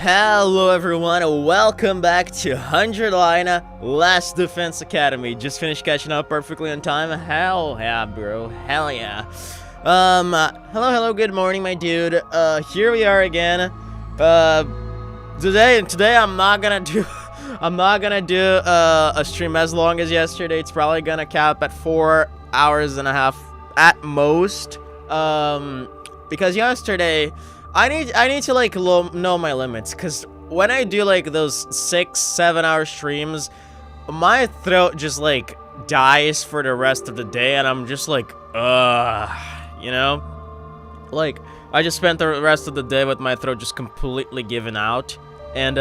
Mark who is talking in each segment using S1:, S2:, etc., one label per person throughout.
S1: Hello everyone, welcome back to 100 Line Last Defense Academy. Just finished catching up perfectly on time. Hell yeah, bro. Hell yeah. Hello, good morning, my dude. Here we are again. Today I'm not gonna do a stream as long as yesterday. It's probably gonna cap at 4 hours and a half at most. Because yesterday I need to like know my limits, because when I do like those 6-7 hour streams, my throat just like dies for the rest of the day, and I'm just like, you know, like I just spent the rest of the day with my throat just completely given out. And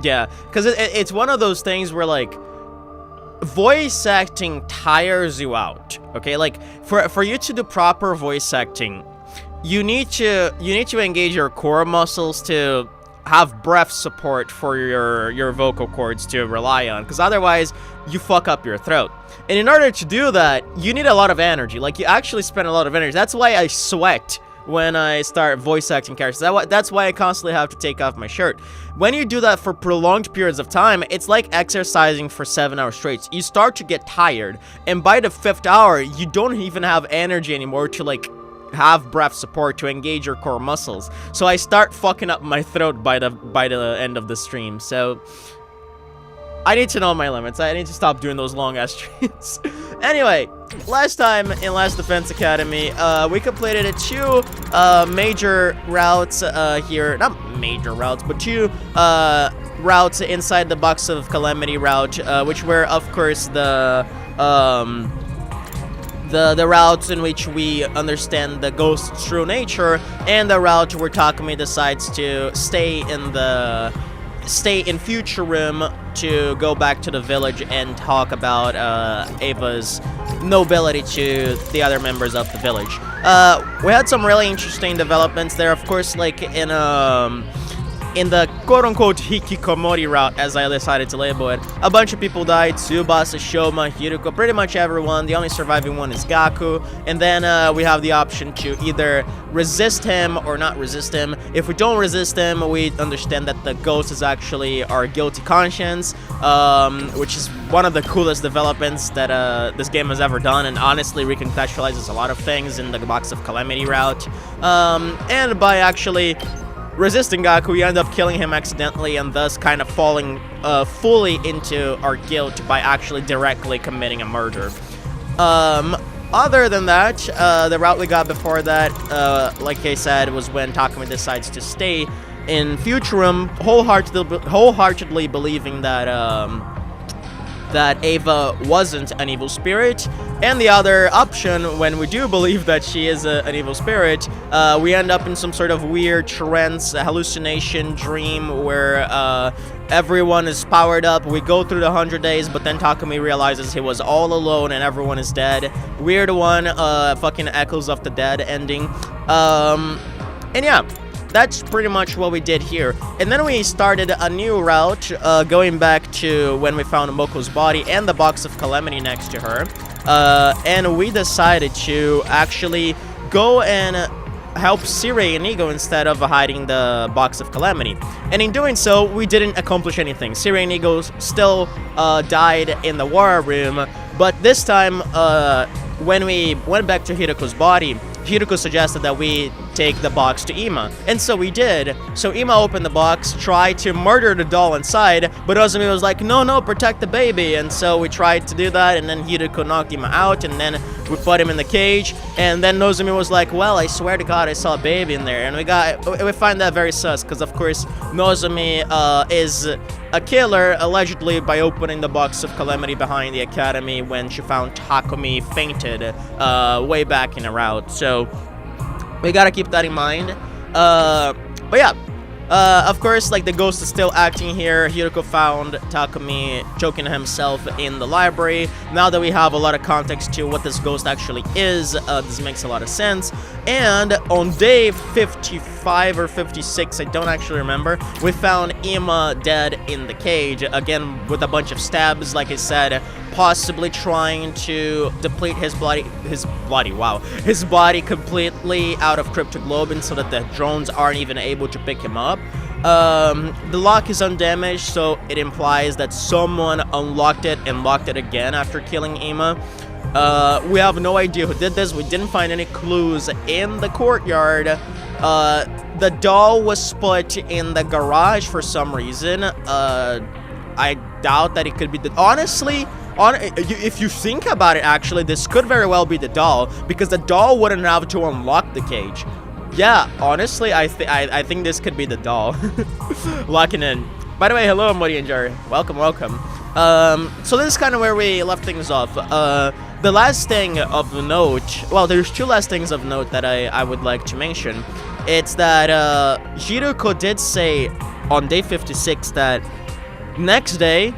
S1: yeah, because it's one of those things where like voice acting tires you out. Okay, like for you to do proper voice acting, you need to engage your core muscles to have breath support for your vocal cords to rely on, because otherwise you fuck up your throat. And in order to do that, you need a lot of energy. Like, you actually spend a lot of energy. That's why I sweat when I start voice acting characters. That's why I constantly have to take off my shirt. When you do that for prolonged periods of time, it's like exercising for 7 hours straight. You start to get tired, and by the 5th hour, you don't even have energy anymore to like have breath support to engage your core muscles. So I start fucking up my throat by the end of the stream. So I need to know my limits. I need to stop doing those long ass streams. Anyway, last time in Last Defense Academy, we completed 2 major routes here. Not major routes, but 2 routes inside the Box of Calamity route, which were of course the routes in which we understand the ghost's true nature, and the route where Takumi decides to stay in future room to go back to the village and talk about Ava's nobility to the other members of the village. We had some really interesting developments there, of course, like in the quote-unquote hikikomori route, as I decided to label it. A bunch of people died: Tsubasa, Shoma, Hiruko, pretty much everyone. The only surviving one is Gaku. And then we have the option to either resist him or not resist him. If we don't resist him, we understand that the ghost is actually our guilty conscience, which is one of the coolest developments that this game has ever done, and honestly recontextualizes a lot of things in the Box of Calamity route. And by actually resisting Gaku, we end up killing him accidentally, and thus kind of falling fully into our guilt by actually directly committing a murder. Other than that, the route we got before that, like I said, was when Takumi decides to stay in Futurum, wholeheartedly believing that that Ava wasn't an evil spirit. And the other option, when we do believe that she is an evil spirit, we end up in some sort of weird trance, hallucination, dream, where everyone is powered up. We go through the 100 days, but then Takumi realizes he was all alone and everyone is dead. Weird one, fucking Echoes of the Dead ending. And yeah, that's pretty much what we did here. And then we started a new route, going back to when we found Moko's body and the Box of Calamity next to her. And we decided to actually go and help Sirei and Inigo instead of hiding the Box of Calamity. And in doing so, we didn't accomplish anything. Sirei and Inigo still died in the war room, but this time, when we went back to Hiruko's body, Hiruko suggested that we take the box to Ima, and so we did. So Ima opened the box, tried to murder the doll inside, but Ozumi was like, no, protect the baby, and so we tried to do that, and then Hiruko knocked Ima out, and then we put him in the cage, and then Nozomi was like, well, I swear to God, I saw a baby in there, and we find that very sus, because of course, Nozomi is a killer, allegedly by opening the Box of Calamity behind the academy when she found Takumi fainted way back in a route. So we gotta keep that in mind. But yeah, of course, like, the ghost is still acting here. Hiruko found Takumi choking himself in the library. Now that we have a lot of context to what this ghost actually is, this makes a lot of sense. And on day 55 or 56, I don't actually remember, we found Ima dead in the cage, again with a bunch of stabs, like I said, possibly trying to deplete his body completely out of cryptoglobin so that the drones aren't even able to pick him up. The lock is undamaged, so it implies that someone unlocked it and locked it again after killing Ima. We have no idea who did this. We didn't find any clues in the courtyard. The doll was put in the garage for some reason. I doubt that it could be the... Honestly, if you think about it, actually, this could very well be the doll, because the doll wouldn't have to unlock the cage. Yeah, honestly, I think this could be the doll. Locking in. By the way, hello, Muddy and Jerry. Welcome, welcome. So this is kind of where we left things off. The last thing of note... Well, there's two last things of note that I would like to mention. It's that Jiruko did say on day 56 that next day,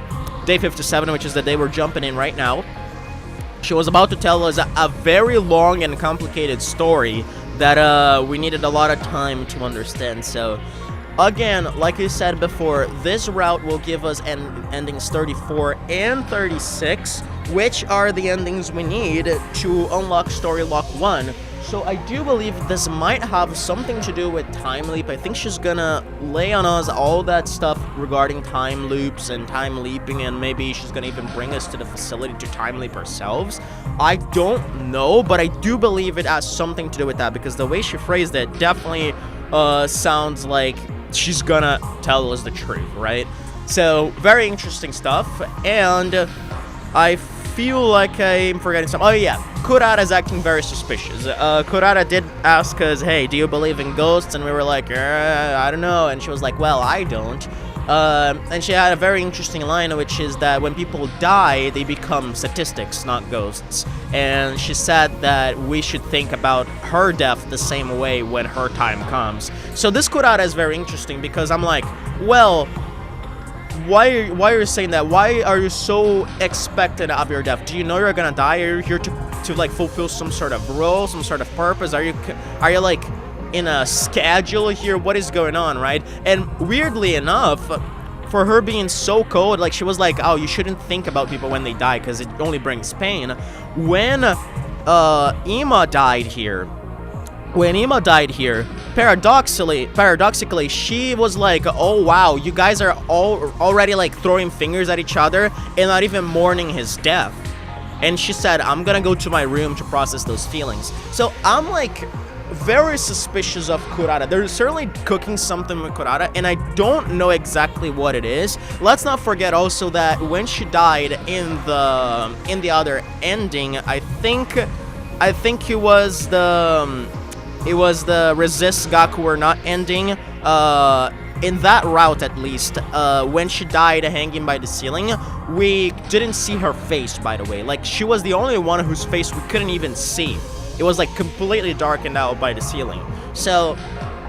S1: day 57, which is the day we're jumping in right now, she was about to tell us a very long and complicated story that we needed a lot of time to understand. So again, like I said before, this route will give us endings 34 and 36, which are the endings we need to unlock story lock 1. So I do believe this might have something to do with time leap. I think she's gonna lay on us all that stuff regarding time loops and time leaping, and maybe she's gonna even bring us to the facility to time leap ourselves. I don't know, but I do believe it has something to do with that, because the way she phrased it definitely sounds like she's gonna tell us the truth, right? So very interesting stuff, and I feel like I'm forgetting something. Oh yeah, Kurata's acting very suspicious. Kurata did ask us, hey, do you believe in ghosts? And we were like, I don't know. And she was like, well, I don't. And she had a very interesting line, which is that when people die, they become statistics, not ghosts. And she said that we should think about her death the same way when her time comes. So this Kurata is very interesting, because I'm like, well, why are you saying that? Why are you so expectant of your death? Do you know you're gonna die? Are you here to like fulfill some sort of role, some sort of purpose? Are you like in a schedule here? What is going on, right? And weirdly enough, for her being so cold, like she was like, oh, you shouldn't think about people when they die because it only brings pain. When Ima died here, paradoxically, she was like, oh wow, you guys are already like throwing fingers at each other and not even mourning his death. And she said, I'm gonna go to my room to process those feelings. So I'm like very suspicious of Kurata. They're certainly cooking something with Kurata, and I don't know exactly what it is. Let's not forget also that when she died in the other ending, I think it was the resist Gaku or not ending. In that route, at least, when she died hanging by the ceiling, we didn't see her face, by the way. Like, she was the only one whose face we couldn't even see. It was, like, completely darkened out by the ceiling. So,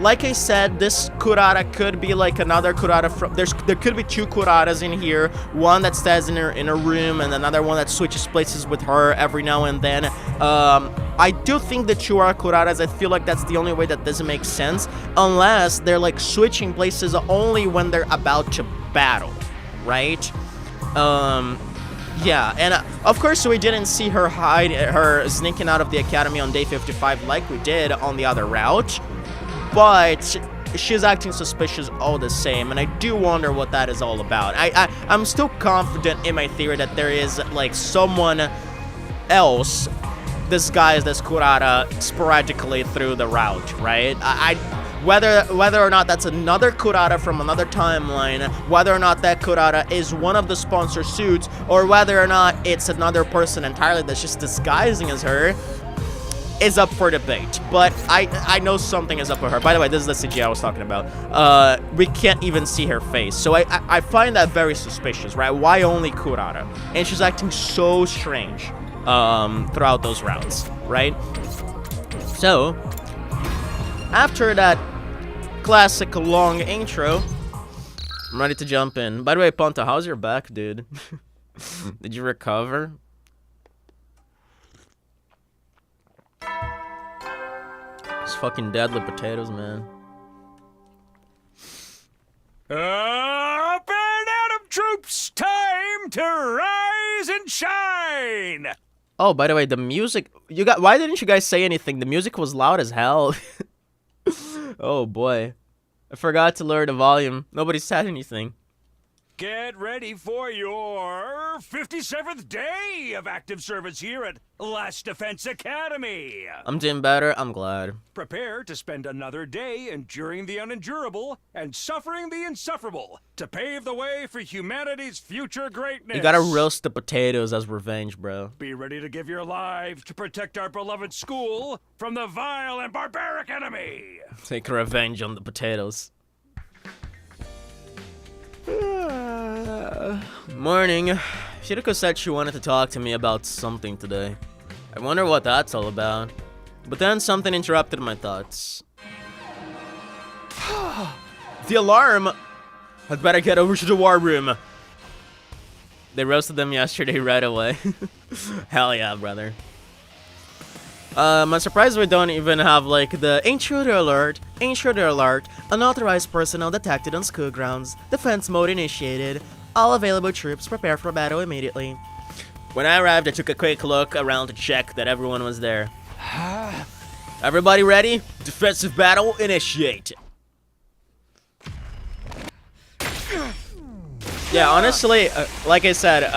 S1: like I said, this Kurata could be like another Kurata from... There could be two Kuratas in here. One that stays in her room, and another one that switches places with her every now and then. I do think the two are Kuratas. I feel like that's the only way that doesn't make sense, unless they're like switching places only when they're about to battle, right? Yeah, and of course we didn't see her sneaking out of the academy on day 55 like we did on the other route, but she's acting suspicious all the same, and I do wonder what that is all about. I'm still confident in my theory that there is like someone else disguised as Kurata sporadically through the route, right? Whether or not that's another Kurata from another timeline, whether or not that Kurata is one of the sponsor suits, or whether or not it's another person entirely that's just disguising as her, is up for debate. But I know something is up with her. By the way, this is the CGI I was talking about. We can't even see her face, so I find that very suspicious, right? Why only Kurata? And she's acting so strange throughout those rounds, right? So after that classic long intro, I'm ready to jump in. By the way, Ponta, how's your back, dude? Did you recover? It's fucking deadly potatoes, man.
S2: Up and Adam troops, time to rise and shine.
S1: Oh, by the way, the music, why didn't you guys say anything? The music was loud as hell. Oh boy. I forgot to lower the volume. Nobody said anything.
S2: Get ready for your 57th day of active service here at Last Defense Academy.
S1: I'm doing better. I'm glad.
S2: Prepare to spend another day enduring the unendurable and suffering the insufferable to pave the way for humanity's future greatness.
S1: You gotta roast the potatoes as revenge, bro.
S2: Be ready to give your lives to protect our beloved school from the vile and barbaric enemy.
S1: Take revenge on the potatoes. Morning. Shiriko said she wanted to talk to me about something today. I wonder what that's all about. But then something interrupted my thoughts. The alarm! I'd better get over to the war room. They roasted them yesterday right away. Hell yeah, brother. I'm surprised we don't even have like the intruder alert, unauthorized personnel detected on school grounds, defense mode initiated, all available troops prepare for battle immediately. When I arrived, I took a quick look around to check that everyone was there. Everybody ready? Defensive battle initiate. Yeah, honestly, like I said,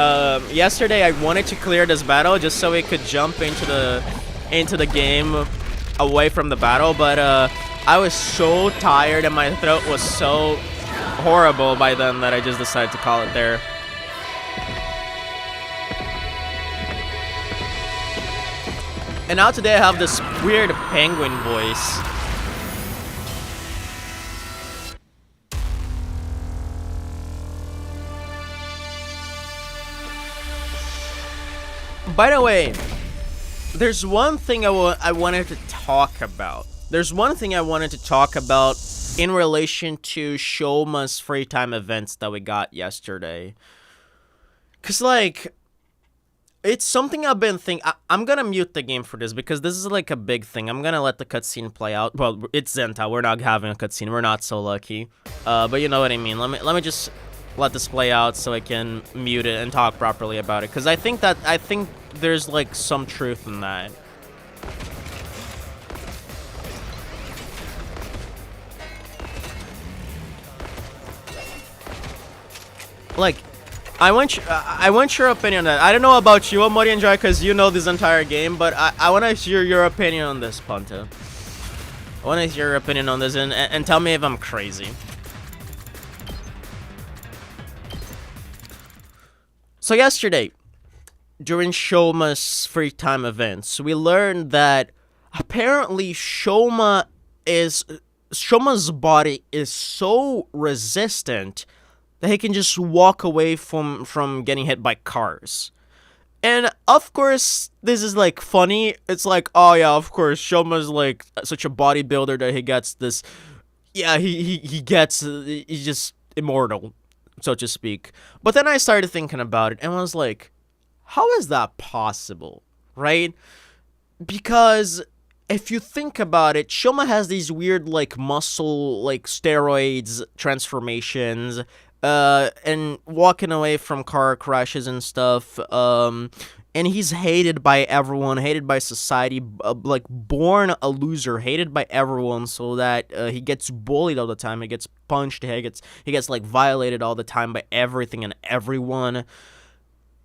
S1: yesterday I wanted to clear this battle just so we could jump into the game away from the battle, but I was so tired and my throat was so horrible by then that I just decided to call it there. And now today I have this weird penguin voice. By the way, there's one thing I wanted to talk about. There's one thing I wanted to talk about in relation to Shoma's free time events that we got yesterday. Cause like, it's something I've been thinking. I'm gonna mute the game for this because this is like a big thing. I'm gonna let the cutscene play out. Well, it's Zenta. We're not having a cutscene. We're not so lucky. But you know what I mean. Let me just let this play out so I can mute it and talk properly about it. Cause I think there's like some truth in that. Like, I want your opinion on that. I don't know about you, Mori and Joy, because you know this entire game, but I want to hear your opinion on this, Ponto. I want to hear your opinion on this and tell me if I'm crazy. So yesterday, during Shoma's free time events, we learned that apparently Shoma's body is so resistant that he can just walk away from getting hit by cars. And of course, this is like funny. It's like, oh yeah, of course, Shoma's like such a bodybuilder that he gets this. Yeah, he's just immortal, so to speak. But then I started thinking about it and I was like, how is that possible, right? Because if you think about it, Shoma has these weird like muscle, like steroids transformations, and walking away from car crashes and stuff, and he's hated by everyone, hated by society, like born a loser, hated by everyone, so that he gets bullied all the time, he gets punched, he gets like violated all the time by everything and everyone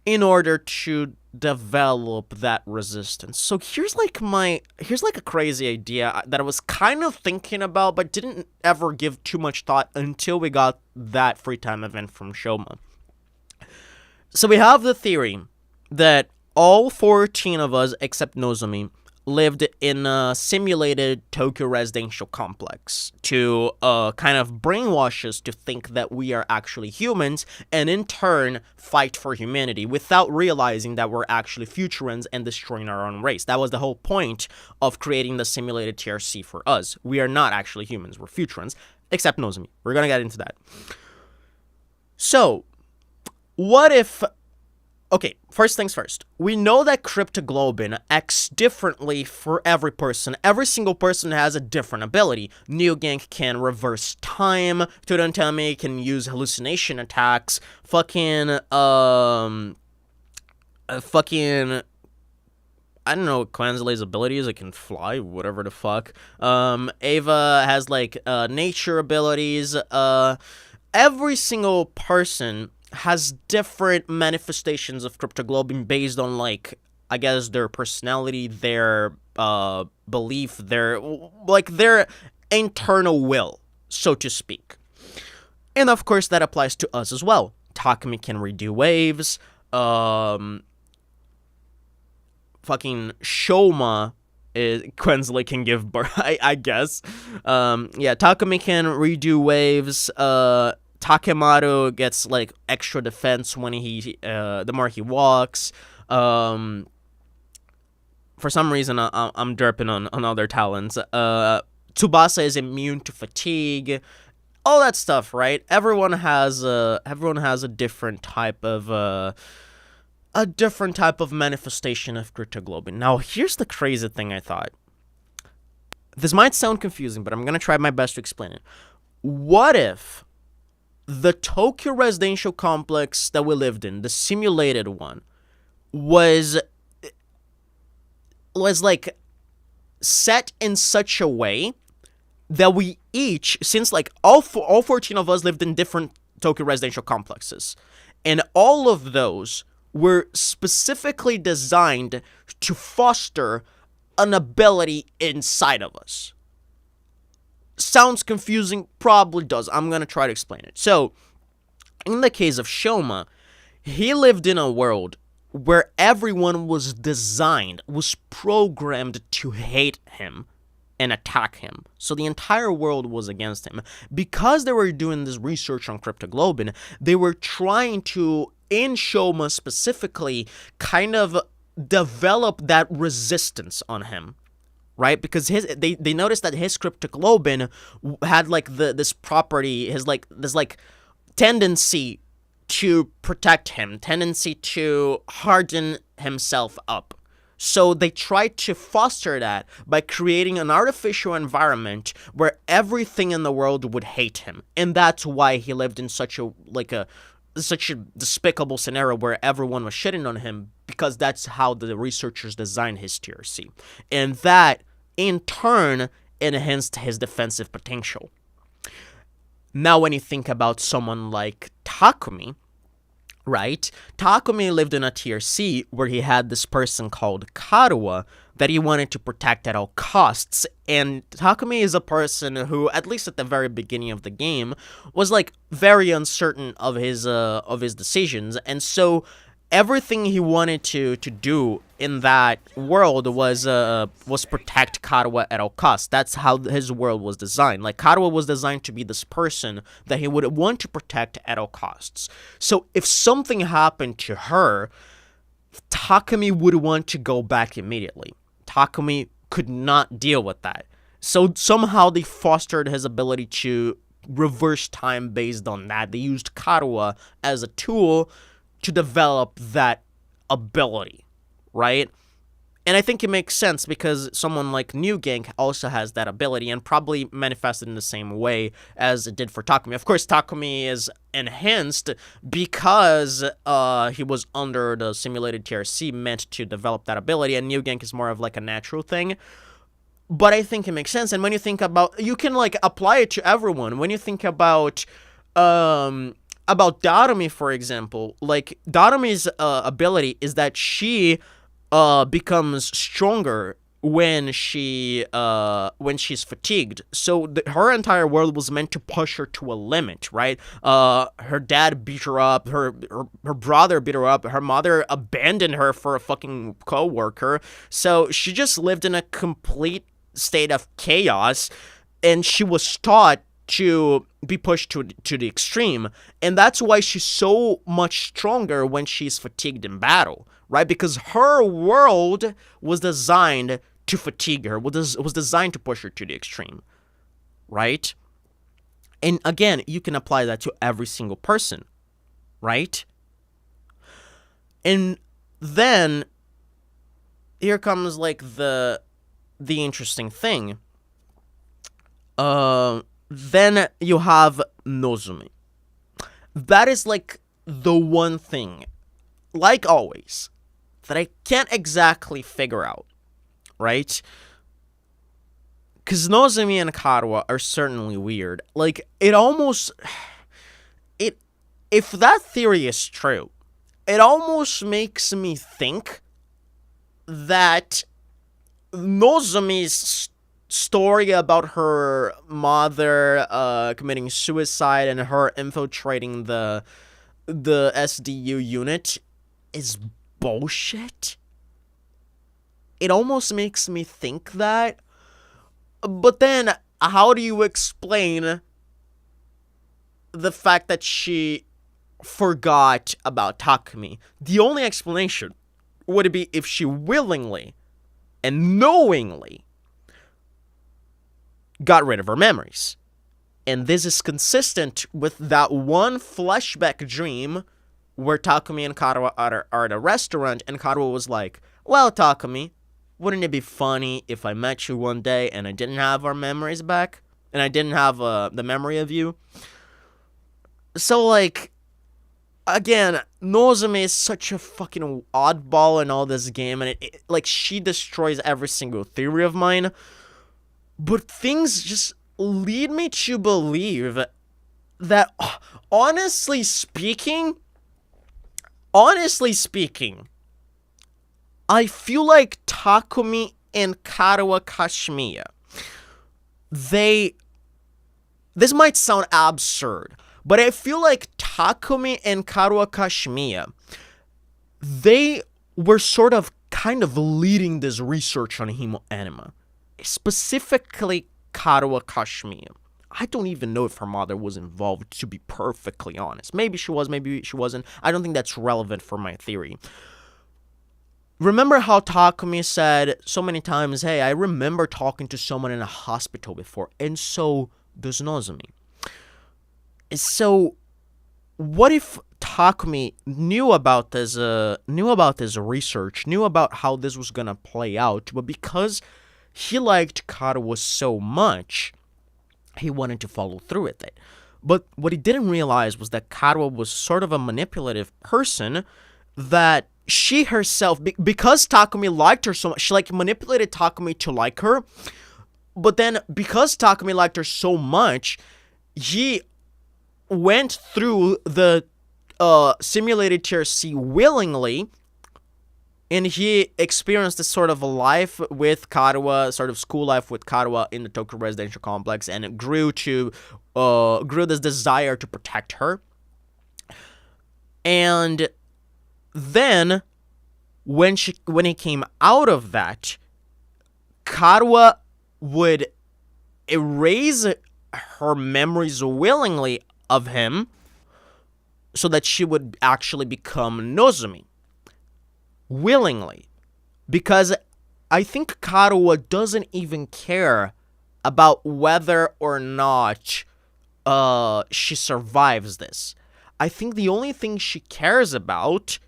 S1: in order to develop that resistance. So here's like a crazy idea that I was kind of thinking about but didn't ever give too much thought until we got that free time event from Shoma. So we have the theory that all 14 of us except Nozomi lived in a simulated Tokyo residential complex to kind of brainwash us to think that we are actually humans and in turn fight for humanity without realizing that we're actually Futurans and destroying our own race. That was the whole point of creating the simulated TRC for us. We are not actually humans, we're Futurans, except Nozomi. We're gonna get into that. So, what if... Okay, first things first. We know that cryptoglobin acts differently for every person. Every single person has a different ability. Neogank can reverse time. Tudantame can use hallucination attacks. Fucking I don't know what Quanzale's ability is. It can fly, whatever the fuck. Ava has, like, nature abilities. Every single person has different manifestations of cryptoglobin based on, like, I guess their personality, their belief, their internal will, so to speak. And of course that applies to us as well. Takumi can redo waves. Fucking Shoma is Quensley can give birth, I guess. Takumi can redo waves. Takemaru gets, like, extra defense when he the more he walks. For some reason I'm derping on other talents. Tsubasa is immune to fatigue. All that stuff, right? Everyone has a different type of manifestation of cryptoglobin. Now, here's the crazy thing I thought. This might sound confusing, but I'm gonna try my best to explain it. What if the Tokyo residential complex that we lived in, the simulated one, was like set in such a way that we each, since, like, all 14 of us lived in different Tokyo residential complexes, and all of those were specifically designed to foster an ability inside of us. Sounds confusing? Probably does. I'm gonna try to explain it. So, in the case of Shoma, he lived in a world where everyone was programmed to hate him and attack him. So the entire world was against him. Because they were doing this research on cryptoglobin, they were trying to, in Shoma specifically, kind of develop that resistance on him, right? Because they noticed that his cryptoglobin had, like, this property, this tendency to protect him, tendency to harden himself up. So they tried to foster that by creating an artificial environment where everything in the world would hate him. And that's why he lived in such a despicable scenario where everyone was shitting on him, because that's how the researchers designed his TRC. And that, in turn, enhanced his defensive potential. Now, when you think about someone like Takumi, right? Takumi lived in a TRC where he had this person called Karuwa that he wanted to protect at all costs. And Takumi is a person who, at least at the very beginning of the game, was, like, very uncertain of his decisions. And so everything he wanted to do in that world was protect Karuwa at all costs. That's how his world was designed. Like, Karuwa was designed to be this person that he would want to protect at all costs. So if something happened to her, Takumi would want to go back immediately. Takumi could not deal with that. So somehow they fostered his ability to reverse time based on that. They used Karuwa as a tool to develop that ability, right? And I think it makes sense because someone like New Gang also has that ability and probably manifested in the same way as it did for Takumi. Of course, Takumi is enhanced because he was under the simulated TRC meant to develop that ability, and New Gang is more of, like, a natural thing. But I think it makes sense. And when you think about, you can, like, apply it to everyone. When you think about Darumi, for example, like, Darumi's ability is that she becomes stronger when she's fatigued. So her entire world was meant to push her to a limit, right? Her dad beat her up, her brother beat her up, her mother abandoned her for a fucking coworker. So she just lived in a complete state of chaos, and she was taught to be pushed to the extreme, and that's why she's so much stronger when she's fatigued in battle, right? Because her world was designed to fatigue her, was designed to push her to the extreme, right? And again, you can apply that to every single person, right? And then here comes, like, the interesting thing. Then you have Nozumi. That is, like, the one thing, like always, that I can't exactly figure out, right? Because Nozomi and Karuha are certainly weird. Like, it almost... If that theory is true, it almost makes me think that Nozomi's story about her mother committing suicide and her infiltrating the SDU unit is bullshit. It almost makes me think that. But then, how do you explain the fact that she forgot about Takumi? The only explanation would be if she willingly and knowingly got rid of her memories. And this is consistent with that one flashback dream where Takumi and Karuha are at a restaurant, and Karuha was like, well, Takumi, wouldn't it be funny if I met you one day and I didn't have our memories back? And I didn't have the memory of you? So, like, again, Nozomi is such a fucking oddball in all this game, and like, she destroys every single theory of mine. But things just lead me to believe that, honestly speaking, I feel like Takumi and Karuha Kashimiya, this might sound absurd, but I feel like Takumi and Karuha Kashimiya, they were sort of kind of leading this research on hemo anima. Specifically, Karuha Kashimiya. I don't even know if her mother was involved, to be perfectly honest. Maybe she was, maybe she wasn't. I don't think that's relevant for my theory. Remember how Takumi said so many times, hey, I remember talking to someone in a hospital before, and so does Nozomi. So, what if Takumi knew about this research, knew about how this was gonna play out, but because he liked Karuha so much, he wanted to follow through with it. But what he didn't realize was that Karuha was sort of a manipulative person, that she herself, because Takumi liked her so much, she like manipulated Takumi to like her, but then because Takumi liked her so much, he went through the simulated TRC willingly, and he experienced this sort of a life with Karuha, sort of school life with Karuha in the Tokyo residential complex, and it grew this desire to protect her. And then, when he came out of that, Karuha would erase her memories willingly of him, so that she would actually become Nozomi. Willingly. Because I think Karuha doesn't even care about whether or not she survives this. I think the only thing she cares about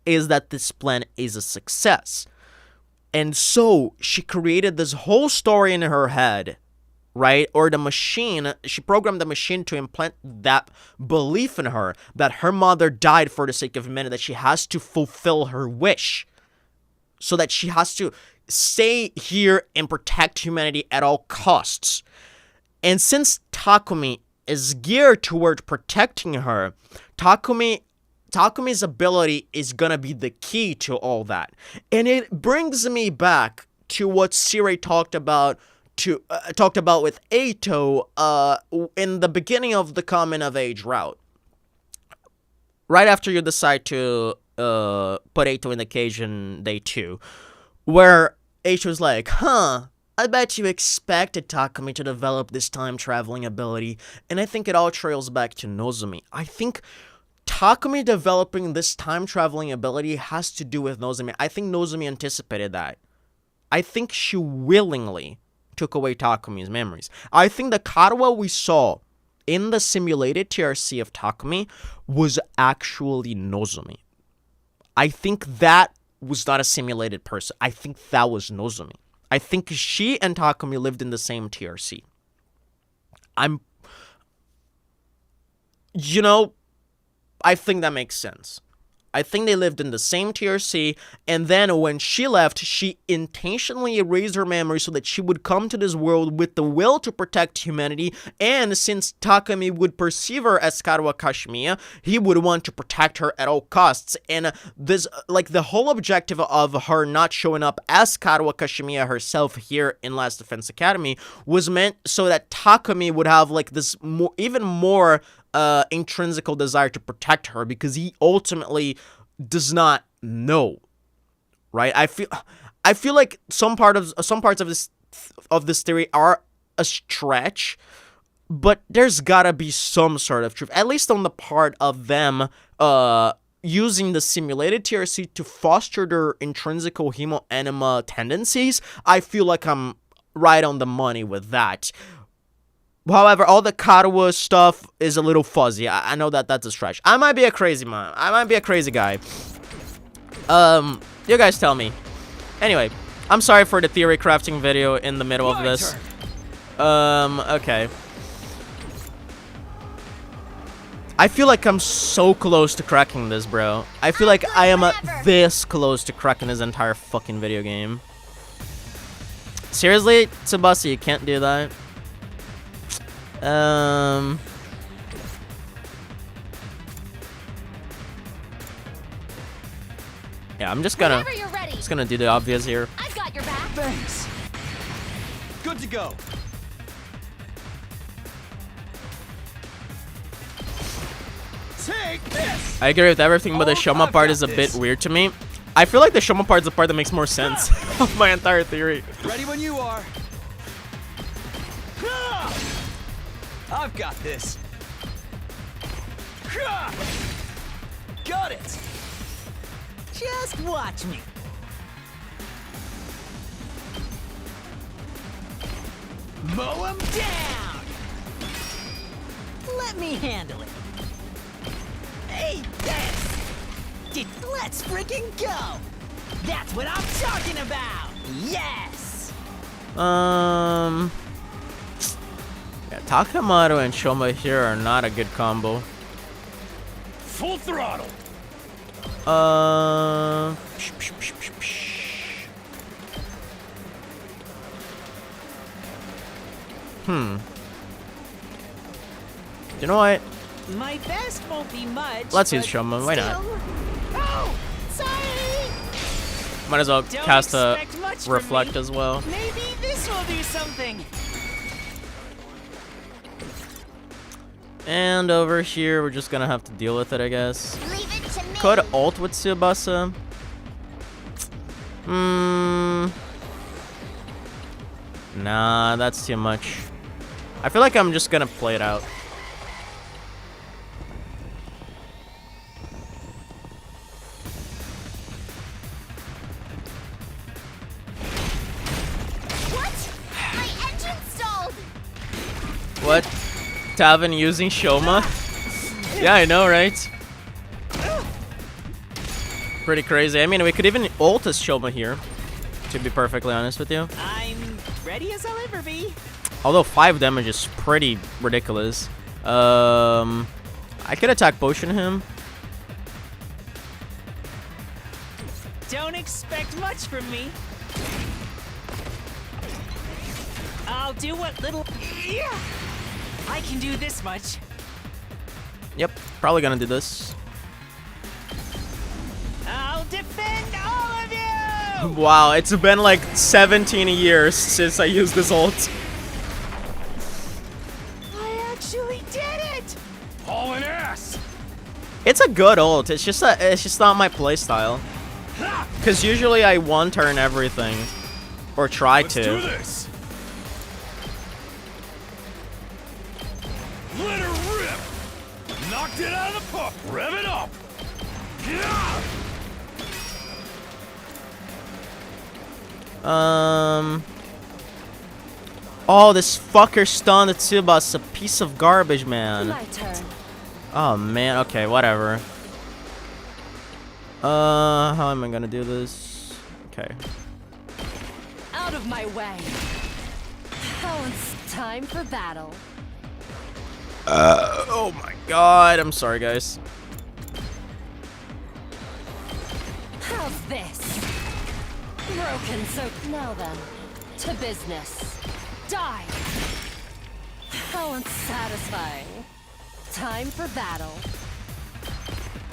S1: is that this plan is a success. And so she created this whole story in her head, right? Or she programmed the machine to implant that belief in her, that her mother died for the sake of humanity, that she has to fulfill her wish. So that she has to stay here and protect humanity at all costs. And since Takumi is geared toward protecting her, Takumi's ability is gonna be the key to all that. And it brings me back to what Siri talked about with Eito in the beginning of the coming of age route. Right after you decide to put Eito in the cage in day 2, where Eito's like, I bet you expected Takumi to develop this time-traveling ability, and I think it all trails back to Nozomi. I think Takumi developing this time-traveling ability has to do with Nozomi. I think Nozomi anticipated that. I think she willingly took away Takumi's memories. I think the Karuha we saw in the simulated TRC of Takumi was actually Nozomi. I think that was not a simulated person. I think that was Nozomi. I think she and Takumi lived in the same TRC. I think that makes sense. I think they lived in the same TRC, and then when she left, she intentionally erased her memory so that she would come to this world with the will to protect humanity, and since Takumi would perceive her as Karuo Kashimiya, he would want to protect her at all costs. And this, like, the whole objective of her not showing up as Karuo Kashimiya herself here in Last Defense Academy was meant so that Takumi would have, like, this even more intrinsic desire to protect her, because he ultimately does not know, right? I feel like some parts of this theory are a stretch, but there's gotta be some sort of truth, at least on the part of them using the simulated TRC to foster their intrinsical hemo-anima tendencies. I feel like I'm right on the money with that. However, all the Karuo stuff is a little fuzzy. I know that that's a stretch. I might be a crazy man. I might be a crazy guy. You guys tell me. Anyway, I'm sorry for the theory crafting video in the middle of this. Okay. I feel like I'm so close to cracking this, bro. I feel like I am this close to cracking this entire fucking video game. Seriously, Tsubasa, you can't do that. Yeah, I'm just gonna do the obvious here.
S3: I've got your back.
S4: Thanks. Good to go. Take this.
S1: I agree with everything, but the Shoma part is a bit weird to me. I feel like the Shoma part is the part that makes more sense of my entire theory.
S4: Ready when you are. I've got this. Got it.
S5: Just watch me. Mow him down. Let me handle it. Hey, let's freaking go. That's what I'm talking about. Yes.
S1: Yeah, Takamaru and Shoma here are not a good combo.
S2: Full throttle.
S1: You know what?
S5: My best won't be much.
S1: Let's use
S5: but
S1: Shoma. Why not?
S5: still- Oh, sorry.
S1: Might as well
S5: Don't
S1: cast a
S5: expect much from
S1: reflect
S5: me.
S1: as well.
S5: Maybe this will do something.
S1: And over here, we're just gonna have to deal with it, I guess.
S3: Leave it to me.
S1: Could ult with Tsubasa. Nah, that's too much. I feel like I'm just gonna play it out.
S3: What? My engine stalled.
S1: What? Tavin using Shoma? Yeah, I know, right? Pretty crazy. I mean, we could even ult as Shoma here, to be perfectly honest with you.
S5: I'm ready as I'll ever be.
S1: Although 5 damage is pretty ridiculous. I could attack potion him.
S5: Don't expect much from me. I'll do what little... Yeah. I can do this much.
S1: Yep, probably gonna do this.
S5: I'll defend all of you!
S1: Wow, it's been like 17 years since I used this ult.
S5: I actually did it!
S2: Hauling ass.
S1: It's a good ult. It's just not my playstyle. Cause usually I one turn everything, or try
S2: Let's
S1: to.
S2: do this. Let her rip. Knocked it out of the park. Rev it up. Yeah.
S1: Oh, this fucker stunned Tsubasa, a piece of garbage, man.
S3: My turn.
S1: Oh man, okay, whatever. How am I gonna do this? Okay.
S3: Out of my way. Now it's time for battle.
S1: Oh my god, I'm sorry, guys.
S3: How's this? Broken, so now then, to business. Die! How unsatisfying. Time for battle.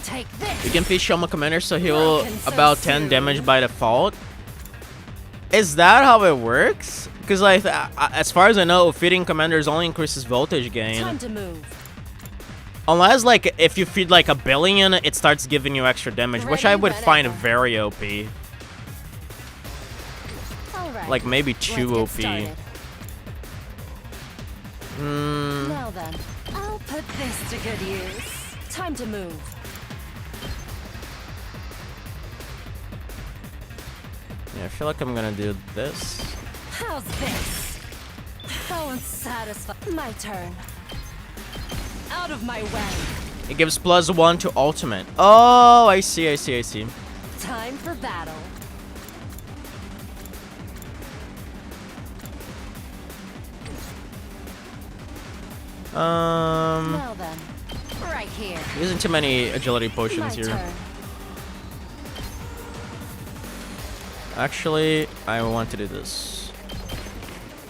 S3: Take this!
S1: You can feed Shoma Commander so he'll
S3: Broken so
S1: about 10
S3: soon.
S1: damage by default. Is that how it works? Because like, as far as I know, feeding commanders only increases voltage gain.
S3: Time to move.
S1: Unless like if you feed like a billion, it starts giving you extra damage, which I
S3: Ready
S1: would find
S3: whenever.
S1: very OP.
S3: Alright.
S1: Like maybe
S3: Let's
S1: too
S3: get
S1: OP.
S3: started.
S1: Hmm.
S3: Now then, I'll put this to good use. Time to move.
S1: Yeah, I feel like I'm gonna do this.
S3: How's this? How unsatisfying. My turn. Out of my way.
S1: It gives +1 to ultimate. Oh, I see.
S3: Time for battle. Now then, right here.
S1: Using too many agility
S3: My
S1: potions here.
S3: turn.
S1: Actually, I want to do this.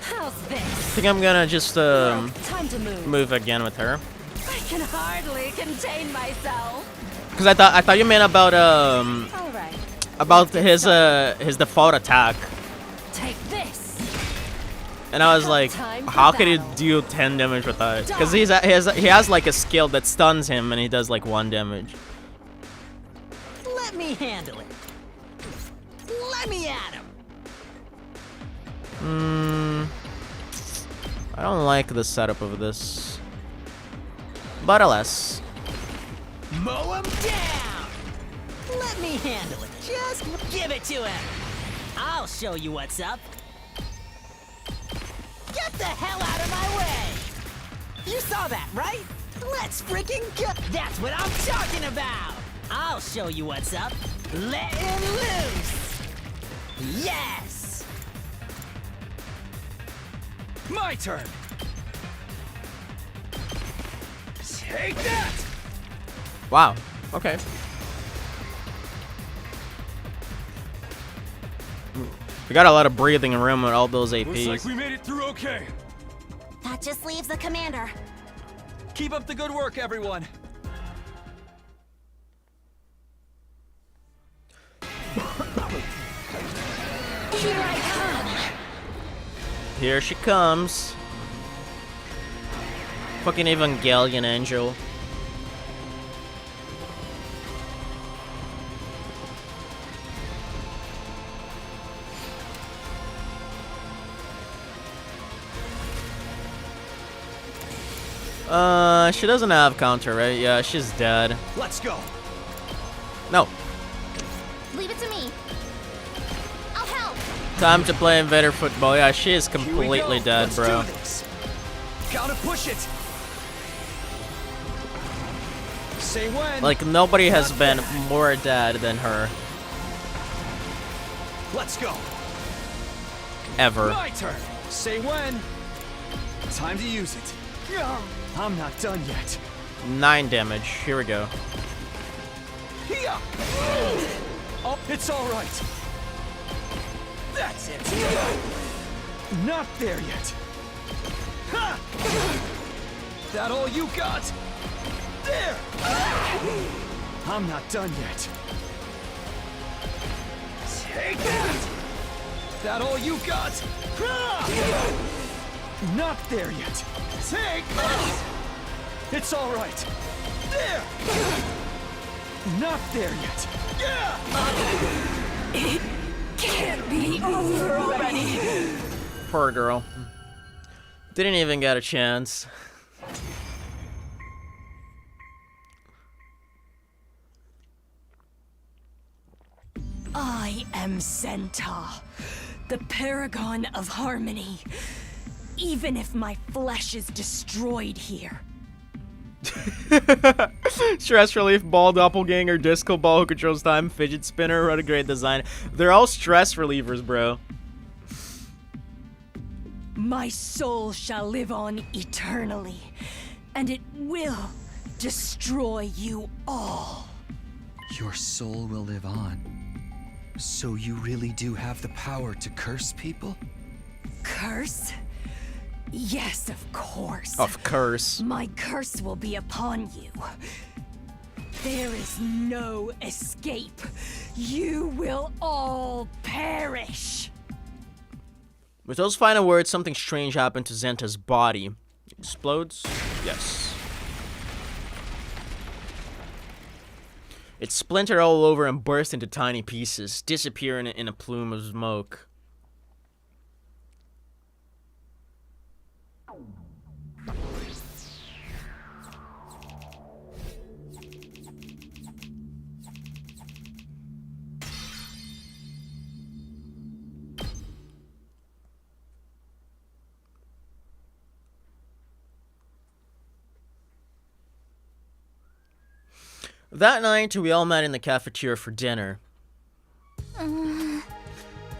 S3: How's
S1: I
S3: this?
S1: think I'm gonna just
S3: Time to move.
S1: move again with her.
S3: I can hardly contain myself.
S1: Cause I thought you meant about
S3: All right.
S1: his default attack,
S3: Take this.
S1: and I was like,
S3: Time for
S1: how could he
S3: battle.
S1: do 10 damage with that? Cause he has like a skill that stuns him, and he does like 1 damage.
S5: Let me handle it. Let me at him.
S1: I don't like the setup of this, but alas.
S5: Mow him down. Let me handle it. Just give it to him. I'll show you what's up. Get the hell out of my way. You saw that, right? Let's freaking go. That's what I'm talking about. I'll show you what's up. Let him loose. Yes.
S4: My turn. Take that.
S1: Wow. Okay. We got a lot of breathing room with all those
S2: Looks like
S1: APs.
S2: we made it through okay.
S3: That just leaves the commander.
S4: Keep up the good work, everyone.
S3: Here I come.
S1: Here she comes. Fucking Evangelion angel. She doesn't have counter, right? Yeah, she's dead.
S4: Let's go.
S1: No.
S3: Leave it to me. I'll help.
S1: Time to play Invader Football. Yeah, she is
S4: Here we
S1: completely
S4: go.
S1: dead,
S4: Let's
S1: bro.
S4: do this. Gotta push it. Say when.
S1: Like, nobody has been more dead than her.
S4: Let's go.
S1: Ever.
S4: My turn. Say when. Time to use it. I'm not done yet.
S1: 9 damage. Here we go.
S4: Here. Oh, it's all right. That's it. Not there yet. Ha! That all you got? There. I'm not done yet. Take that. That all you got? Ha! Not there yet. Take this. It's all right. There. Not there yet. Yeah.
S3: It can't be over already.
S1: Poor girl. Didn't even get a chance.
S3: I am Centaur, the paragon of harmony. Even if my flesh is destroyed here.
S1: Stress relief ball, doppelganger, disco ball who controls time, fidget spinner, what a great design. They're all stress relievers, bro.
S3: My soul shall live on eternally, and it will destroy you all.
S4: Your soul will live on. So you really do have the power to curse people?
S3: Curse? Yes, of course.
S1: Of course.
S3: My curse will be upon you. There is no escape. You will all perish.
S1: With those final words, something strange happened to Zenta's body. It explodes? Yes. It splintered all over and burst into tiny pieces, disappearing in a plume of smoke. That night, we all met in the cafeteria for dinner.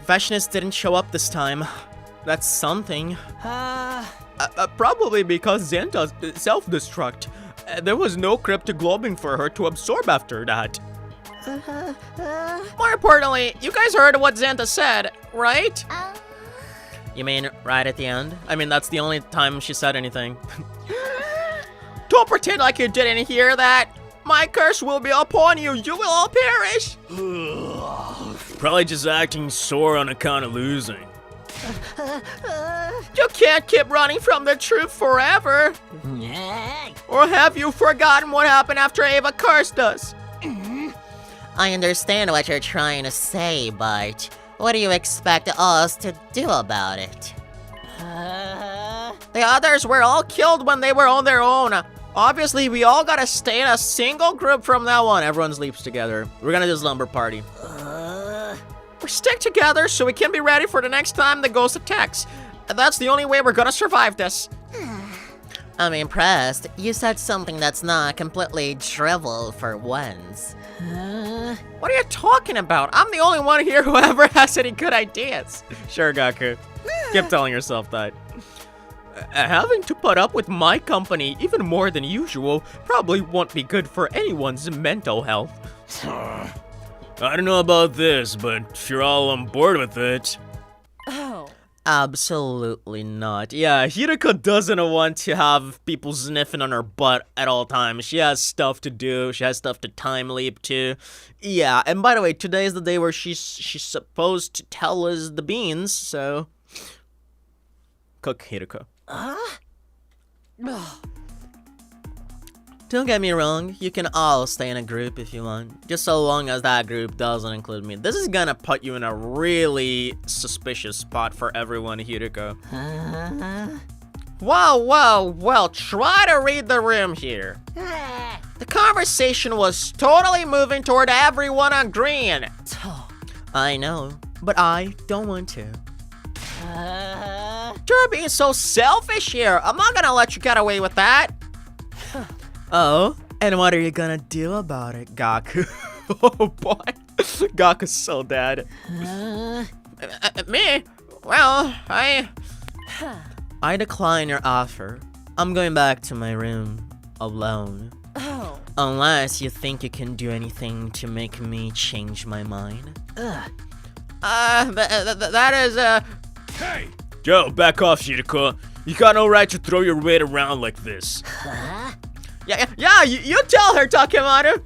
S1: Fashionist didn't show up this time. That's something. Probably because Zenta self-destruct. There was no cryptoglobin for her to absorb after that. More importantly, you guys heard what Zenta said, right? You mean right at the end? I mean, that's the only time she said anything. Don't pretend like you didn't hear that. My curse will be upon you. You will all perish. Probably just acting sore on account of losing. You can't keep running from the truth forever. Or have you forgotten what happened after Ava cursed us?
S6: I understand what you're trying to say, but what do you expect us to do about it?
S1: The others were all killed when they were on their own. Obviously, we all gotta stay in a single group from now on. Everyone sleeps together. We're gonna do slumber party. We stick together so we can be ready for the next time the ghost attacks. That's the only way we're gonna survive this.
S6: I'm impressed. You said something that's not completely drivel for once.
S1: What are you talking about? I'm the only one here who ever has any good ideas. Sure, Gaku. Keep telling yourself that. Having to put up with my company even more than usual probably won't be good for anyone's mental health. I don't know about this, but if you're all on board with it...
S3: Oh.
S1: Absolutely not. Yeah, Hiriko doesn't want to have people sniffing on her butt at all times. She has stuff to do. She has stuff to time leap to. Yeah, and by the way, today is the day where she's supposed to tell us the beans, so... Cook, Hiriko. Don't get me wrong, you can all stay in a group if you want, just so long as that group doesn't include me. This is gonna put you in a really suspicious spot for everyone, Hiriko. Well, try to read the room here. The conversation was totally moving toward everyone agreeing. I know, but I don't want to. You're being so selfish here. I'm not gonna let you get away with that. Oh, and what are you gonna do about it, Gaku? Oh boy, Gaku's so dead. Me? Well, I decline your offer. I'm going back to my room alone.
S3: Oh.
S1: Unless you think you can do anything to make me change my mind. That is,
S2: Hey!
S1: Yo, back off, Shiriko. You got no right to throw your weight around like this. Yeah, you tell her, Takemaru.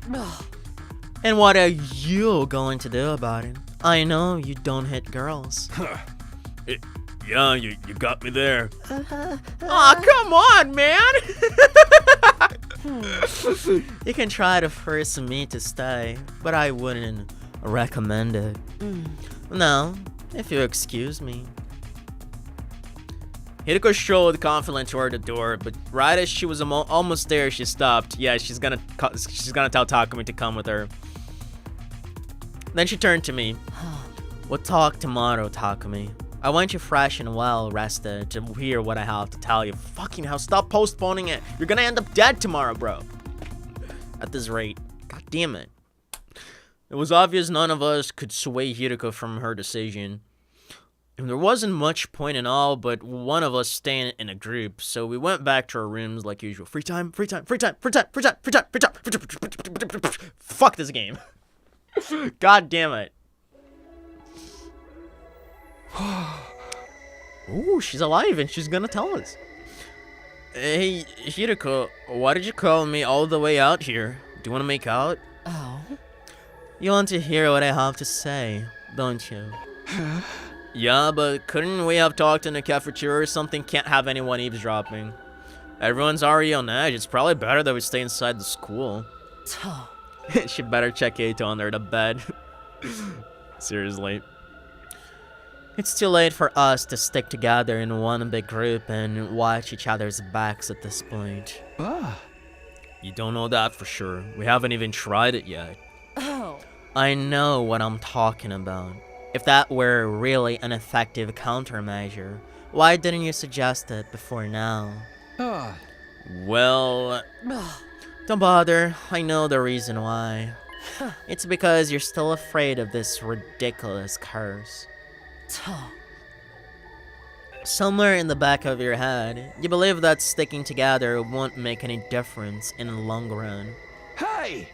S1: And what are you going to do about it? I know you don't hit girls.
S2: Yeah, you got me there.
S1: Aw, come on, man! You can try to force me to stay, but I wouldn't recommend it. No, if you excuse me. Hiriko strolled confidently toward the door, but right as she was almost there, she stopped. Yeah, she's gonna tell Takumi to come with her. Then she turned to me. We'll talk tomorrow, Takumi. I want you fresh and well rested to hear what I have to tell you. Fucking hell, stop postponing it. You're gonna end up dead tomorrow, bro. At this rate. God damn it. It was obvious none of us could sway Hiriko from her decision. And there wasn't much point in all but one of us staying in a group, so we went back to our rooms like usual. Free time. Fuck this game. God damn it. Ooh, she's alive and she's gonna tell us. Hey, Hiroko, why did you call me all the way out here? Do you want to make out?
S5: Oh.
S1: You want to hear what I have to say, don't you? Yeah, but couldn't we have talked in a cafeteria or something? Can't have anyone eavesdropping. Everyone's already on edge. It's probably better that we stay inside the school. She better check Eito under the bed. Seriously. It's too late for us to stick together in one big group and watch each other's backs at this point. You don't know that for sure. We haven't even tried it yet.
S3: Oh.
S1: I know what I'm talking about. If that were really an effective countermeasure, why didn't you suggest it before now? Well, don't bother. I know the reason why. It's because you're still afraid of this ridiculous curse. Somewhere in the back of your head, you believe that sticking together won't make any difference in the long run.
S4: Hey!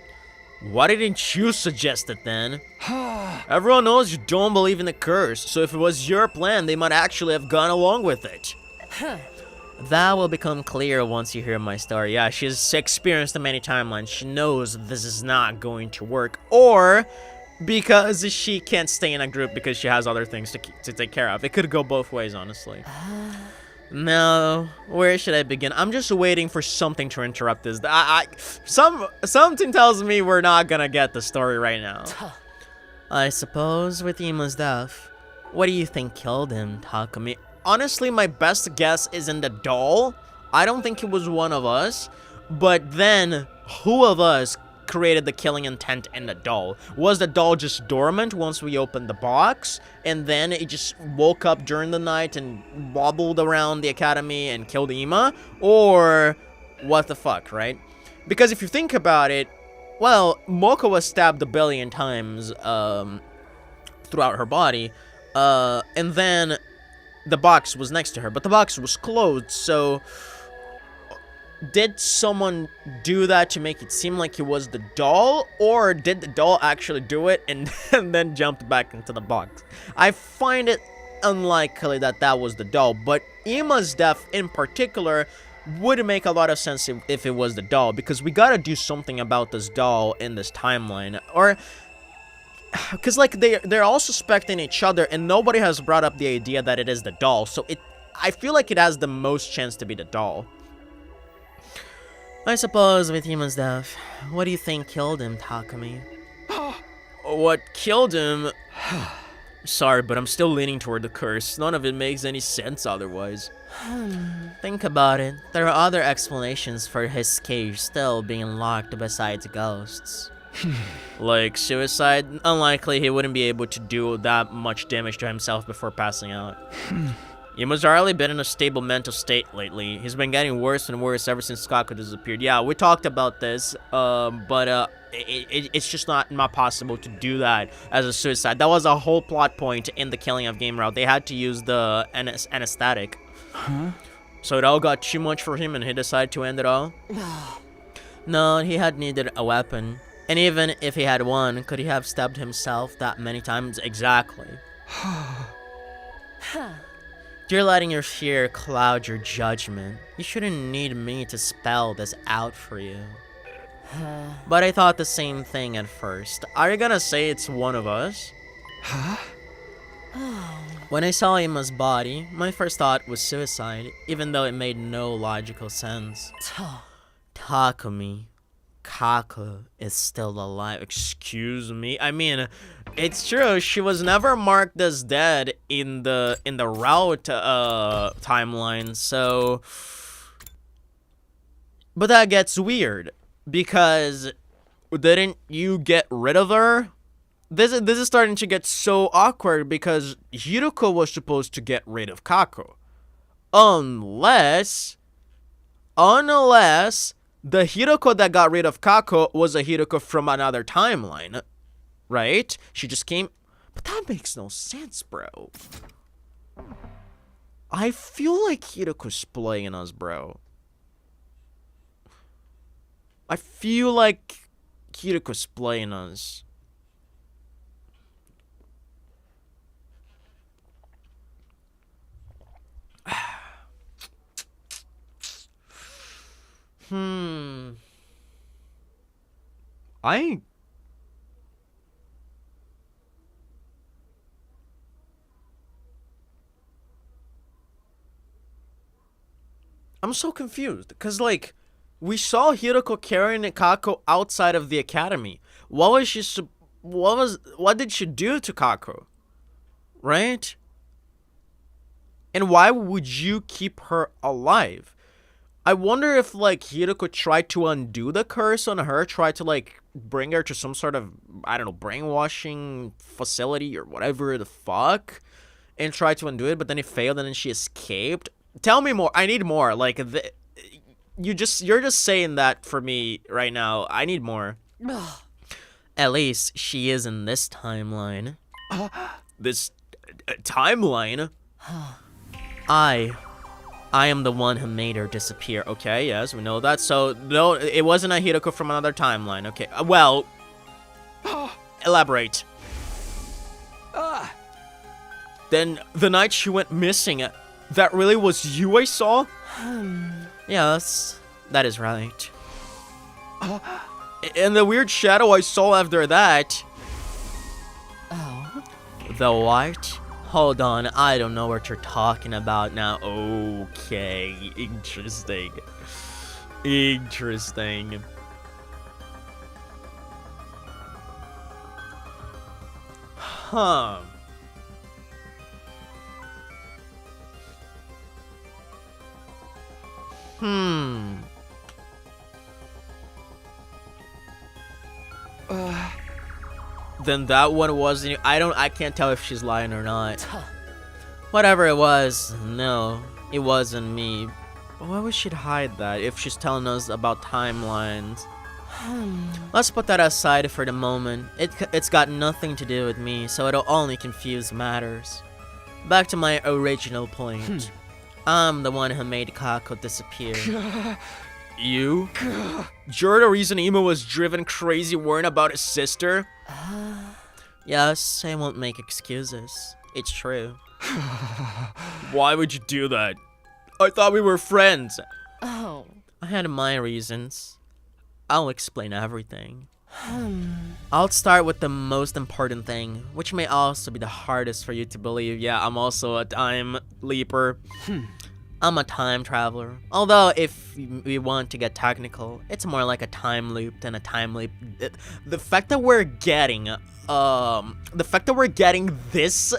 S1: Why didn't you suggest it then? Everyone knows you don't believe in the curse, so if it was your plan, they might actually have gone along with it. That will become clear once you hear my story. Yeah, she's experienced many timelines. She knows this is not going to work. Or because she can't stay in a group because she has other things to take care of. It could go both ways, honestly. Now, where should I begin? I'm just waiting for something to interrupt this. Something tells me we're not gonna get the story right now. I suppose with Ima's death, what do you think killed him, Takumi? Honestly, my best guess is in the doll. I don't think it was one of us. But then, who of us created the killing intent in the doll? Was the doll just dormant once we opened the box, and then it just woke up during the night and wobbled around the academy and killed Ima? Or what the fuck, right? Because if you think about it, well, Moko was stabbed a billion times throughout her body, and then the box was next to her, but the box was closed, so did someone do that to make it seem like it was the doll, or did the doll actually do it and then jumped back into the box? I find it unlikely that that was the doll, but Ima's death in particular would make a lot of sense if it was the doll, because we gotta do something about this doll in this timeline, or because like they're all suspecting each other and nobody has brought up the idea that it is the doll, so I feel like it has the most chance to be the doll. I suppose with Ima's death, what do you think killed him, Takumi? What killed him? Sorry, but I'm still leaning toward the curse. None of it makes any sense otherwise. Think about it. There are other explanations for his cage still being locked besides ghosts. Like suicide? Unlikely, he wouldn't be able to do that much damage to himself before passing out. Ima's hardly been in a stable mental state lately. He's been getting worse and worse ever since Kako disappeared. Yeah, we talked about this, but it's just not possible to do that as a suicide. That was a whole plot point in the killing of Game Route. They had to use the anesthetic. So it all got too much for him and he decided to end it all? No, he had needed a weapon. And even if he had one, could he have stabbed himself that many times? Exactly. You're letting your fear cloud your judgment. You shouldn't need me to spell this out for you. But I thought the same thing at first. Are you gonna say it's one of us? When I saw Ima's body, my first thought was suicide, even though it made no logical sense. Takumi. Kako is still alive. Excuse me. I mean, it's true. She was never marked as dead in the route timeline. So, but that gets weird because didn't you get rid of her? This is starting to get so awkward because Hiroko was supposed to get rid of Kako, unless the Hiroko that got rid of Kako was a Hiroko from another timeline, right? She just came... But that makes no sense, bro. I feel like Hiroko's playing us, bro. I feel like Hiroko's playing us. I'm so confused, because, like, we saw Hiroko carrying Kako outside of the academy. What did she do to Kako? Right? And why would you keep her alive? I wonder if, like, Hiroko tried to undo the curse on her, tried to, like, bring her to some sort of, I don't know, brainwashing facility or whatever the fuck, and tried to undo it, but then it failed and then she escaped. Tell me more. I need more. Like, you're just saying that for me right now. I need more. At least she is in this timeline. This timeline? I am the one who made her disappear. Okay, yes, we know that. So, no, it wasn't a Hiroko from another timeline. Okay, well, elaborate. Then the night she went missing, that really was you I saw? Yes, that is right. And the weird shadow I saw after that. Oh. The what? Hold on, I don't know what you're talking about now. Okay, interesting. Interesting. Huh. Then that one wasn't. I can't tell if she's lying or not. Whatever it was, no, it wasn't me. But why would she hide that if she's telling us about timelines? Let's put that aside for the moment. It's got nothing to do with me, so it'll only confuse matters. Back to my original point. I'm the one who made Kako disappear. You? You're the reason Imo was driven crazy worrying about his sister? Yes, I won't make excuses. It's true. Why would you do that? I thought we were friends.
S6: Oh.
S1: I had my reasons. I'll explain everything. I'll start with the most important thing, which may also be the hardest for you to believe. Yeah, I'm also a time leaper. I'm a time traveler. Although, if we want to get technical, it's more like a time loop than a time leap. The fact that we're getting, this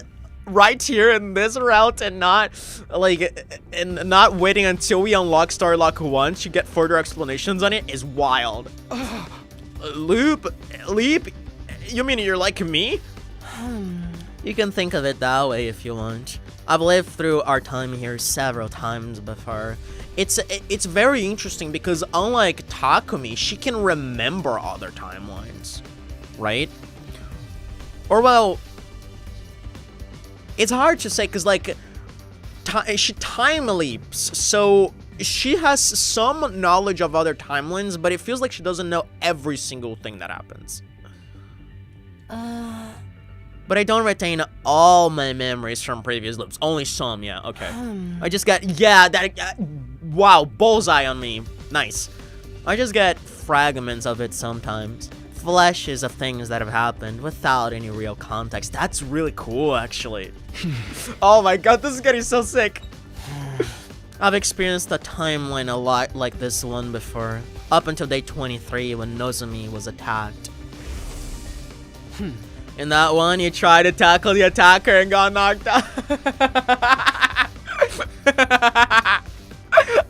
S1: right here in this route and not, like, and not waiting until we unlock Starlock 1 to get further explanations on it is wild. Leap? You mean you're like me? You can think of it that way if you want. I've lived through our time here several times before. It's very interesting because unlike Takumi, she can remember other timelines, right? Or well, it's hard to say because like she time leaps, so she has some knowledge of other timelines, but it feels like she doesn't know every single thing that happens. But I don't retain all my memories from previous loops. Only some, yeah, okay. I just got, yeah, that, wow, bullseye on me. Nice. I just get fragments of it sometimes. Flashes of things that have happened without any real context. That's really cool, actually. Oh my god, this is getting so sick. I've experienced a timeline a lot like this one before. Up until day 23 when Nozomi was attacked. In that one, you tried to tackle the attacker and got knocked out.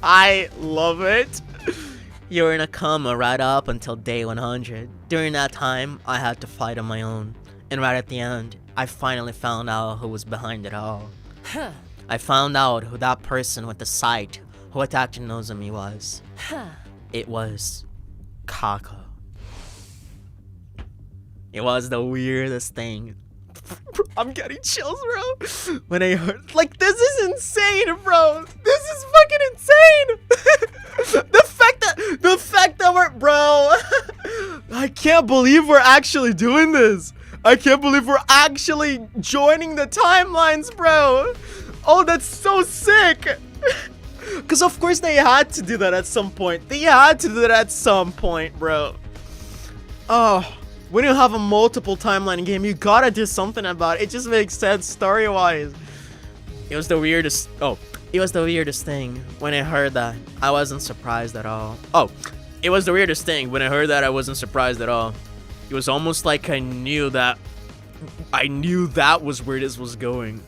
S1: I love it. You were in a coma right up until day 100. During that time, I had to fight on my own. And right at the end, I finally found out who was behind it all. I found out who that person with the sight who attacked Nozomi was. It was Kako. It was the weirdest thing. I'm getting chills, bro. When I heard, like, this is insane, bro. This is fucking insane. the fact that we're, bro. I can't believe we're actually doing this. I can't believe we're actually joining the timelines, bro. Oh, that's so sick. Because of course they had to do that at some point. They had to do that at some point, bro. Oh, when you have a multiple timeline game, you gotta do something about it. It just makes sense story-wise. It was the weirdest. Oh, it was the weirdest thing when I heard that. I wasn't surprised at all. Oh, it was the weirdest thing when I heard that. I wasn't surprised at all. It was almost like I knew that was where this was going.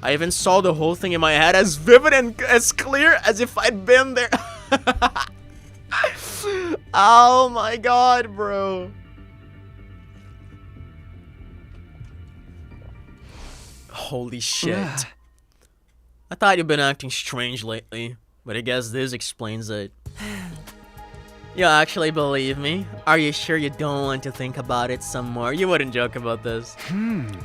S1: I even saw the whole thing in my head as vivid and as clear as if I'd been there. Oh my god, bro. Holy shit. I thought you've been acting strange lately, but I guess this explains it. You actually believe me? Are you sure you don't want to think about it some more? You wouldn't joke about this.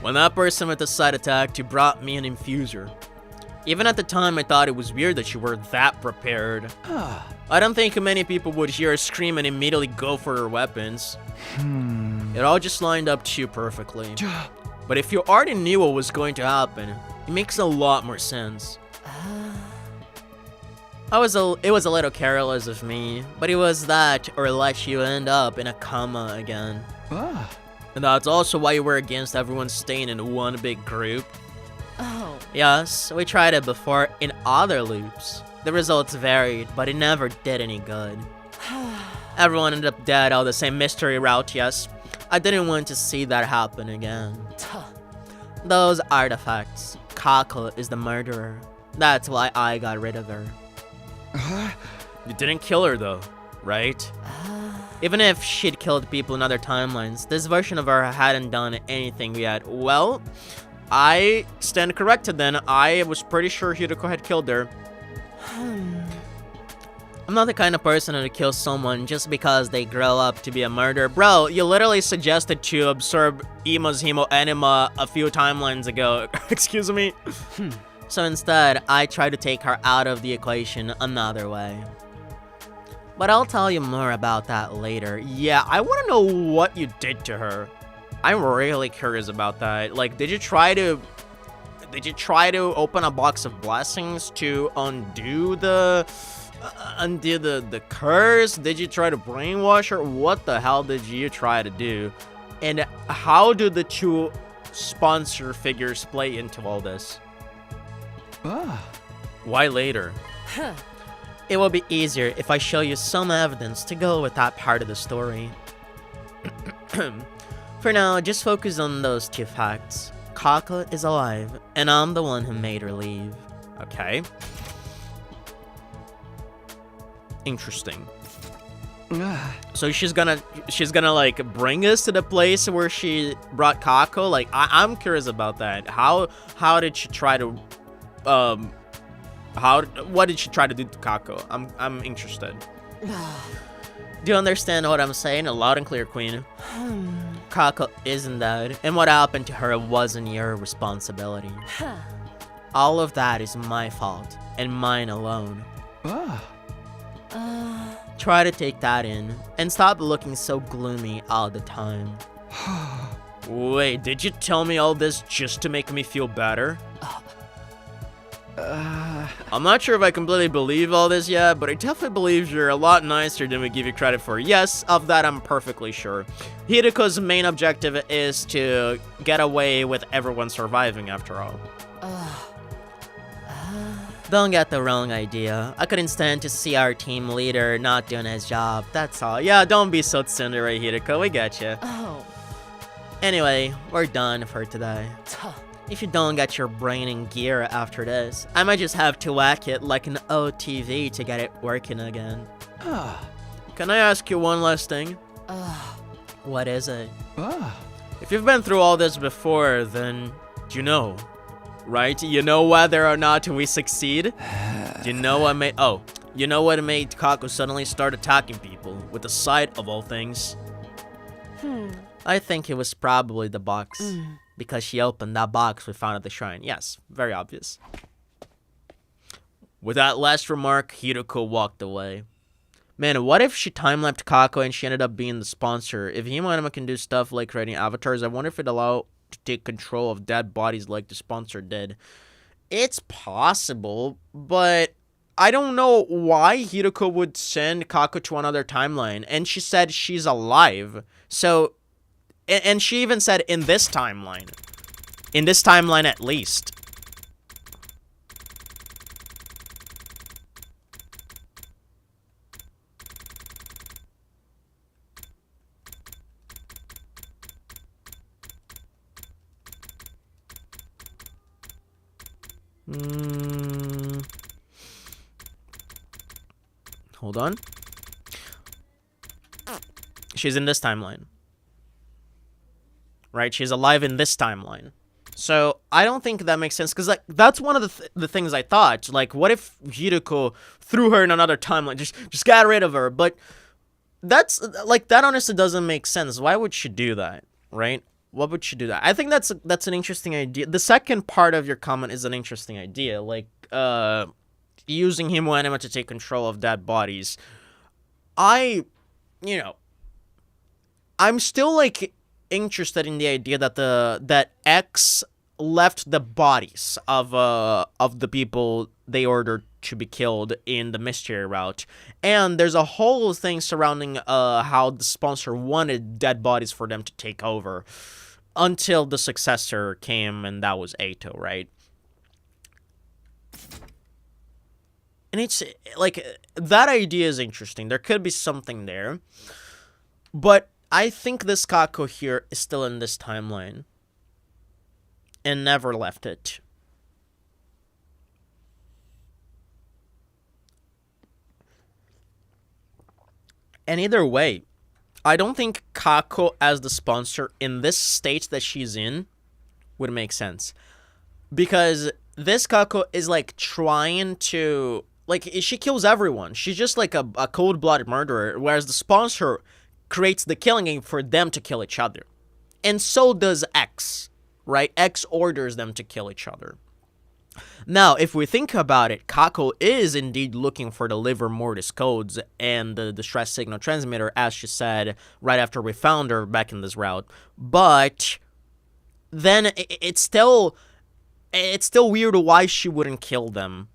S1: When that person with the side attack, you brought me an infuser. Even at the time, I thought it was weird that you were that prepared. I don't think many people would hear her scream and immediately go for her weapons. It all just lined up to you perfectly. But if you already knew what was going to happen, it makes a lot more sense. It was a little careless of me, but it was that or let you end up in a coma again. And that's also why you were against everyone staying in one big group.
S3: Oh.
S1: Yes, we tried it before in other loops. The results varied, but it never did any good. Everyone ended up dead on the same mystery route, yes. I didn't want to see that happen again. Those artifacts. Kako is the murderer. That's why I got rid of her. You didn't kill her though, right? Even if she'd killed people in other timelines, this version of her hadn't done anything yet. Well, I stand corrected then. I was pretty sure Hideko had killed her. I'm not the kind of person to kill someone just because they grow up to be a murderer. Bro, you literally suggested to absorb Ima's Hemo Enema a few timelines ago. Excuse me? So instead, I tried to take her out of the equation another way. But I'll tell you more about that later. Yeah, I want to know what you did to her. I'm really curious about that. Like, did you try to open a box of blessings to undo the curse? Did you try to brainwash her? What the hell did you try to do? And how do the two sponsor figures play into all this? Why later? It will be easier if I show you some evidence to go with that part of the story. For now, just focus on those two facts. Kako is alive, and I'm the one who made her leave. Okay. Interesting. So she's gonna like bring us to the place where she brought Kako. Like I'm curious about that. How did she try to what did she try to do to Kako? I'm interested. Do you understand what I'm saying? Loud and clear, Queen. Kako isn't dead, and what happened to her wasn't your responsibility. All of that is my fault, and mine alone. Try to take that in, and stop looking so gloomy all the time. Wait, did you tell me all this just to make me feel better? I'm not sure if I completely believe all this yet, but I definitely believe you're a lot nicer than we give you credit for. Yes, of that I'm perfectly sure. Hideko's main objective is to get away with everyone surviving after all. Don't get the wrong idea. I couldn't stand to see our team leader not doing his job, that's all. Yeah, don't be so tsundere, Hideko, we get you. Anyway, we're done for today. If you don't get your brain in gear after this, I might just have to whack it like an OTV to get it working again. Can I ask you one last thing? What is it? If you've been through all this before, then you know, right? You know whether or not we succeed? You know what made Kako suddenly start attacking people, with the sight of all things? I think it was probably the box. Because she opened that box we found at the shrine. Yes, very obvious. With that last remark, Hideko walked away. Man, what if she time-lapped Kako and she ended up being the sponsor? If Himo can do stuff like creating avatars, I wonder if it'd allow to take control of dead bodies like the sponsor did. It's possible, but I don't know why Hiroko would send Kako to another timeline, and she said she's alive. So, and she even said in this timeline at least. Hold on. She's in this timeline. Right? She's alive in this timeline. So, I don't think that makes sense, because, like, that's one of the things I thought. Like, what if Hiroko threw her in another timeline? Just got rid of her. But that's, like, that honestly doesn't make sense. Why would she do that? Right? What would she do that? I think that's an interesting idea. The second part of your comment is an interesting idea. Like, using Himo Anima to take control of dead bodies. I'm still, like, interested in the idea that that X left the bodies of the people they ordered to be killed in the mystery route, and there's a whole thing surrounding how the sponsor wanted dead bodies for them to take over until the successor came, and that was Eito, right? And it's like, that idea is interesting. There could be something there, but I think this Kako here is still in this timeline and never left it. And either way, I don't think Kako as the sponsor in this state that she's in would make sense. Because this Kako is, like, trying to, like, she kills everyone. She's just like a cold-blooded murderer, whereas the sponsor creates the killing game for them to kill each other. And so does X, right? X orders them to kill each other. Now, if we think about it, Kako is indeed looking for the liver mortis codes and the distress signal transmitter, as she said right after we found her back in this route. But then it's still weird why she wouldn't kill them,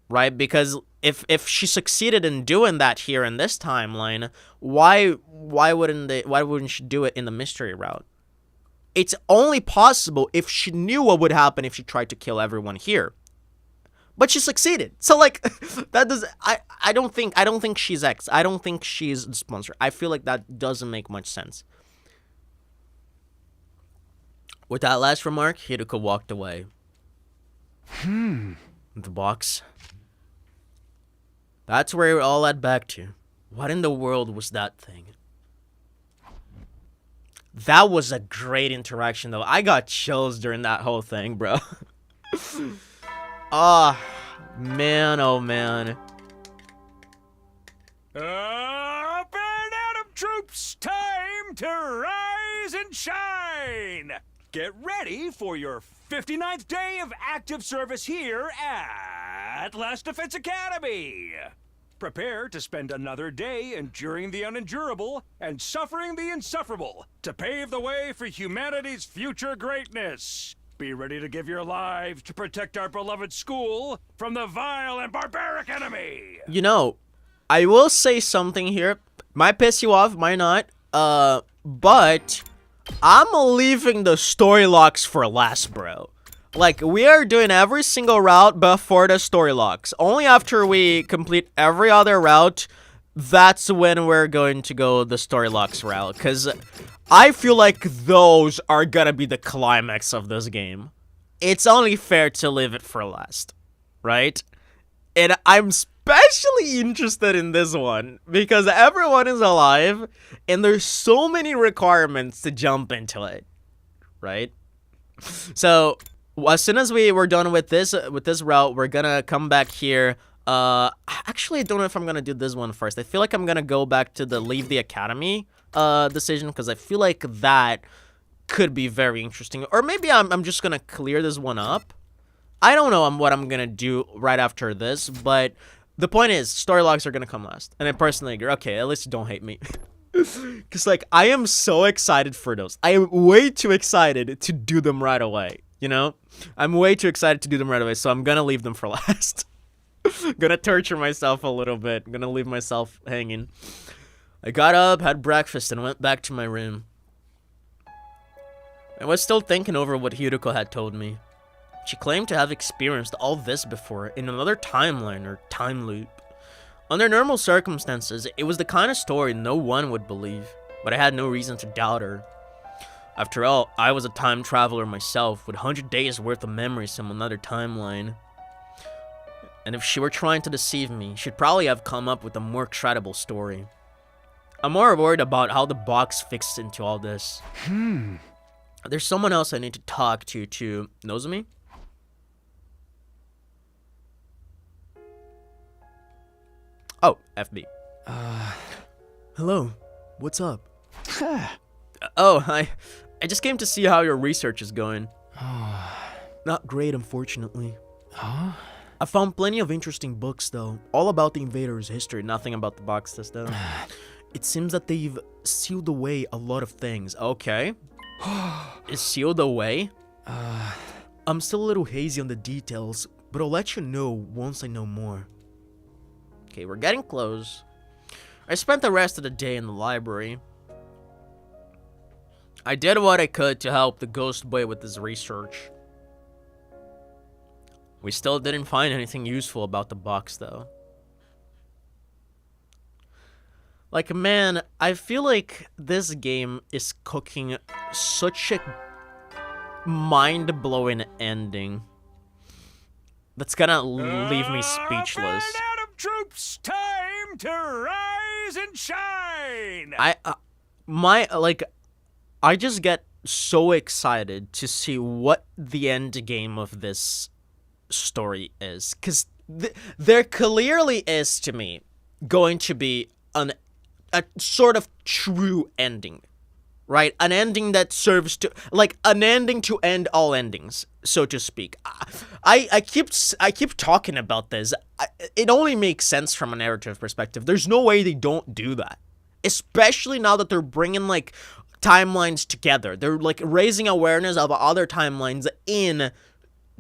S1: right? Because if she succeeded in doing that here in this timeline, why wouldn't she do it in the mystery route? It's only possible if she knew what would happen if she tried to kill everyone here. But she succeeded. So, like, that does I don't think she's X. I don't think she's the sponsor. I feel like that doesn't make much sense. With that last remark, Hiroko walked away. The box. That's where it all led back to. What in the world was that thing? That was a great interaction, though. I got chills during that whole thing, bro. Ah, man, oh man.
S2: Up and Atom troops, time to rise and shine! Get ready for your 59th day of active service here at Last Defense Academy. Prepare to spend another day enduring the unendurable and suffering the insufferable to pave the way for humanity's future greatness. Be ready to give your lives to protect our beloved school from the vile and barbaric enemy.
S1: You know, I will say something here. Might piss you off, might not. But I'm leaving the story locks for last, bro. Like, we are doing every single route before the story locks. Only after we complete every other route, that's when we're going to go the story locks route. Because I feel like those are gonna be the climax of this game. It's only fair to leave it for last, right? And I'm especially interested in this one because everyone is alive and there's so many requirements to jump into it, right? So as soon as we're done with this route, we're gonna come back here. Actually, I don't know if I'm gonna do this one first. I feel like I'm gonna go back to the leave the academy decision because I feel like that could be very interesting. Or maybe I'm just gonna clear this one up. I don't know what I'm gonna do right after this, but the point is, story logs are gonna come last. And I personally agree. Okay, at least you don't hate me. Because, like, I am so excited for those. I am way too excited to do them right away, you know? I'm way too excited to do them right away, so I'm gonna leave them for last. Gonna torture myself a little bit. Gonna leave myself hanging. I got up, had breakfast, and went back to my room. I was still thinking over what Hiroko had told me. She claimed to have experienced all this before in another timeline or time loop. Under normal circumstances, it was the kind of story no one would believe, but I had no reason to doubt her. After all, I was a time traveler myself, with 100 days worth of memories from another timeline. And if she were trying to deceive me, she'd probably have come up with a more credible story. I'm more worried about how the box fits into all this. There's someone else I need to talk to Nozomi? Oh, FB. Hello. What's up? Oh, I just came to see how your research is going. Not great, unfortunately. I found plenty of interesting books, though. All about the invaders' history, nothing about the box system. It seems that they've sealed away a lot of things. Okay. Is sealed away? I'm still a little hazy on the details, but I'll let you know once I know more. Okay, we're getting close. I spent the rest of the day in the library. I did what I could to help the ghost boy with his research. We still didn't find anything useful about the box, though. Like, man, I feel like this game is cooking such a mind-blowing ending that's gonna leave me speechless.
S2: Up and out of troops, time to rise and shine.
S1: I just get so excited to see what the end game of this story is, because there clearly is, to me, going to be a sort of true ending, right? An ending that serves to, like, an ending to end all endings, so to speak. I keep talking about this. It only makes sense from a narrative perspective. There's no way they don't do that, especially now that they're bringing, like, timelines together. They're, like, raising awareness of other timelines in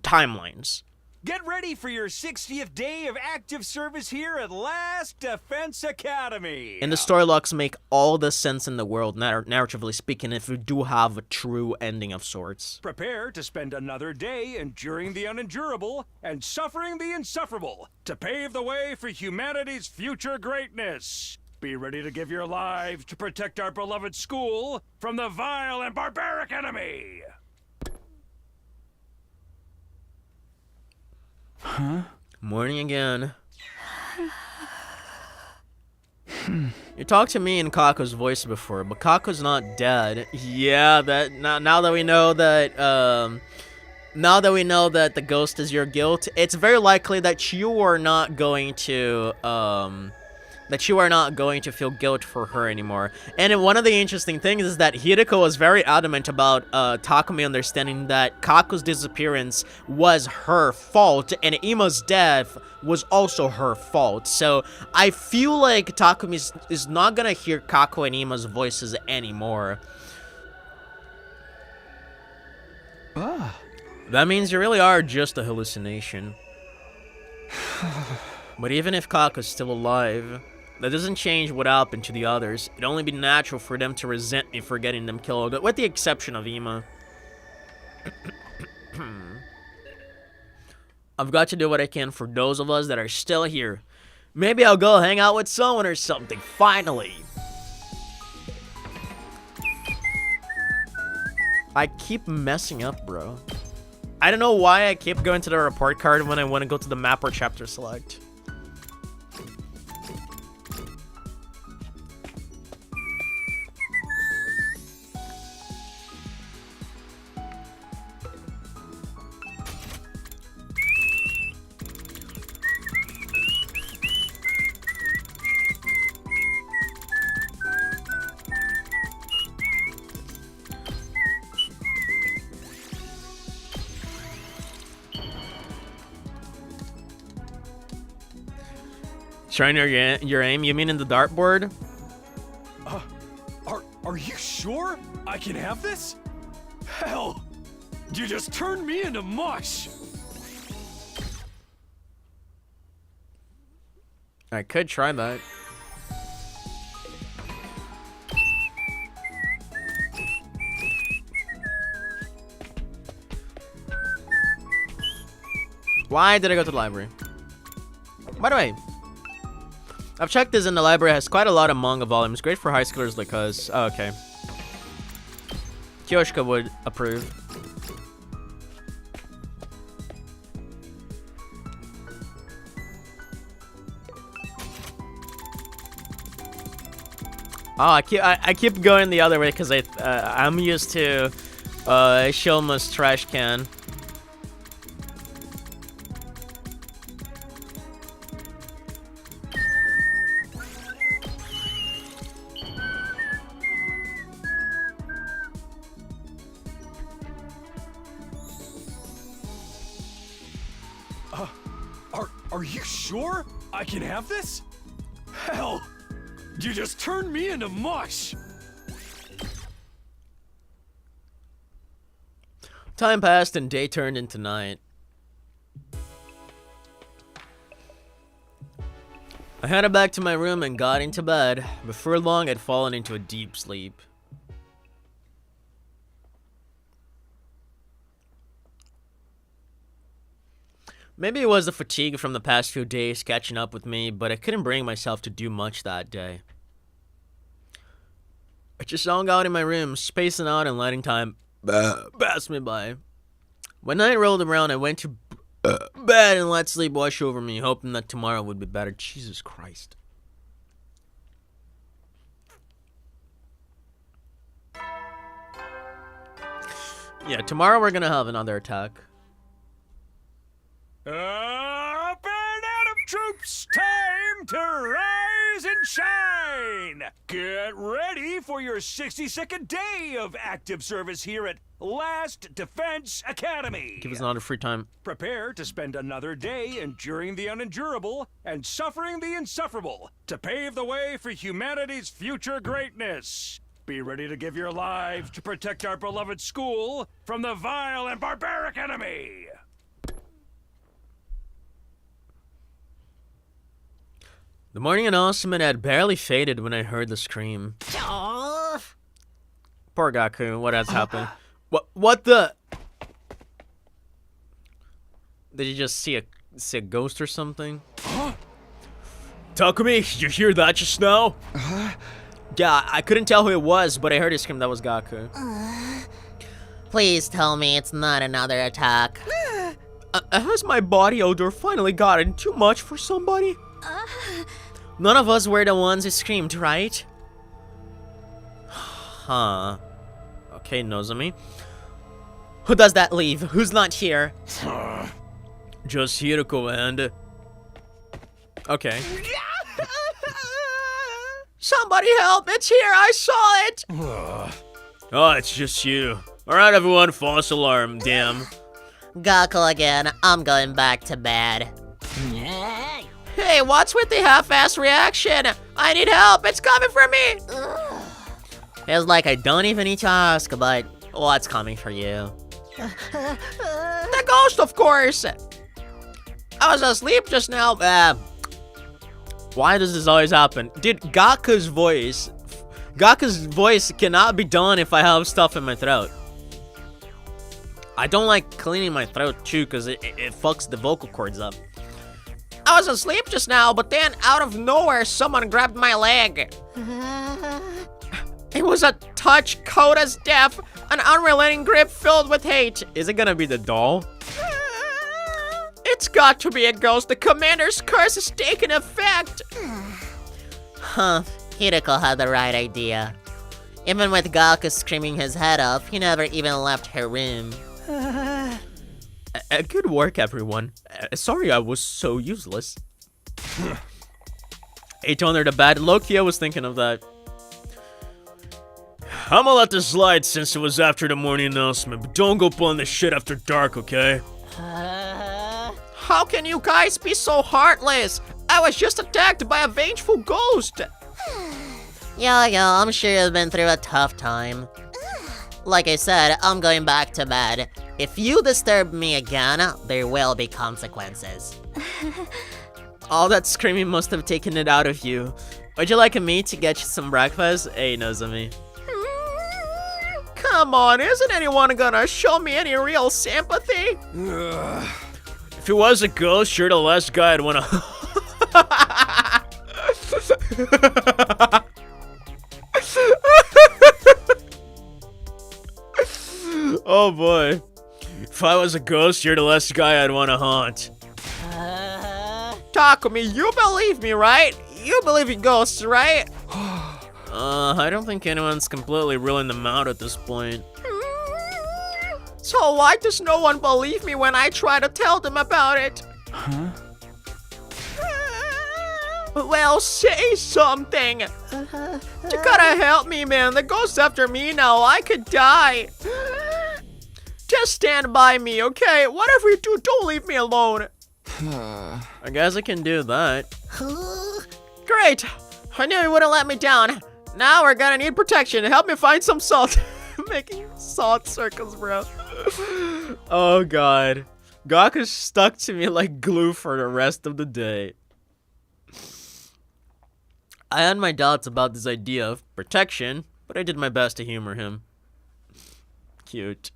S1: timelines.
S2: Get ready for your 60th day of active service here at Last Defense Academy.
S1: And the story locks make all the sense in the world, narratively speaking, if we do have a true ending of sorts.
S2: Prepare to spend another day enduring the unendurable and suffering the insufferable to pave the way for humanity's future greatness. Be ready to give your lives to protect our beloved school from the vile and barbaric enemy.
S1: Morning again. You talked to me in Kako's voice before, but Kako's not dead. Yeah, now that we know that the ghost is your guilt, it's very likely that you are not going to feel guilt for her anymore. And one of the interesting things is that Hiroko was very adamant about Takumi understanding that Kako's disappearance was her fault, and Ima's death was also her fault. So I feel like Takumi is not gonna hear Kako and Ima's voices anymore. That means you really are just a hallucination. But even if Kako's still alive, that doesn't change what happened to the others. It'd only be natural for them to resent me for getting them killed, with the exception of Ima. I've got to do what I can for those of us that are still here. Maybe I'll go hang out with someone or something, finally. I keep messing up, bro. I don't know why I keep going to the report card when I want to go to the map or chapter select. Trying your aim? You mean in the dartboard?
S4: Are you sure I can have this? Hell, you just turned me into mush.
S1: I could try that. Why did I go to the library? By the way, I've checked this and the library has quite a lot of manga volumes. Great for high schoolers like us. Oh, okay. Kyoshika would approve. Oh, I keep going the other way because I'm used to Shilma's trash can.
S2: Are you sure I can have this? Hell, you just turned me into mush.
S1: Time passed and day turned into night. I headed back to my room and got into bed. Before long, I'd fallen into a deep sleep. Maybe it was the fatigue from the past few days catching up with me, but I couldn't bring myself to do much that day. I just hung out in my room, spacing out and letting time pass me by. When night rolled around, I went to bed and let sleep wash over me, hoping that tomorrow would be better. Jesus Christ. Yeah, tomorrow we're gonna have another attack.
S2: Up and Adam troops, time to rise and shine! Get ready for your 60-second day of active service here at Last Defense Academy.
S1: Give us another free time.
S2: Prepare to spend another day enduring the unendurable and suffering the insufferable to pave the way for humanity's future greatness. Be ready to give your lives to protect our beloved school from the vile and barbaric enemy.
S1: The morning announcement had barely faded when I heard the scream.
S5: Aww.
S1: Poor Gaku, what has happened? What the? Did you just see a ghost or something? Takumi, you hear that just now? Yeah, I couldn't tell who it was, but I heard it scream. That was Gaku.
S6: Please tell me it's not another attack.
S1: Has my body odor finally gotten too much for somebody? None of us were the ones who screamed, right? Huh. Okay, Nozomi. Who does that leave? Who's not here? Just Hiroko and... Okay. Somebody help! It's here! I saw it! Oh, it's just you. Alright, everyone, false alarm, damn.
S6: Gaku again. I'm going back to bed.
S1: Hey, what's with the half-assed reaction? I need help! It's coming for me! It's like I don't even need to ask, but what's coming for you? The ghost, of course! I was asleep just now. Why does this always happen? Dude, Gaku's voice cannot be done if I have stuff in my throat. I don't like cleaning my throat too, because it fucks the vocal cords up. I was asleep just now, but then out of nowhere, someone grabbed my leg. It was a touch cold as death, an unrelenting grip filled with hate. Is it gonna be the doll? It's got to be a ghost. The commander's curse is taking effect.
S6: Huh. Hiroko had the right idea. Even with Gaku screaming his head off, he never even left her room.
S1: Good work, everyone. Sorry I was so useless. Hey, under the bed. Loki, I was thinking of that. I'm gonna let this slide since it was after the morning announcement, but don't go pulling this shit after dark, okay? How can you guys be so heartless? I was just attacked by a vengeful ghost.
S6: Yeah, I'm sure you've been through a tough time. Like I said, I'm going back to bed. If you disturb me again, there will be consequences.
S1: All that screaming must have taken it out of you. Would you like me to get you some breakfast? Hey, Nozomi. Come on, isn't anyone gonna show me any real sympathy?
S2: If it was a ghost, you're the last guy I'd wanna. Oh boy. If I was a ghost, you're the last guy I'd wanna haunt.
S1: Takumi, you believe me, right? You believe in ghosts, right? I don't think anyone's completely ruling them out at this point. So why does no one believe me when I try to tell them about it?
S4: Huh?
S1: Well, say something. You gotta help me, man. The ghost's after me now. I could die. Just stand by me, okay? Whatever you do, don't leave me alone. I guess I can do that. Great! I knew you wouldn't let me down. Now we're gonna need protection. Help me find some salt. Making salt circles, bro. Oh god. Gaku's stuck to me like glue for the rest of the day. I had my doubts about this idea of protection, but I did my best to humor him. Cute.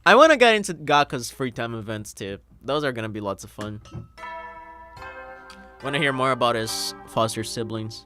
S1: I want to get into Gaku's free time events too. Those are gonna be lots of fun. Want to hear more about his foster siblings.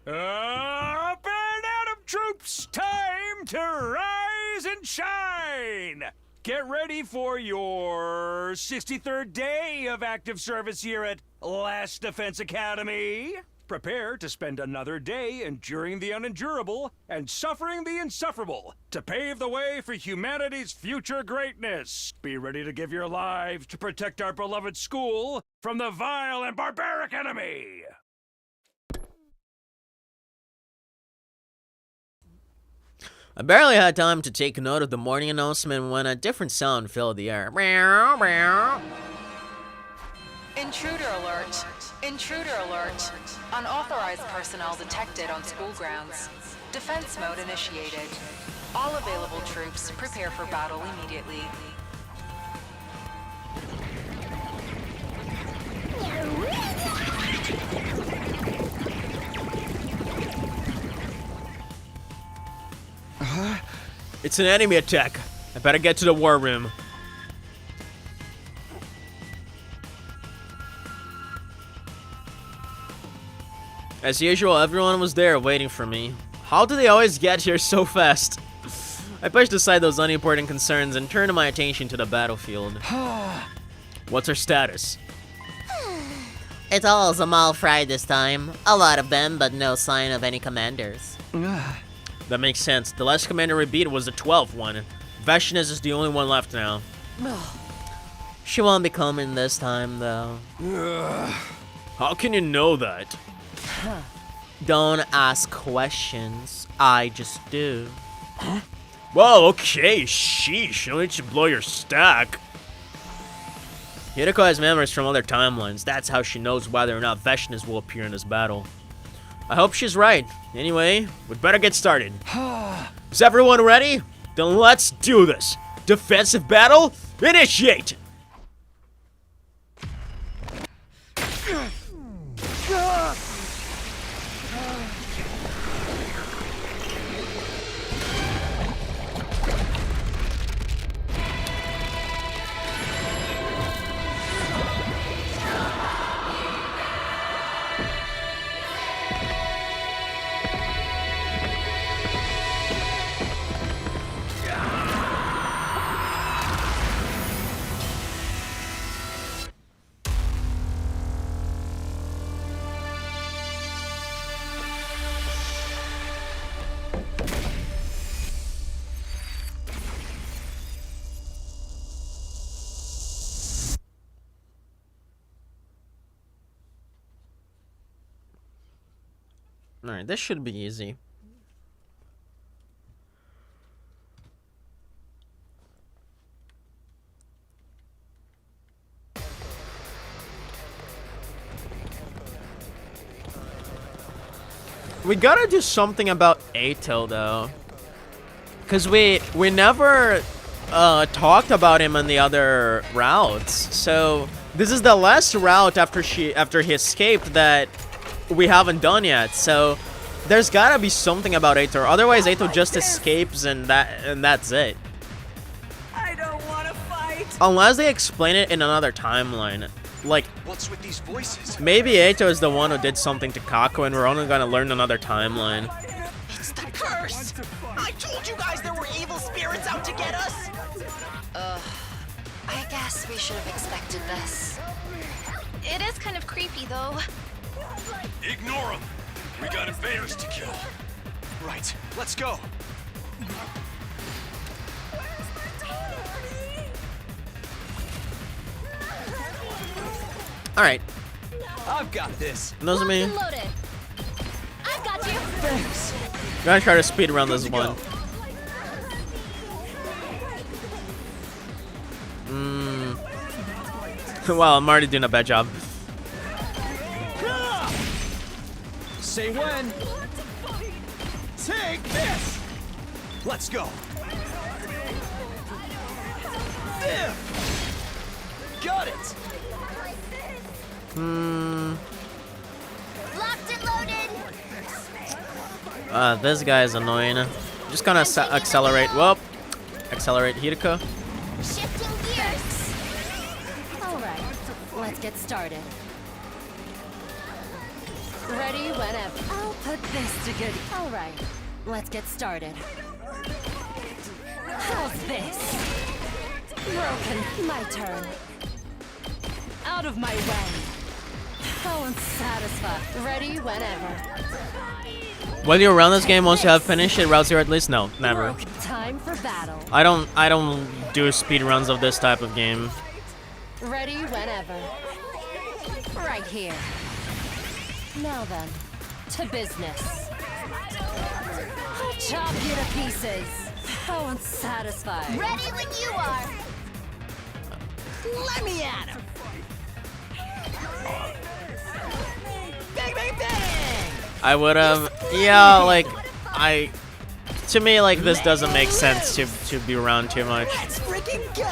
S2: Up and Adam troops, time to rise and shine! Get ready for your 63rd day of active service here at Last Defense Academy. Prepare to spend another day enduring the unendurable and suffering the insufferable to pave the way for humanity's future greatness. Be ready to give your lives to protect our beloved school from the vile and barbaric enemy.
S1: I barely had time to take note of the morning announcement when a different sound filled the air. Meow, meow.
S7: Intruder alert! Intruder alert! Unauthorized personnel detected on school grounds. Defense mode initiated. All available troops prepare for battle immediately.
S1: It's an enemy attack. I better get to the war room. As usual, everyone was there waiting for me. How do they always get here so fast? I pushed aside those unimportant concerns and turned my attention to the battlefield. What's our status?
S6: It's all Zamal fried this time. A lot of them, but no sign of any commanders.
S1: That makes sense. The last commander we beat was the 12th one. Vashnes is the only one left now.
S6: She won't be coming this time, though.
S1: How can you know that?
S6: Don't ask questions. I just do.
S1: Whoa, okay, sheesh. I'll let you blow your stack. Hideko has memories from other timelines. That's how she knows whether or not Vashnes will appear in this battle. I hope she's right. Anyway, we'd better get started. Is everyone ready? Then let's do this. Defensive battle, initiate! Alright, this should be easy. We gotta do something about Ato though. Cause we never talked about him on the other routes. So This is the last route after he escaped that we haven't done yet. So there's gotta be something about Aito. Otherwise, Aito just escapes and that's it.
S3: I don't want to fight.
S1: Unless they explain it in another timeline. Like,
S4: What's with these voices?
S1: maybe Aito is the one who did something to Kako and we're only gonna learn another timeline.
S5: It's the curse! I told you guys there were evil spirits out to get us!
S8: I guess we should have expected this. It is kind of creepy, though.
S4: Ignore them. We got invaders to kill. Right. Let's go.
S1: Alright,
S4: I've got this.
S1: those are me.
S8: Loaded. I've got you.
S4: Thanks.
S1: Gonna try to speed run this
S4: Good to
S1: one. Well, I'm already doing a bad job.
S4: Say when. Take this. Let's go. There. Got it.
S8: Locked and loaded.
S1: This guy is annoying. Just gonna accelerate. Well, accelerate Hideko.
S8: Shifting gears.
S3: All right, let's get started. Ready whenever. I'll put this to good. All right, let's get started. How's this? Broken. My turn. Out of my way. How unsatisfied. Ready whenever.
S1: Will you run this game once you have finished it? Route 0 at least? No, never.
S3: Broken. Time for battle.
S1: I don't do speed runs of this type of game.
S3: Ready whenever. Right here. Now then, to business. I'll chop you to pieces. How unsatisfied.
S8: Ready when you are.
S5: Let me at him! Bang, bang, bang!
S1: I would have, yeah, like, to me, like, this doesn't make sense to be around too much.
S5: Let's freaking go!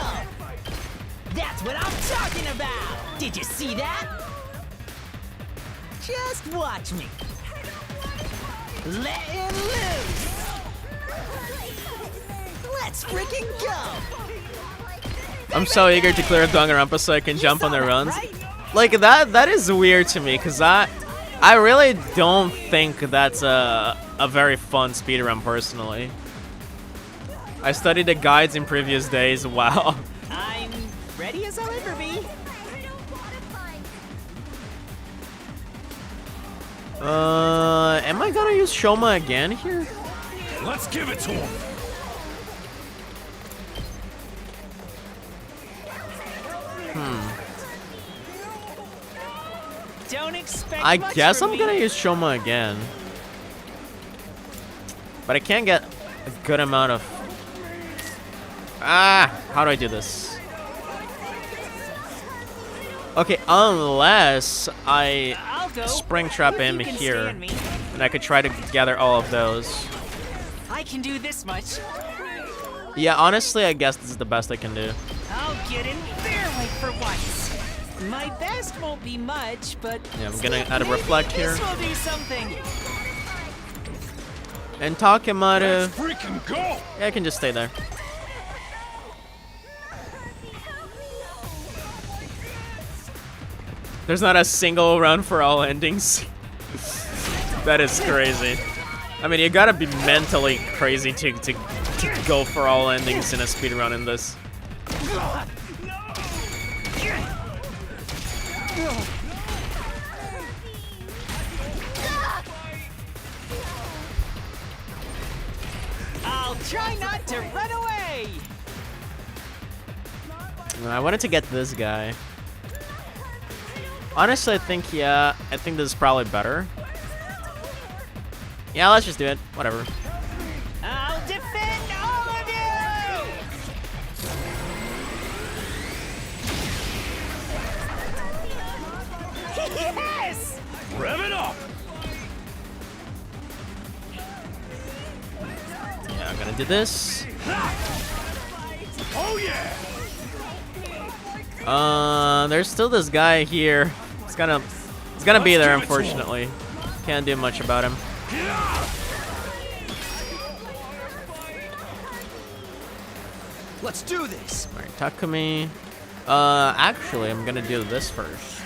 S5: That's what I'm talking about! Did you see that? Just watch me. Letting loose! Let's freaking go!
S1: I'm so eager to clear Danganronpa so I can jump on the runs. Like, that is weird to me, because I really don't think that's a very fun speedrun, personally. I studied the guides in previous days, wow.
S5: I'm ready as I'll ever be.
S1: Am I gonna use Shoma again here?
S2: Let's give it to him.
S5: Don't expect
S1: I
S5: much
S1: guess
S5: from
S1: I'm
S5: me.
S1: gonna use Shoma again. But I can't get a good amount of... how do I do this? Okay, unless I
S5: I'll go.
S1: Springtrap
S5: If
S1: him
S5: you can
S1: here,
S5: stand me.
S1: and I could try to gather all of those.
S5: I can do this much.
S1: Yeah, honestly, I guess this is the best I can do.
S5: I'll get in their way for once. My best won't be much, but
S1: Yeah, I'm gonna add a reflect here.
S5: this will do something.
S1: And Takemaru,
S2: Freaking go!
S1: yeah, I can just stay there. There's not a single run for all endings. That is crazy. I mean, you gotta be mentally crazy to go for all endings in a speedrun in this.
S5: I'll try not to run away.
S1: I wanted to get this guy. Honestly, I think this is probably better. Yeah, let's just do it. Whatever.
S5: I'll defend all of you. Yes!
S2: Rev it up!
S1: Yeah, I'm gonna do this.
S2: Oh yeah!
S1: There's still this guy here. It's gonna be there, unfortunately. Can't do much about him.
S4: Let's do this.
S1: Alright, Takumi. Actually, I'm gonna do this first.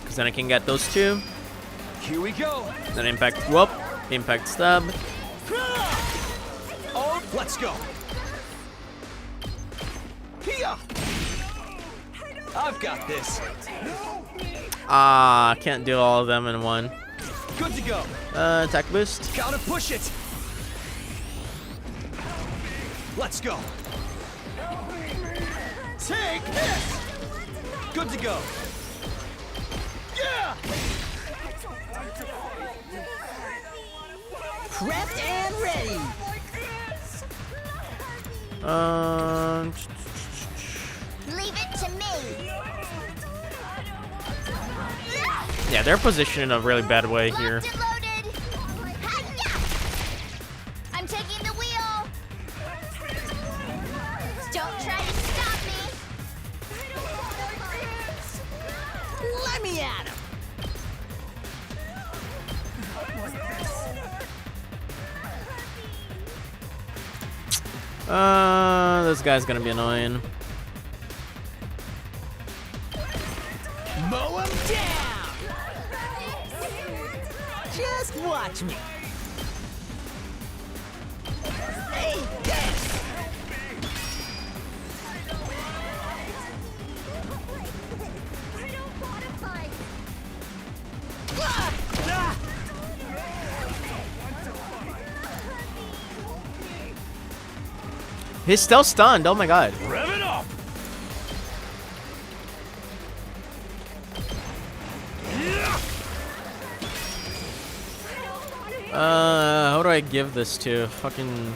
S1: Because then I can get those two.
S4: Here we go.
S1: Then impact, whoop, impact stab.
S4: Oh, let's go. Here. I've got this.
S1: Ah, can't do all of them in one.
S4: Good to go.
S1: Attack boost.
S4: Gotta push it. Let's go. Take this. Good to go. Yeah.
S5: Prepped and ready.
S8: Leave it to me.
S1: Yeah, they're positioned in a really bad way here.
S8: Locked and loaded. Hi-ya! I'm taking the wheel. Don't try to stop me.
S5: Let me at him.
S1: This guy's gonna be annoying.
S5: Mow him down. Just watch me. Hey, this.
S1: He's still stunned. Oh my god.
S2: Rev it up!
S1: How do I give this to? Fucking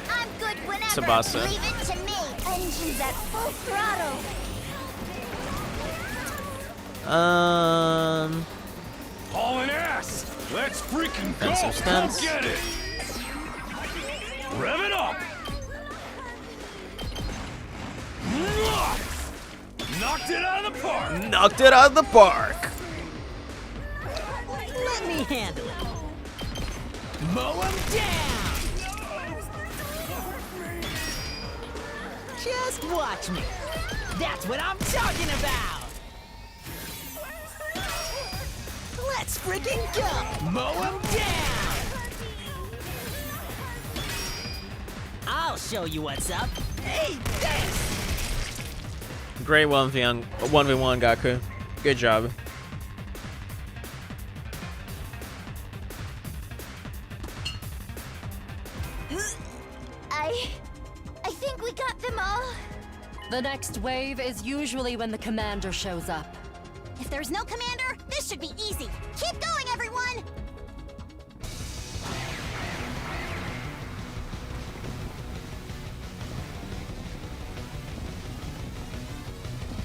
S8: I'm good whenever.
S1: Tsubasa.
S8: Leave it to me. Engines at full throttle.
S2: Hauling ass! Let's freaking go!
S1: And some
S2: Come
S1: stunts.
S2: get it! Rev it up! Knocked it out of the park!
S1: knocked it out of the park.
S5: Let me handle it. Mow him down. Just watch me. That's what I'm talking about. Let's freaking go. Mow him down. I'll show you what's up. Hey, this.
S1: Great 1v1 Gaku. Good job.
S8: I think we got them all.
S3: The next wave is usually when the commander shows up.
S8: If there's no commander, this should be easy. Keep going, everyone!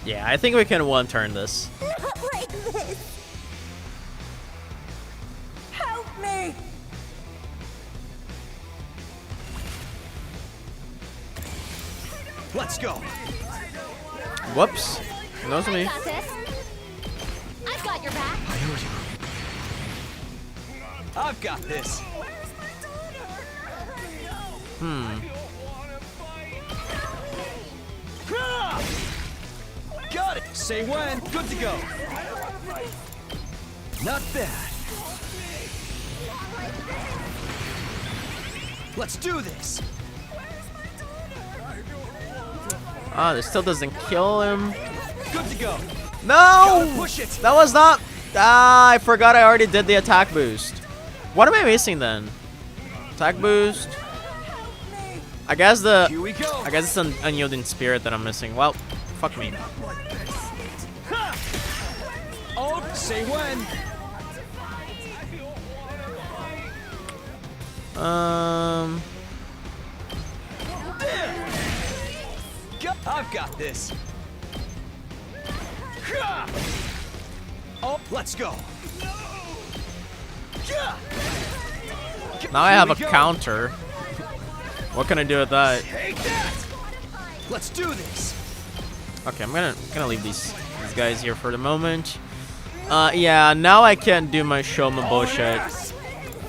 S1: Yeah, I think we can one-turn this.
S8: Not like this. Help me!
S4: Let's go.
S1: Whoops. Knows me.
S8: Got this. I've got your back.
S4: I've got this. Got it. Say when. Good to go. Not bad. Let's do this.
S1: Ah, this still doesn't kill him.
S4: Good to go.
S1: No!
S4: Gotta push it.
S1: That was not... Ah, I forgot I already did the attack boost. What am I missing then? Attack boost. I guess
S4: Here we go.
S1: it's an unyielding spirit that I'm missing. Well, fuck me.
S4: Oh, say when. I've got this. Oh, let's go.
S1: Now I have a
S4: Here we go.
S1: counter. What can I do with that?
S4: Take that. Let's do this.
S1: Okay, I'm gonna leave these guys here for the moment. Yeah, now I can't do my Shoma bullshit.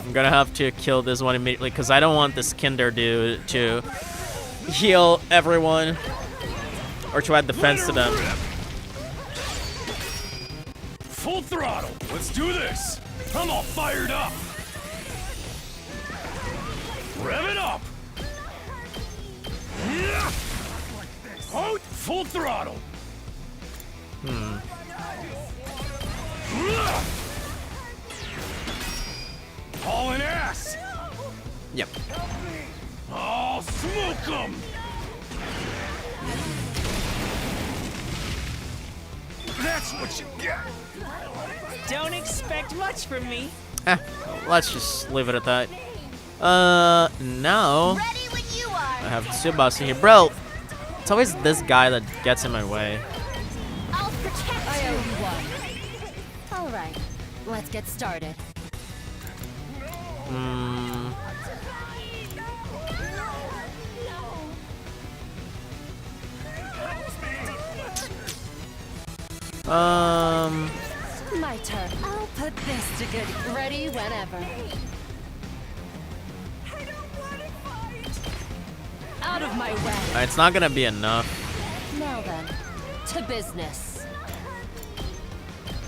S1: I'm gonna have to kill this one immediately because I don't want this Kinder dude to heal everyone or to add defense to them.
S2: Full throttle. Let's do this. I'm all fired up. Rev it up. Yeah. Hold full throttle. Hauling ass.
S1: Yep.
S2: I'll smoke 'em. That's what you get.
S5: Don't expect much from me.
S1: Let's just leave it at that. Now
S8: Ready when you are.
S1: I have Tsubasa here. Bro, it's always this guy that gets in my way.
S8: I'll protect
S3: I
S8: you.
S3: owe you one. All right, let's get started. My turn. I'll put this to good. Ready whenever. Out of my way.
S1: It's not gonna be enough.
S3: Now then, to business.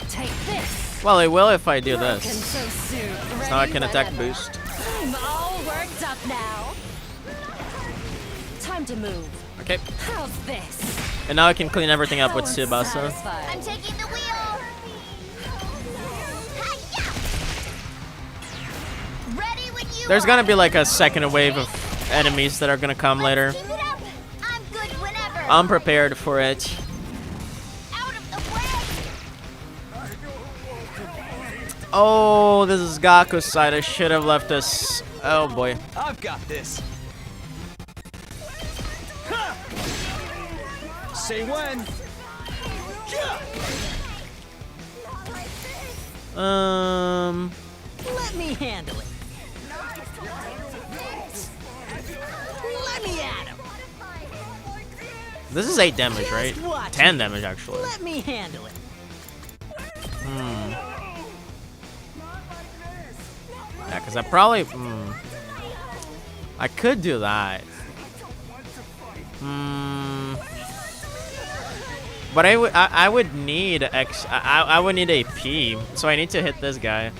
S3: Take this.
S1: Well, it will if I do
S3: Broken
S1: this.
S3: so soon.
S1: So now I
S3: Ready
S1: can attack
S3: whenever.
S1: boost.
S3: I'm all worked up now. Time to move.
S1: Okay.
S3: How's this?
S1: And now I can clean everything up with
S3: How
S1: Tsubasa.
S3: unsatisfying.
S8: I'm taking the wheel. Hi-ya! Ready when you
S1: There's
S8: are.
S1: gonna be like a second wave of enemies that are gonna come later.
S8: Keep it up. I'm good whenever.
S1: I'm prepared for it.
S8: Out of the way.
S1: Oh, this is Gaku's side. I should have left us. Oh boy.
S4: I've got this. Ha! Say when.
S5: Let me handle it. Let me at him.
S1: This is 8 damage, right?
S5: Just watch
S1: 10
S5: me.
S1: damage actually.
S5: Let me handle it.
S1: Yeah, because I probably. I could do that. But I would need I would need AP, so I need to hit this guy.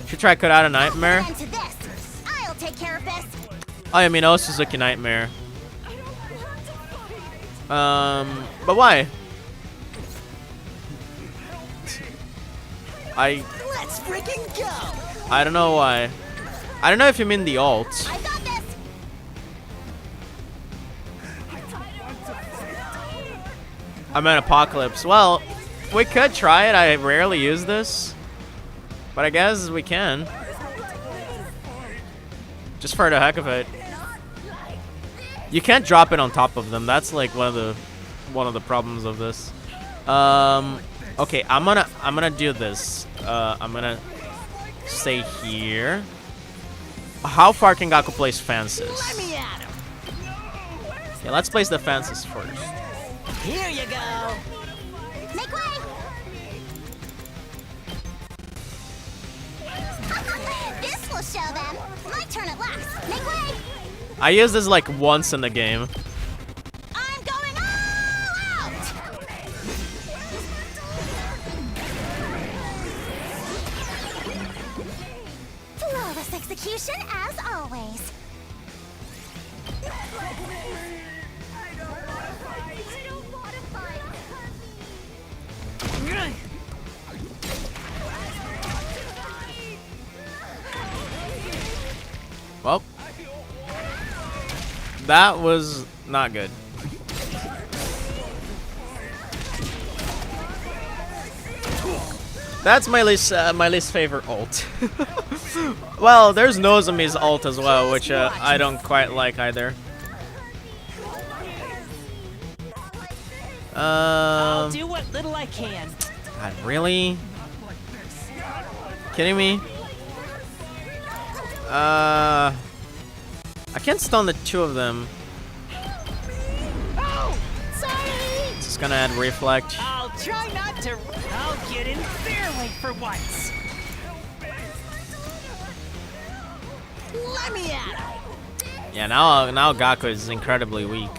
S1: Should try cut out a nightmare.
S8: I'll put an end to this. I'll take care of this.
S1: Oh, I mean, Suzuki Nightmare. But why?
S5: Let's freaking go.
S1: I don't know why. I don't know if you mean the ult.
S8: I got this.
S1: I meant Apocalypse. Well, we could try it. I rarely use this. But I guess we can. Just for the heck of it. You can't drop it on top of them. That's like one of the problems of this. Okay, I'm gonna do this. I'm gonna stay here. How far can Gaku place fences?
S5: Let me at him.
S1: Yeah, let's place the fences first.
S5: Here you go.
S8: Make way. This will show them. My turn at last. Make way.
S1: I used this like once in the game.
S8: I'm going all out. Flawless execution as always.
S1: Well, that was not good. That's my least favorite ult. Well, there's Nozomi's ult as well, which I don't quite like either.
S5: I'll do what little I can.
S1: God, really? Kidding me? I can't stun the two of them. gonna add reflect.
S5: I'll try not to. I'll get in their way for once. Let me at it.
S1: Yeah, now Gaku is incredibly weak.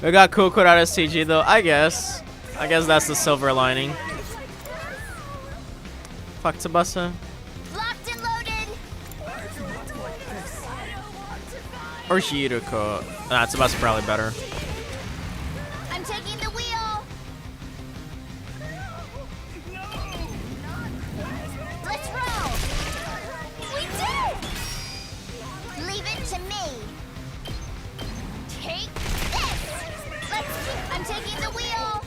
S1: We got Cook without STG though. I guess that's the silver lining. Fuck Tsubasa.
S8: Locked and loaded.
S1: Or Shiruko. Nah, Tsubasa probably better.
S8: I'm taking the wheel. Let's roll. We did. Leave it to me. Take this. I'm taking the wheel.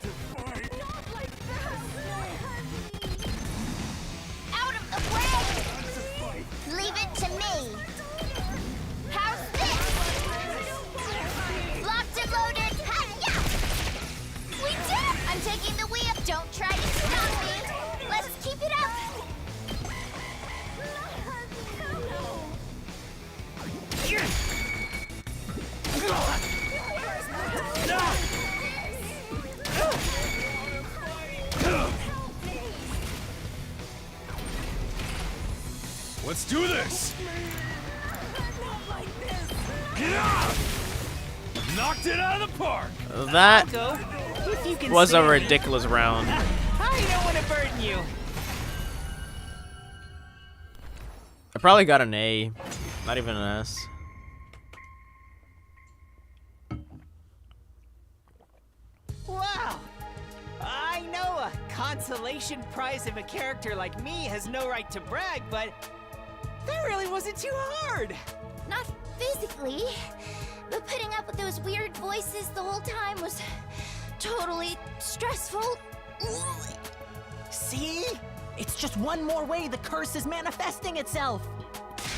S8: Out of the way. Leave it to me. How's this? Locked and loaded. Hi-ya! We did! I'm taking the wheel. Don't try to stop me. Let's keep it up.
S2: Let's do this! Yeah! Knocked it out of the park!
S1: That
S5: Go. If you can
S1: was a
S5: stand it.
S1: ridiculous round.
S5: I don't want to burden you.
S1: I probably got an A, not even an S.
S5: Wow. I know a consolation prize of a character like me has no right to brag, but that really wasn't too hard.
S8: Not physically, but putting up with those weird voices the whole time was totally stressful.
S5: See? It's just one more way the curse is manifesting itself.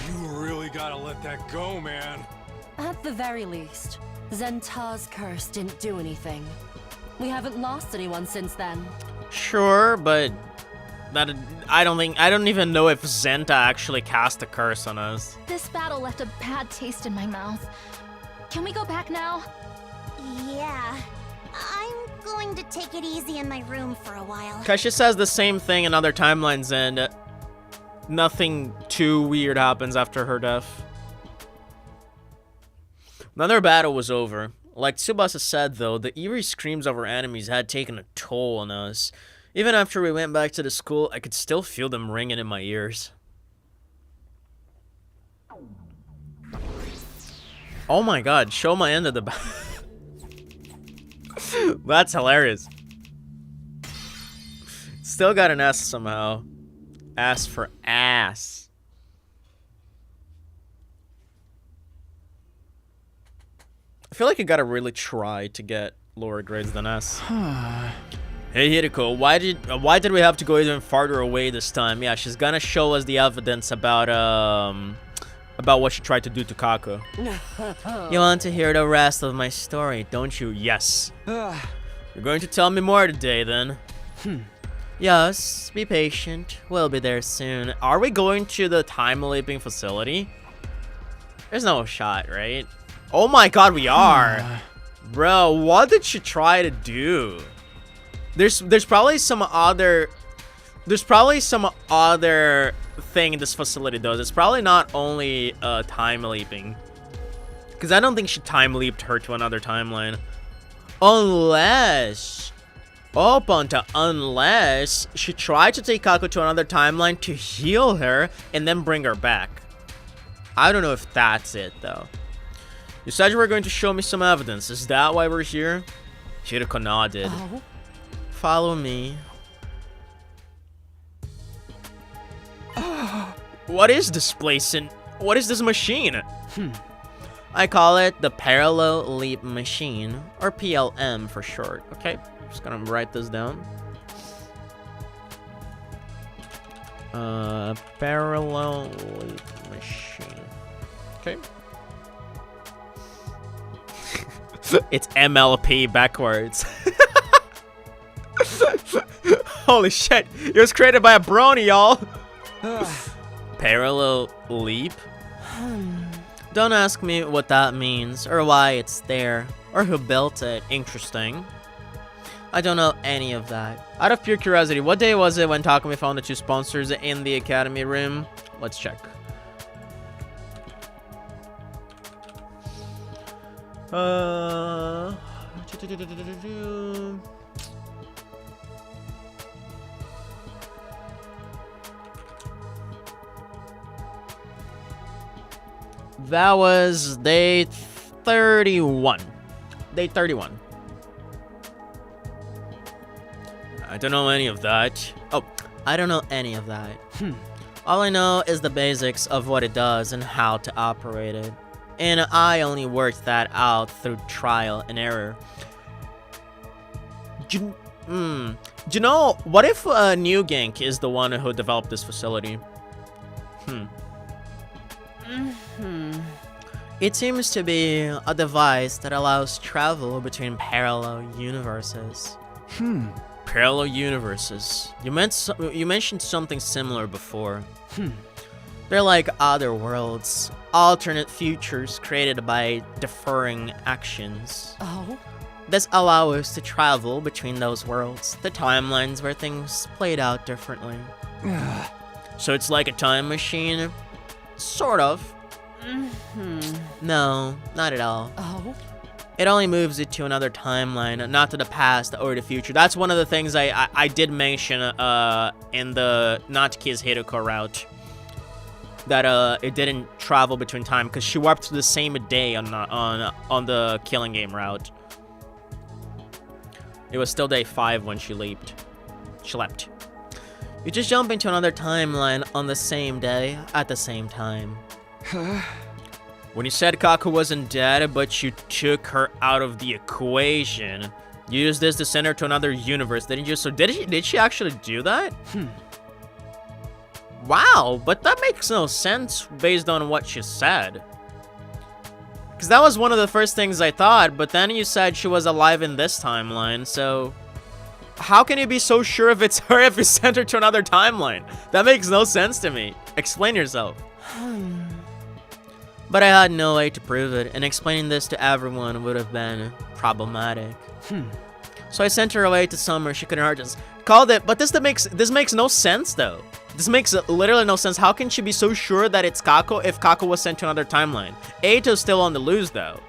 S2: You really gotta let that go, man.
S9: At the very least, Zenta's curse didn't do anything. We haven't lost anyone since then.
S1: Sure, but that I don't even know if Zenta actually cast a curse on us.
S8: This battle left a bad taste in my mouth. Can we go back now? Yeah. I'm going to take it easy in my room for a while.
S1: Kasha says the same thing in other timelines, and nothing too weird happens after her death. Another battle was over. Like Tsubasa said, though, the eerie screams of our enemies had taken a toll on us. Even after we went back to the school, I could still feel them ringing in my ears. Oh my god, Shoma ended the battle. That's hilarious. Still got an S somehow. S for ass. I feel like you gotta really try to get lower grades than S. Hey Hideko, why did we have to go even farther away this time? Yeah, she's gonna show us the evidence about what she tried to do to Kaku. You want to hear the rest of my story, don't you? Yes. You're going to tell me more today, then. Yes, be patient. We'll be there soon. Are we going to the time-leaping facility? There's no shot, right? Oh my god, we are. Bro, what did she try to do? There's probably some other thing this facility does. It's probably not only time leaping, because I don't think she time leaped her to another timeline, unless she tried to take Kaku to another timeline to heal her and then bring her back. I don't know if that's it though. You said you were going to show me some evidence. Is that why we're here? Shiriko nodded. Follow me. What is this place and what is this machine? I call it the Parallel Leap Machine, or PLM for short. Okay, just gonna write this down. Parallel Leap Machine. Okay. It's MLP backwards. Holy shit, it was created by a brony, y'all. Parallel leap? Don't ask me what that means or why it's there. or who built it. Interesting. I don't know any of that. Out of pure curiosity, what day was it when Takumi found the 2 sponsors in the academy room? Let's check. That was day 31. Day 31. I don't know any of that. Oh, I don't know any of that. All I know is the basics of what it does and how to operate it. And I only worked that out through trial and error. Do you know, what if New Gank is the one who developed this facility? It seems to be a device that allows travel between parallel universes. Parallel universes. You mentioned something similar before. They're like other worlds, alternate futures created by deferring actions.
S9: Oh?
S1: This allows us to travel between those worlds, the timelines where things played out differently. So it's like a time machine? Sort of. No, not at all.
S9: Oh?
S1: It only moves it to another timeline, not to the past or the future. That's one of the things I did mention in the not Kiz Hiroko route. That it didn't travel between time because she warped to the same day on the Killing Game route. It was still day 5 when she leaped. She leapt. You just jump into another timeline on the same day at the same time. When you said Kaku wasn't dead, but you took her out of the equation, you used this to send her to another universe, didn't you? So did she actually do that? Wow, but that makes no sense based on what she said. Because that was one of the first things I thought, but then you said she was alive in this timeline, so... How can you be so sure if it's her if you sent her to another timeline? That makes no sense to me. Explain yourself. But I had no way to prove it, and explaining this to everyone would have been problematic. So I sent her away to somewhere she couldn't hurt us. Called it, but this makes no sense though. This makes literally no sense. How can she be so sure that it's Kako if Kako was sent to another timeline? Eito's still on the loose though.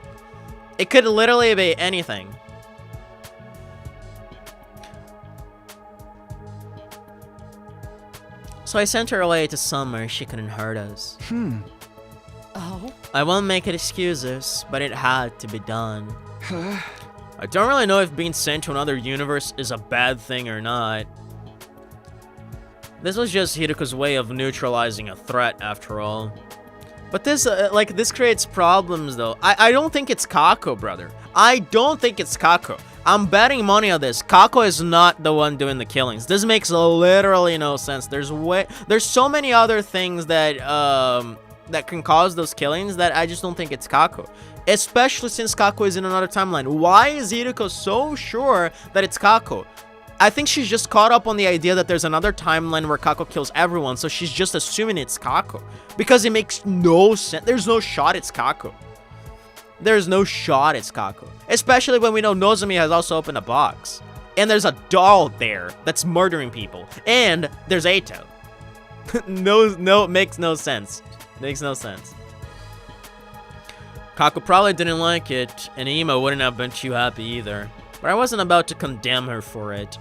S1: It could literally be anything. So I sent her away to somewhere she couldn't hurt us.
S9: Oh?
S1: I won't make it excuses, but it had to be done. I don't really know if being sent to another universe is a bad thing or not. This was just Hiroko's way of neutralizing a threat, after all. But this, this creates problems, though. I don't think it's Kako, brother. I don't think it's Kako. I'm betting money on this. Kako is not the one doing the killings. This makes literally no sense. There's so many other things that that can cause those killings that I just don't think it's Kako. Especially since Kako is in another timeline. Why is Hiroko so sure that it's Kako? I think she's just caught up on the idea that there's another timeline where Kako kills everyone, so she's just assuming it's Kako. Because it makes no sense. There's no shot it's Kako. There's no shot it's Kako. Especially when we know Nozomi has also opened a box. And there's a doll there that's murdering people. And there's Eito. No, it makes no sense. Makes no sense. Kako probably didn't like it, and Ima wouldn't have been too happy either. But I wasn't about to condemn her for it.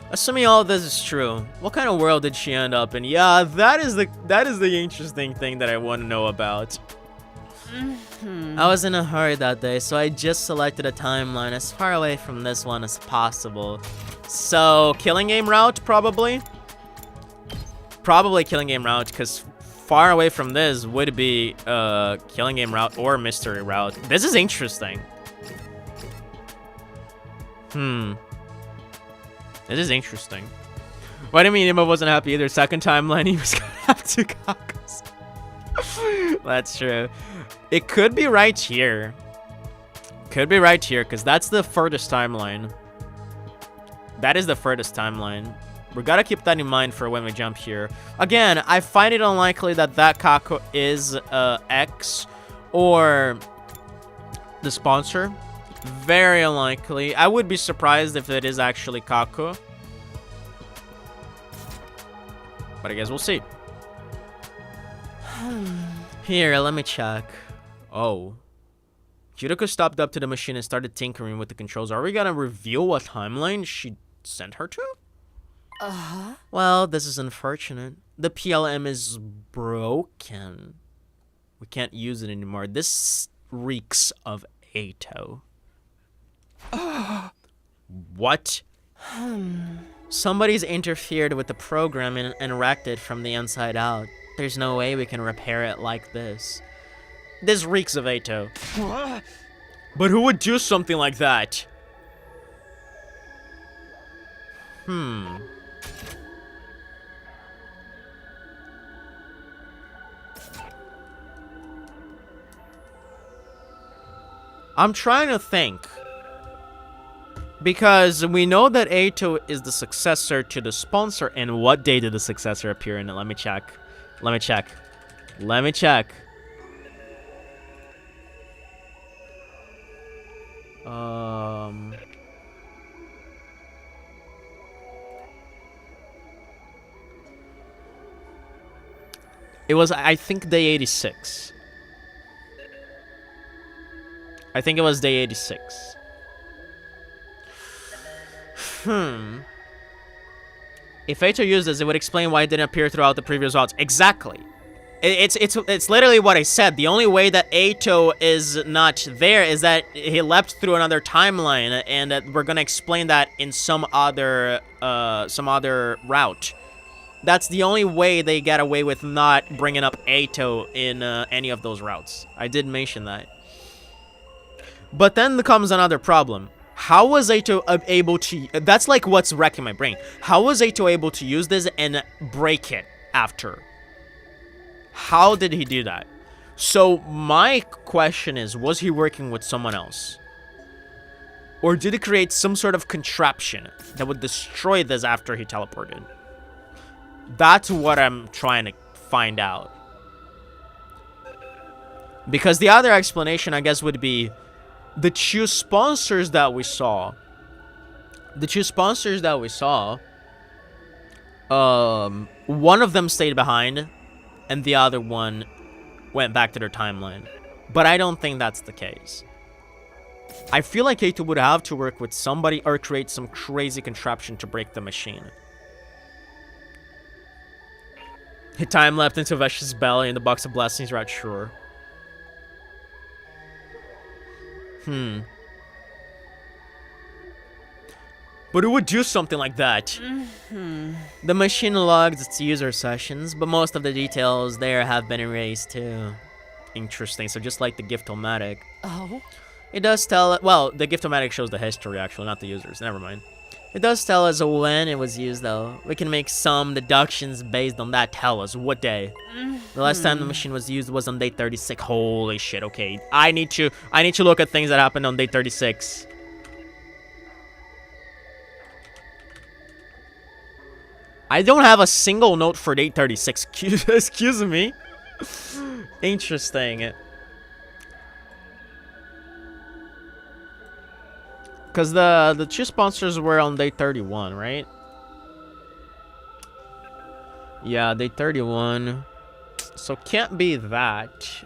S1: Assuming all this is true, what kind of world did she end up in? Yeah, that is the interesting thing that I want to know about. I was in a hurry that day, so I just selected a timeline as far away from this one as possible. So, Killing Game route, probably? Probably Killing Game route, because far away from this would be Killing Game route or Mystery route. This is interesting. This is interesting. Why do you mean Ima wasn't happy either? Second timeline, he was gonna have 2 Kakos. That's true. It could be right here. Could be right here, because that's the furthest timeline. That is the furthest timeline. We gotta keep that in mind for when we jump here. Again, I find it unlikely that Kako is X or the sponsor. Very unlikely. I would be surprised if it is actually Kaku. But I guess we'll see. Here, let me check. Oh. Judiko stopped up to the machine and started tinkering with the controls. Are we gonna reveal what timeline she sent her to? Well, this is unfortunate. The PLM is broken. We can't use it anymore. This reeks of Ato. What? Somebody's interfered with the program and wrecked it from the inside out. There's no way we can repair it like this. This reeks of Ato. But who would do something like that? I'm trying to think. Because we know that Ato is the successor to the sponsor. And what day did the successor appear in it? Let me check. Let me check. Let me check. It was, I think, day 86. I think it was day 86. If Ato used this, it would explain why it didn't appear throughout the previous routes. Exactly. It's literally what I said. The only way that Ato is not there is that he leapt through another timeline, and we're gonna explain that in some other route. That's the only way they get away with not bringing up Ato in any of those routes. I did mention that. But then comes another problem. How was Ato able to... That's like what's wrecking my brain. How was Ato able to use this and break it after? How did he do that? So my question is, was he working with someone else? Or did he create some sort of contraption that would destroy this after he teleported? That's what I'm trying to find out. Because the other explanation, I guess, would be the two sponsors that we saw. One of them stayed behind, and the other one went back to their timeline. But I don't think that's the case. I feel like Ato would have to work with somebody or create some crazy contraption to break the machine. He time leapt into Vesh's belly and the box of blessings right, sure. But it would do something like that. The machine logs its user sessions, but most of the details there have been erased too. Interesting, so just like the Gift-O-Matic.
S9: Oh?
S1: It does tell... Well, the Gift-O-Matic shows the history, actually, not the users. Never mind. It does tell us when it was used, though. We can make some deductions based on that. Tell us what day. The last time the machine was used was on day 36. Holy shit, okay. I need to look at things that happened on day 36. I don't have a single note for day 36. Excuse me. Interesting. Because the two sponsors were on day 31, right? Yeah, day 31. So can't be that.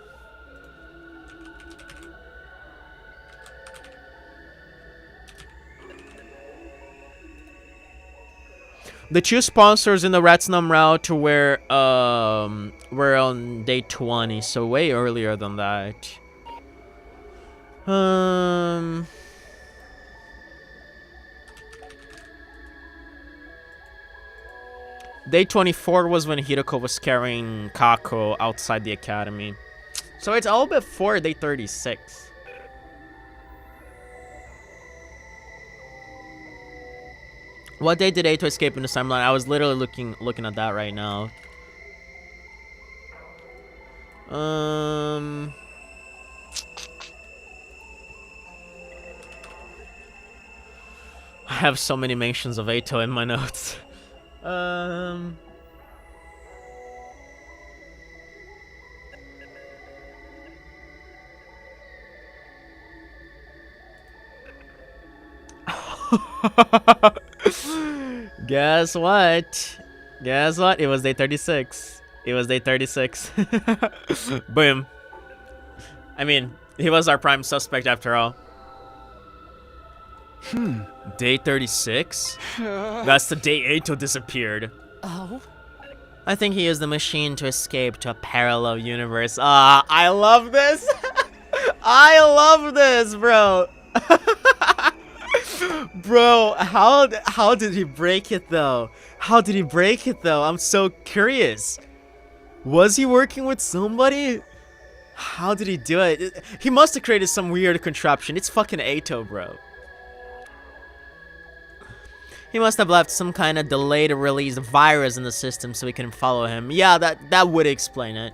S1: The two sponsors in the Ratsnam route were on day 20, so way earlier than that. Day 24 was when Hiroko was carrying Kako outside the academy. So it's all before day 36. What day did Ato escape in the timeline? I was literally looking at that right now. I have so many mentions of Ato in my notes. Guess what? Guess what? It was day 36. It was day 36. Boom. I mean, he was our prime suspect after all. Day 36? That's the day Ato disappeared.
S9: Oh?
S1: I think he used the machine to escape to a parallel universe. Ah, I love this. I love this, bro. Bro, how did he break it though? How did he break it though? I'm so curious. Was he working with somebody? How did he do it? He must have created some weird contraption. It's fucking Ato, bro. He must have left some kind of delayed release virus in the system so we can follow him. Yeah, that would explain it.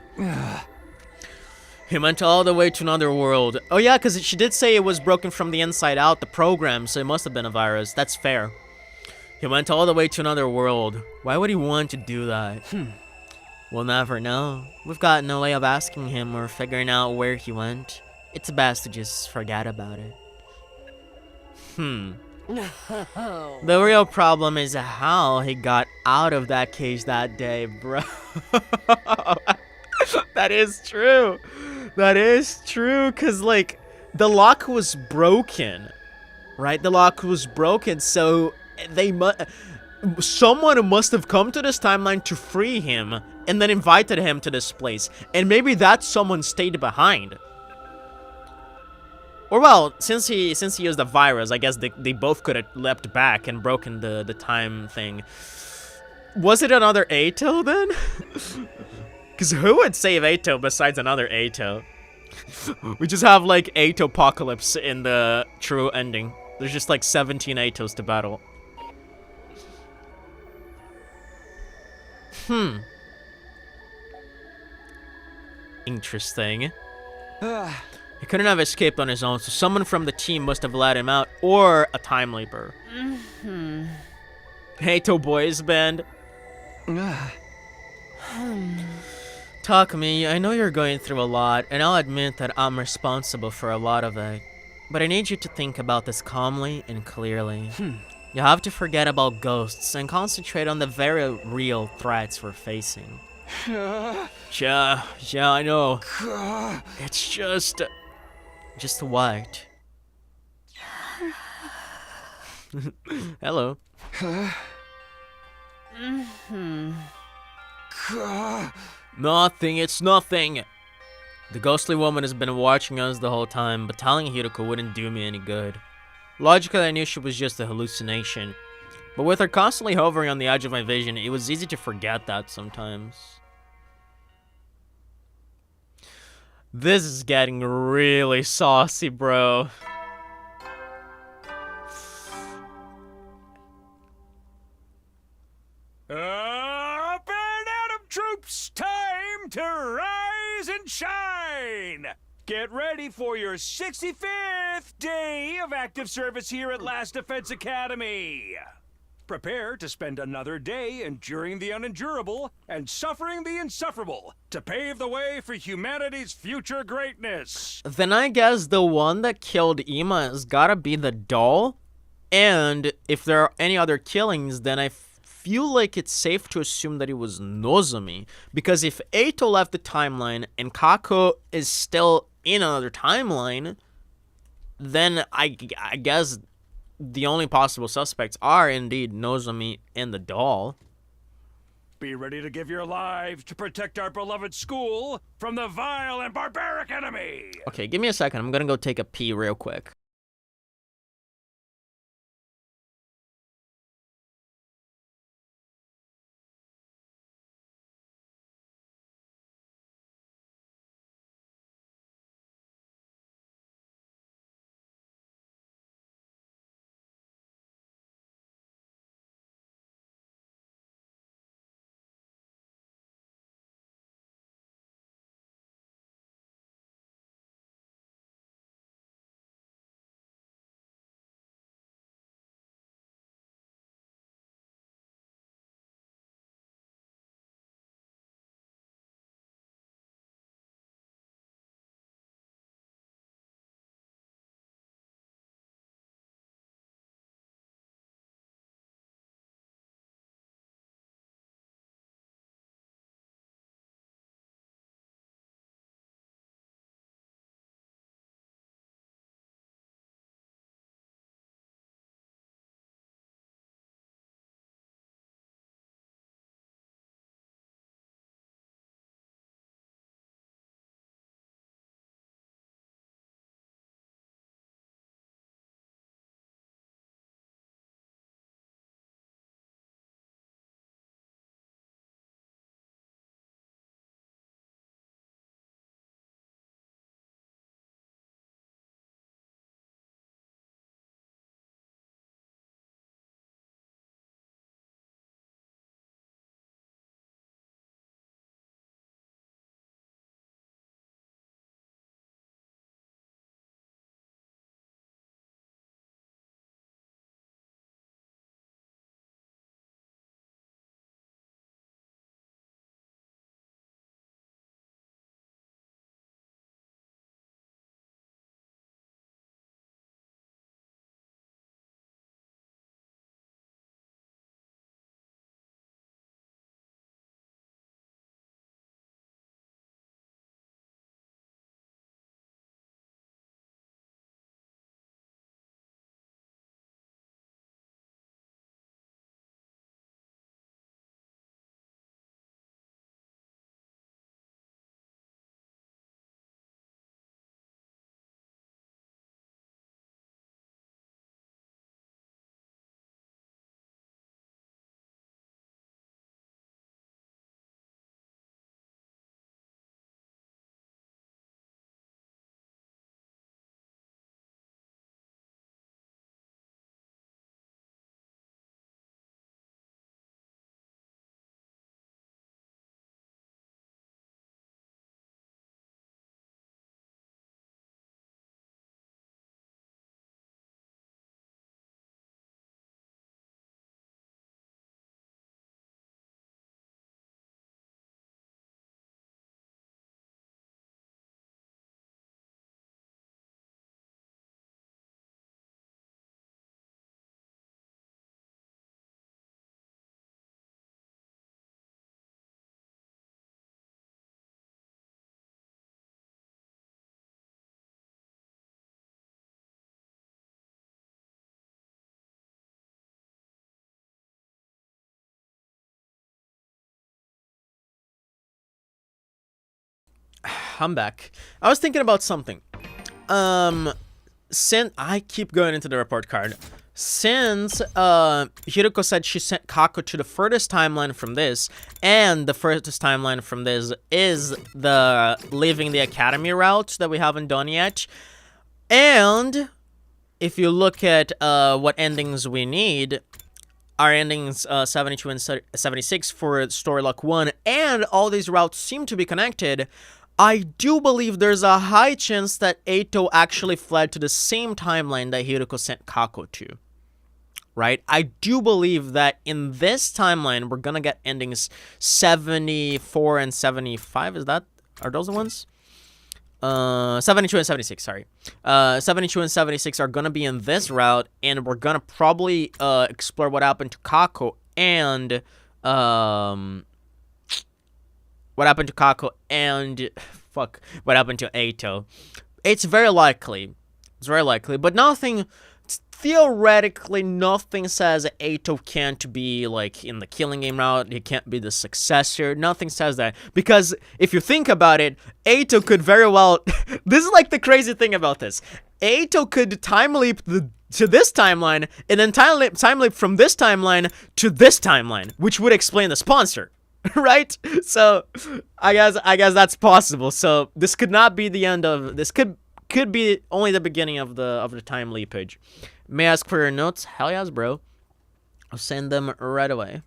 S1: He went all the way to another world. Oh yeah, because she did say it was broken from the inside out, the program, so it must have been a virus. That's fair. He went all the way to another world. Why would he want to do that? We'll never know. We've got no way of asking him or figuring out where he went. It's best to just forget about it. The real problem is how he got out of that cage that day, bro. That is true. That is true, because, like, the lock was broken, right? The lock was broken, so someone must have come to this timeline to free him and then invited him to this place. And maybe that someone stayed behind. Or, well, since he used the virus, I guess they both could have leapt back and broken the time thing. Was it another Ato then? Because who would save Ato besides another Ato? We just have, like, Ato-pocalypse in the true ending. There's just, like, 17 Atos to battle. Interesting. He couldn't have escaped on his own, so someone from the team must have let him out, or a time leaper. Ato Boys Band. Takumi, I know you're going through a lot, and I'll admit that I'm responsible for a lot of it. But I need you to think about this calmly and clearly. You have to forget about ghosts and concentrate on the very real threats we're facing. Yeah, I know. It's just... Just what? Hello. Nothing, it's nothing. The ghostly woman has been watching us the whole time, but telling Hiroko wouldn't do me any good. Logically, I knew she was just a hallucination. But with her constantly hovering on the edge of my vision, it was easy to forget that sometimes. This is getting really saucy, bro.
S2: Up and Atom troops, time to rise and shine! Get ready for your 65th day of active service here at Last Defense Academy. Prepare to spend another day enduring the unendurable and suffering the insufferable to pave the way for humanity's future greatness.
S1: Then I guess the one that killed Ima has gotta be the doll. And if there are any other killings, then I feel like it's safe to assume that it was Nozomi. Because if Ato left the timeline and Kako is still in another timeline, then I guess the only possible suspects are indeed Nozomi and the doll.
S2: Be ready to give your lives to protect our beloved school from the vile and barbaric enemy.
S1: Okay, give me a second. I'm gonna go take a pee real quick. I'm back. I was thinking about something. Since I keep going into the report card. Since Hiroko said she sent Kako to the furthest timeline from this, and the furthest timeline from this is the leaving the academy route that we haven't done yet. And if you look at what endings we need, our endings 72 and 76 for Story Lock 1, and all these routes seem to be connected, I do believe there's a high chance that Eito actually fled to the same timeline that Hiroko sent Kako to. Right? I do believe that in this timeline, we're gonna get endings 74 and 75. Are those the ones? 72 and 76, sorry. 72 and 76 are gonna be in this route, and we're gonna probably explore what happened to Kako and what happened to Eito. It's very likely. But theoretically, nothing says Eito can't be, like, in the killing game route. He can't be the successor. Nothing says that. Because if you think about it, Eito could very well... This is, like, the crazy thing about this. Eito could time leap to this timeline, and then time leap from this timeline to this timeline, which would explain the sponsor. Right? So, I guess that's possible. So, this could not be the end of... This could be only the beginning of the time leapage. May I ask for your notes? Hell yes, bro. I'll send them right away.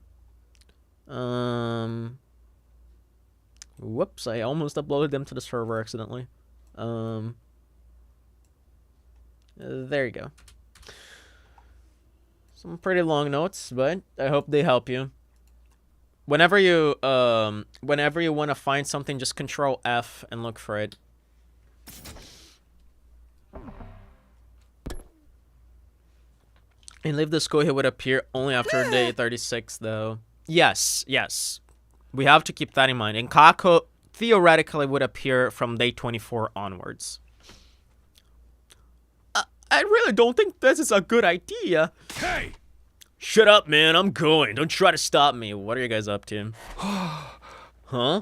S1: Whoops, I almost uploaded them to the server accidentally. There you go. Some pretty long notes, but I hope they help you. Whenever you want to find something, just Control F and look for it. And leave the school, he would appear only after day 36, though. Yes. We have to keep that in mind. And Kako theoretically would appear from day 24 onwards. I really don't think this is a good idea.
S2: Hey!
S1: Shut up, man. I'm going. Don't try to stop me. What are you guys up to? Huh?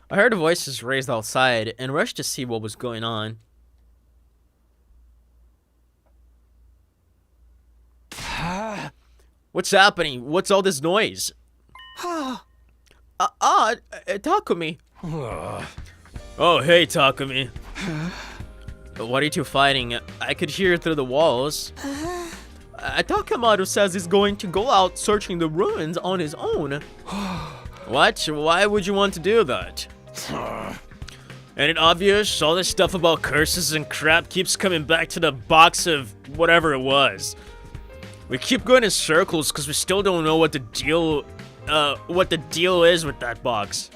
S1: I heard voices raised outside and rushed to see what was going on. What's happening? What's all this noise? Takumi. Oh, hey, Takumi. What are you two fighting? I could hear through the walls. Takamaru says he's going to go out searching the ruins on his own. What? Why would you want to do that? Ain't it obvious? All this stuff about curses and crap keeps coming back to the box of whatever it was. We keep going in circles because we still don't know what the deal is with that box.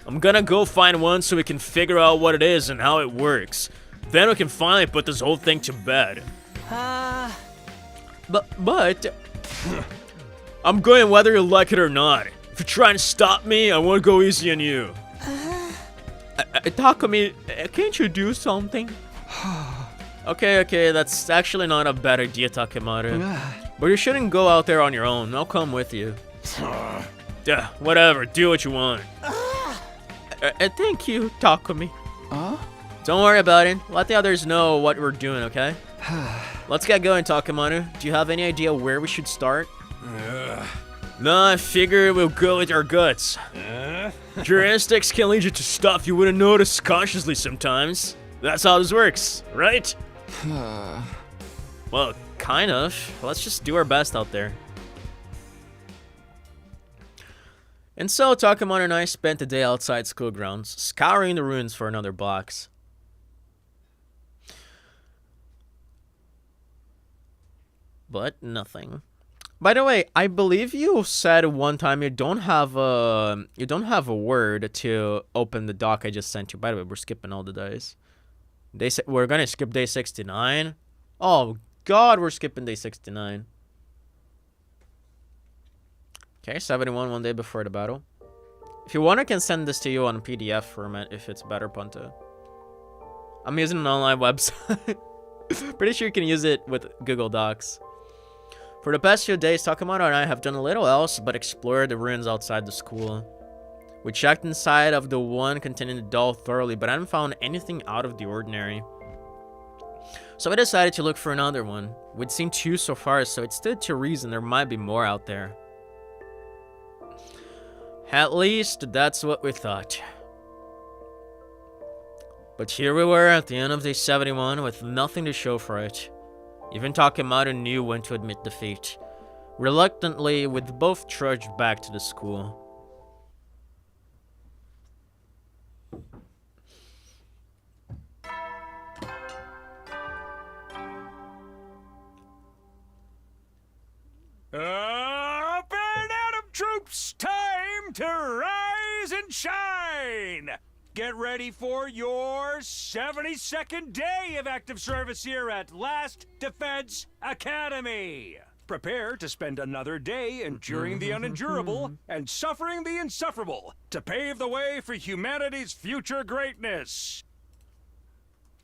S1: I'm gonna go find one so we can figure out what it is and how it works. Then we can finally put this whole thing to bed. But I'm going whether you like it or not. If you're trying to stop me, I won't go easy on you. Takumi, can't you do something? Okay, that's actually not a bad idea, Takemaru. But you shouldn't go out there on your own. I'll come with you. Yeah, whatever. Do what you want. Thank you, Takumi. Don't worry about it. Let the others know what we're doing, okay? Let's get going, Takemaru. Do you have any idea where we should start? Nah, I figure we'll go with our guts. Your instincts can lead you to stuff you wouldn't notice consciously sometimes. That's how this works, right? Well, kind of. Let's just do our best out there. And so, Takemaru and I spent the day outside school grounds, scouring the ruins for another box. But nothing. By the way, I believe you said one time you don't have a word to open the doc I just sent you. By the way, we're skipping all the days. We're gonna skip day 69. Oh God, we're skipping day 69. Okay, 71 one day before the battle. If you want, I can send this to you on a PDF format if it's better, Punta. I'm using an online website. Pretty sure you can use it with Google Docs. For the past few days, Takamaru and I have done a little else but explored the ruins outside the school. We checked inside of the one containing the doll thoroughly, but I haven't found anything out of the ordinary. So we decided to look for another one. We'd seen 2 so far, so it stood to reason there might be more out there. At least, that's what we thought. But here we were at the end of day 71 with nothing to show for it. Even Takemata knew when to admit defeat. Reluctantly, we both trudged back to the school.
S2: Up and Adam troops, time to rise and shine! Get ready for your 72nd day of active service here at Last Defense Academy. Prepare to spend another day enduring the unendurable and suffering the insufferable to pave the way for humanity's future greatness.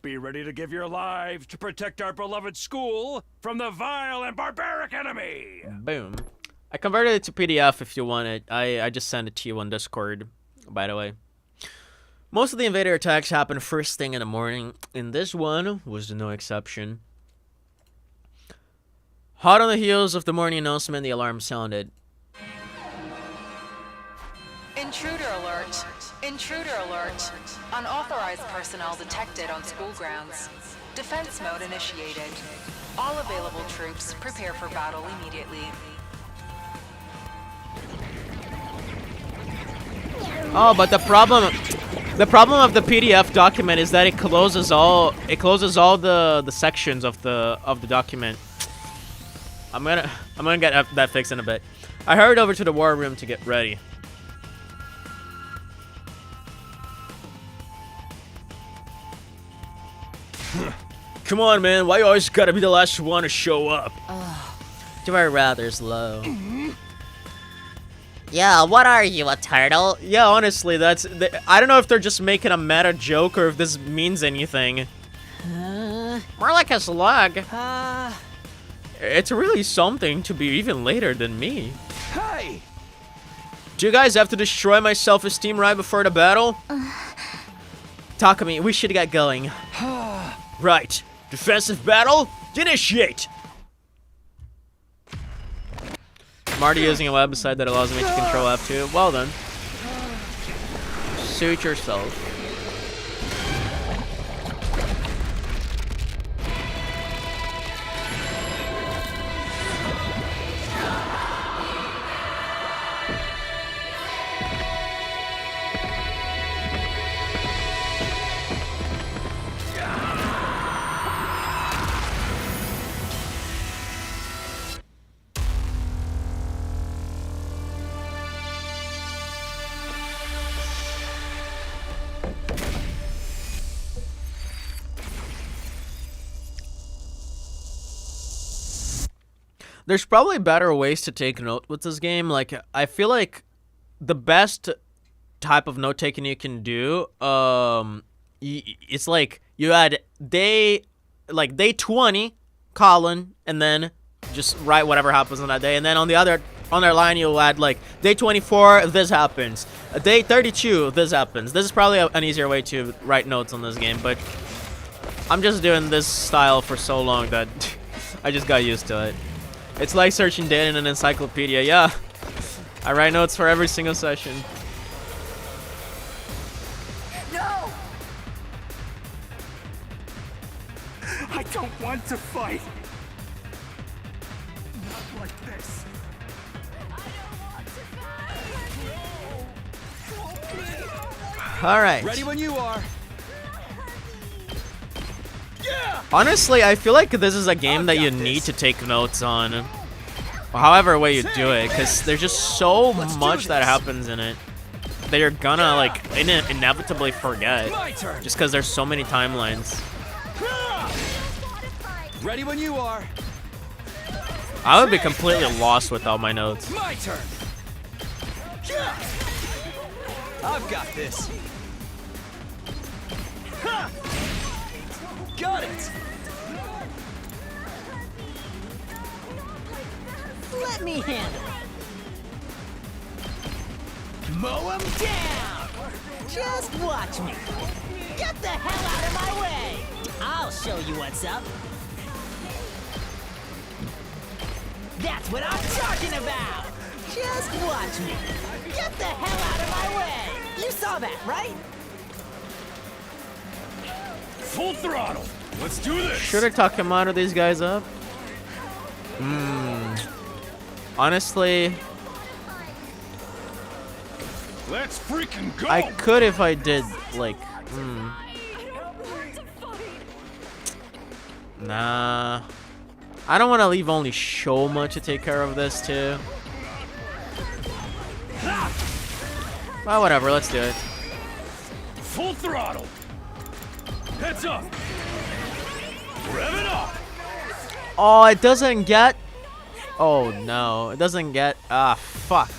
S2: Be ready to give your lives to protect our beloved school from the vile and barbaric enemy.
S1: Boom. I converted it to PDF if you want it. I just sent it to you on Discord, by the way. Most of the invader attacks happen first thing in the morning, and this one was no exception. Hot on the heels of the morning announcement, the alarm sounded.
S7: Intruder alert. Intruder alert. Unauthorized personnel detected on school grounds. Defense mode initiated. All available troops prepare for battle immediately.
S1: Oh, but the problem of the PDF document is that it closes all the sections of the document. I'm gonna get that fixed in a bit. I hurried over to the war room to get ready. Come on, man. Why you always gotta be the last one to show up?
S6: You are rather slow. Yeah, what are you, a turtle?
S1: Yeah, honestly, I don't know if they're just making a meta joke or if this means anything.
S6: More like a slug.
S1: It's really something to be even later than me.
S4: Hey!
S1: Do you guys have to destroy my self-esteem right before the battle? Takumi, we should get going. Right. Defensive battle? Initiate! I'm already using a website that allows me to control F2. Well then. Suit yourself. There's probably better ways to take note with this game. Like, I feel like the best type of note taking you can do, it's like you add day 20, colon, and then just write whatever happens on that day. And then on the other line, you'll add like day 24, this happens. Day 32, this happens. This is probably an easier way to write notes on this game, but I'm just doing this style for so long that I just got used to it. It's like searching data in an encyclopedia. Yeah, I write notes for every single session.
S2: No! I don't want to fight. Not like this.
S1: All right.
S4: Ready when you are.
S1: Honestly, I feel like this is a game that you need to take notes on. However way you do it, because there's just so much that happens in it that you're gonna like inevitably forget. Just because there's so many timelines.
S4: Ready when you are.
S1: I would be completely lost without my notes.
S4: My turn. I've got this. Got it.
S5: Let me handle it. Mow him down! Just watch me. Get the hell out of my way! I'll show you what's up. That's what I'm talking about! Just watch me. Get the hell out of my way! You saw that, right?
S2: Full throttle. Let's do this.
S1: Should I talk him out of these guys up? Honestly,
S2: Let's freaking go.
S1: I could if I did, like, Nah. I don't want to leave only Shoma to take care of this, too. Well, whatever, let's do it.
S2: Full throttle. Heads up. Rev it up.
S1: Oh, it doesn't get... Oh, no. It doesn't get... Ah, fuck.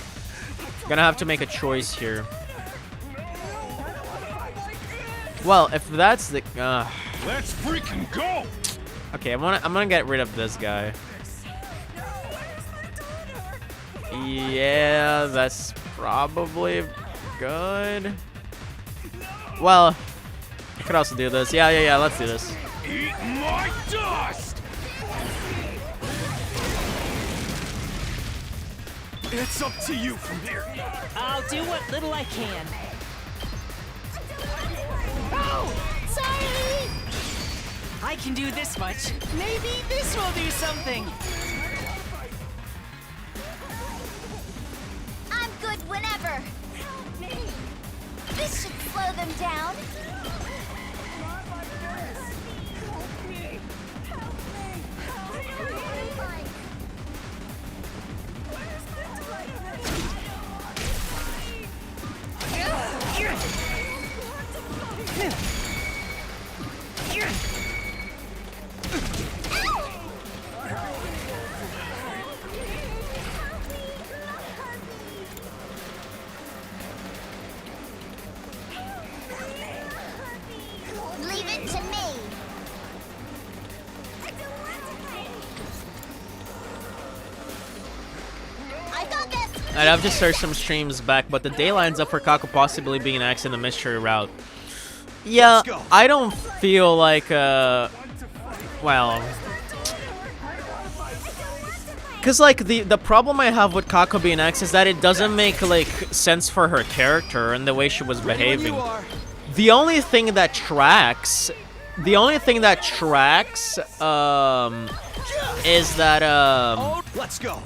S1: Gonna have to make a choice here. Well, if that's the...
S2: Let's freaking go.
S1: Okay, I'm gonna get rid of this guy. Yeah, that's probably good. Well, I could also do this. Yeah, let's do this.
S2: Eat my dust. It's up to you from here.
S5: I'll do what little I can.
S8: Oh, sorry.
S5: I can do this much. Maybe this will do something.
S8: I'm good whenever. This should slow them down. Leave it to me. I got this.
S1: I'd have to search some streams back, but the day lines up for Kako possibly being X in the mystery route. Yeah, I don't feel like, well... Because, like, the problem I have with Kako being X is that it doesn't make, like, sense for her character and the way she was behaving. The only thing that tracks... is that,
S4: Let's go.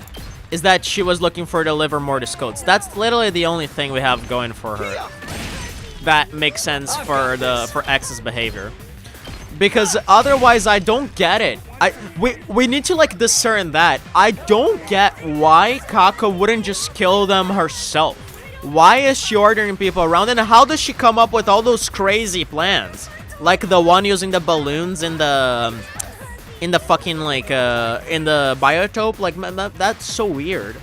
S1: is that she was looking for the liver mortis codes. That's literally the only thing we have going for her. That makes sense for X's behavior. Because otherwise I don't get it. We need to like discern that. I don't get why Kako wouldn't just kill them herself. Why is she ordering people around, and how does she come up with all those crazy plans? Like the one using the balloons in the fucking like in the biotope, like that's so weird.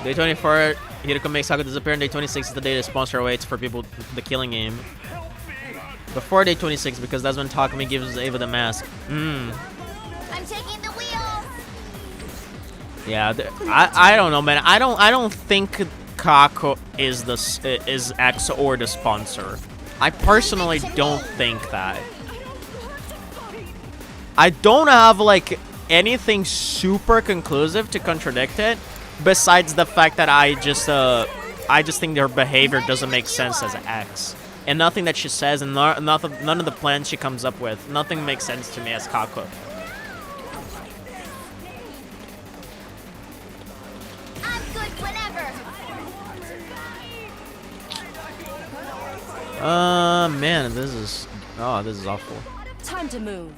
S1: Day 24, Hiriko makes Kako disappear, and day 26 is the day the sponsor waits for people the killing game. Before day 26, because that's when Takumi gives Ava the mask.
S8: I'm taking the wheel.
S1: Yeah, I don't know, man. I don't think Kako is X or the sponsor. I personally don't think that. I don't have like anything super conclusive to contradict it, besides the fact that I just think their behavior doesn't make sense as X, and nothing that she says and none of the plans she comes up with, nothing makes sense to me as Kako.
S8: I'm good whenever.
S1: Man, this is awful.
S9: Time to move.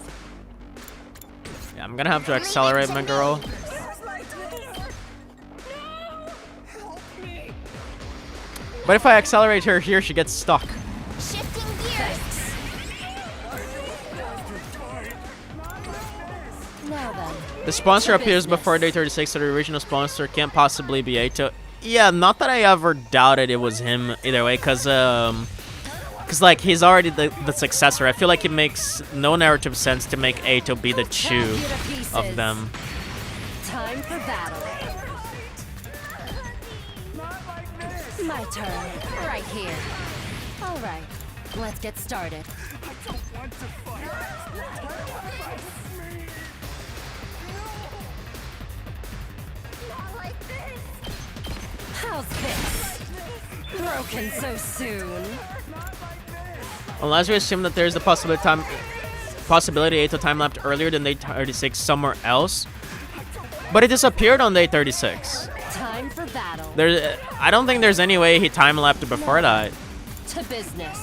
S1: Yeah, I'm gonna have to accelerate my girl. But if I accelerate her here, she gets stuck.
S8: Shifting gears.
S9: Now then.
S1: The sponsor appears before day 36, so the original sponsor can't possibly be Eito. Yeah, not that I ever doubted it was him either way, cause like he's already the successor. I feel like it makes no narrative sense to make Eito be the Chu of them.
S9: Time for battle. My turn. Right here. All right. Let's get started.
S8: Not like this.
S9: How's this? Broken so soon.
S1: Unless we assume that there's the possibility Ato time-lapped earlier than day 36 somewhere else. But it disappeared on day 36.
S9: Time for battle.
S1: I don't think there's any way he time-lapped before that.
S9: To business.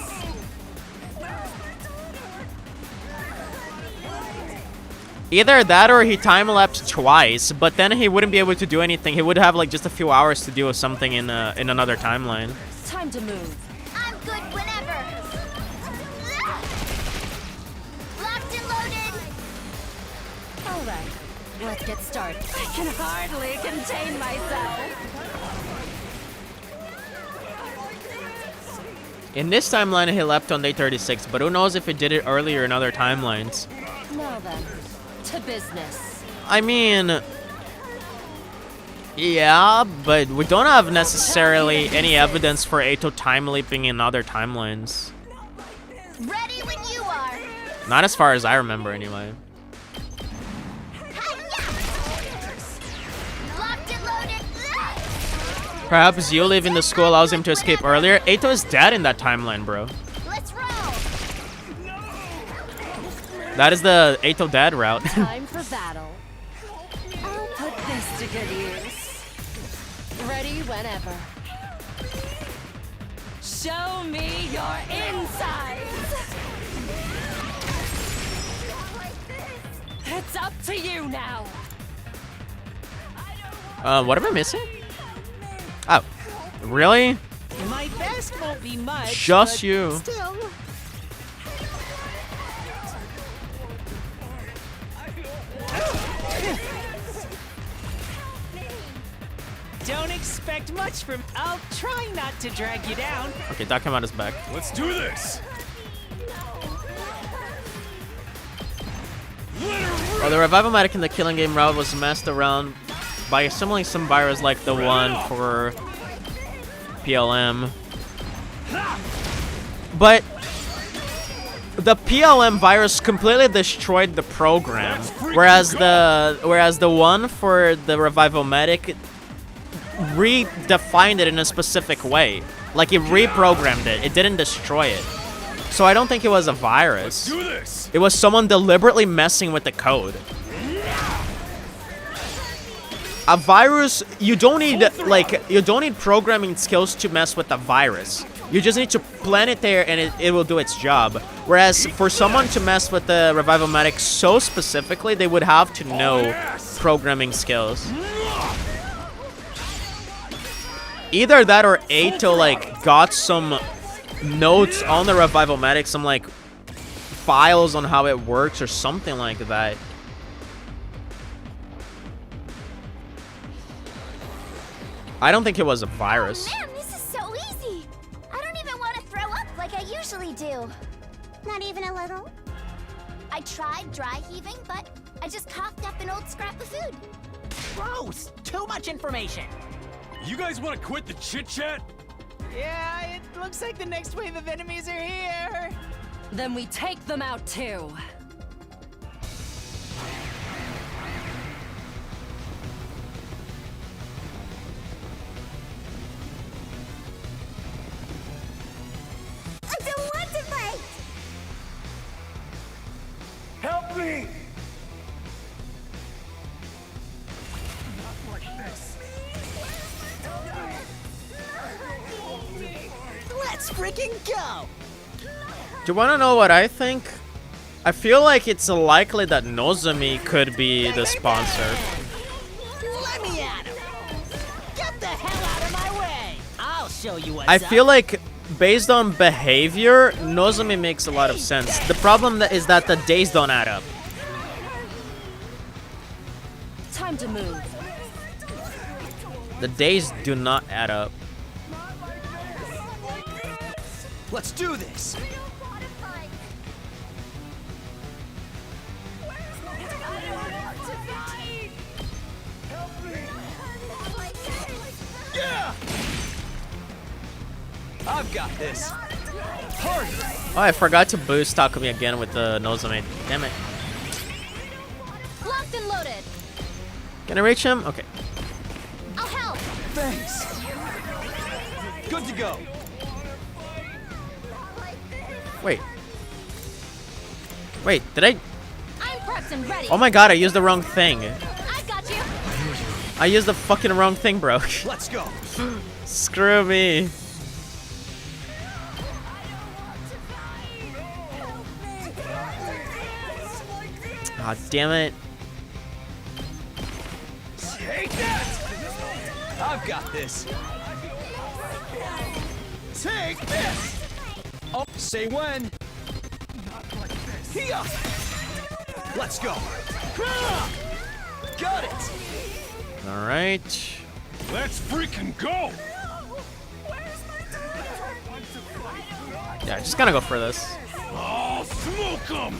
S1: Either that or he time-lapsed twice, but then he wouldn't be able to do anything. He would have like just a few hours to deal with something in another timeline.
S9: Time to move.
S8: I'm good whenever. Locked and loaded.
S9: All right. Let's get started. I can hardly contain myself.
S1: In this timeline, he left on day 36, but who knows if he did it earlier in other timelines.
S9: Now then, to business.
S1: I mean, yeah, but we don't have necessarily any evidence for Ato time-leaping in other timelines.
S8: Ready when you are.
S1: Not as far as I remember, anyway.
S8: Locked and loaded.
S1: Perhaps you leaving the school allows him to escape earlier. Ato is dead in that timeline, bro.
S8: Let's roll.
S1: That is the Ato dead route.
S9: Time for battle. I'll put this to good use. Ready whenever. Show me your insides. It's up to you now.
S1: What am I missing? Oh, really?
S5: My best won't be much.
S1: Just
S5: but
S1: you.
S5: Still. Don't expect much from. I'll try not to drag you down.
S1: Okay, Dakamada's back.
S4: Let's do this.
S1: Well, the Revival-Matic in the Killing Game route was messed around by assembling some virus like the one for PLM. But the PLM virus completely destroyed the program, whereas the one for the Revival-Matic redefined it in a specific way. Like it reprogrammed it. It didn't destroy it. So I don't think it was a virus.
S4: Do this.
S1: It was someone deliberately messing with the code. A virus, you don't need programming skills to mess with a virus. You just need to plant it there and it will do its job. Whereas for someone to mess with the Revival-Matic so specifically, they would have to know programming skills. Either that or Ato got some notes on the Revival-Matic, some files on how it works or something like that. I don't think it was a virus.
S8: Oh, man, this is so easy. I don't even want to throw up like I usually do. Not even a little. I tried dry heaving, but I just coughed up an old scrap of food.
S5: Gross. Too much information.
S4: You guys want to quit the chit-chat?
S5: Yeah, it looks like the next wave of enemies are here.
S9: Then we take them out too.
S8: I don't want to fight.
S2: Help me!
S5: Let's freaking go.
S1: Do you want to know what I think? I feel like it's likely that Nozomi could be the sponsor.
S5: Let me at him. Get the hell out of my way. I'll show you what's
S1: I
S5: up.
S1: feel like based on behavior, Nozomi makes a lot of sense. The problem is that the days don't add up.
S9: Time to move.
S1: The days do not add up.
S4: Let's do this. I've got this. Harder.
S1: Oh, I forgot to boost Takumi again with the Nozomi. Damn it.
S8: Locked and loaded.
S1: Can I reach him? Okay.
S8: I'll help.
S4: Thanks. Good to go.
S1: Wait. Wait, did I?
S8: I'm prepped and ready.
S1: Oh my god, I used the wrong thing.
S8: I got you.
S1: I used the fucking wrong thing, bro.
S4: Let's go.
S1: Screw me. Ah, damn it.
S4: Take that. I've got this. Take this. Oh, say when. Here. Let's go. Got it.
S1: All right.
S2: Let's freaking go!
S1: Yeah, just gotta go for this.
S2: I'll smoke 'em!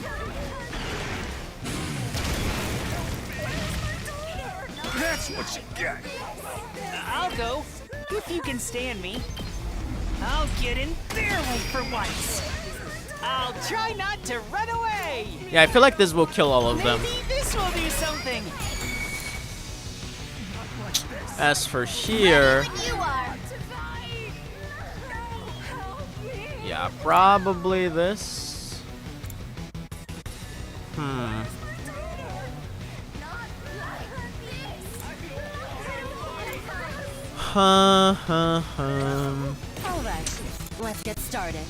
S2: That's what you get!
S5: I'll go, if you can stand me. I'll get in their way for once. I'll try not to run away.
S1: Yeah, I feel like this will kill all of them.
S5: Maybe this will do something.
S1: As for here,
S8: When you are.
S1: yeah, probably this.
S9: Alright, let's get started.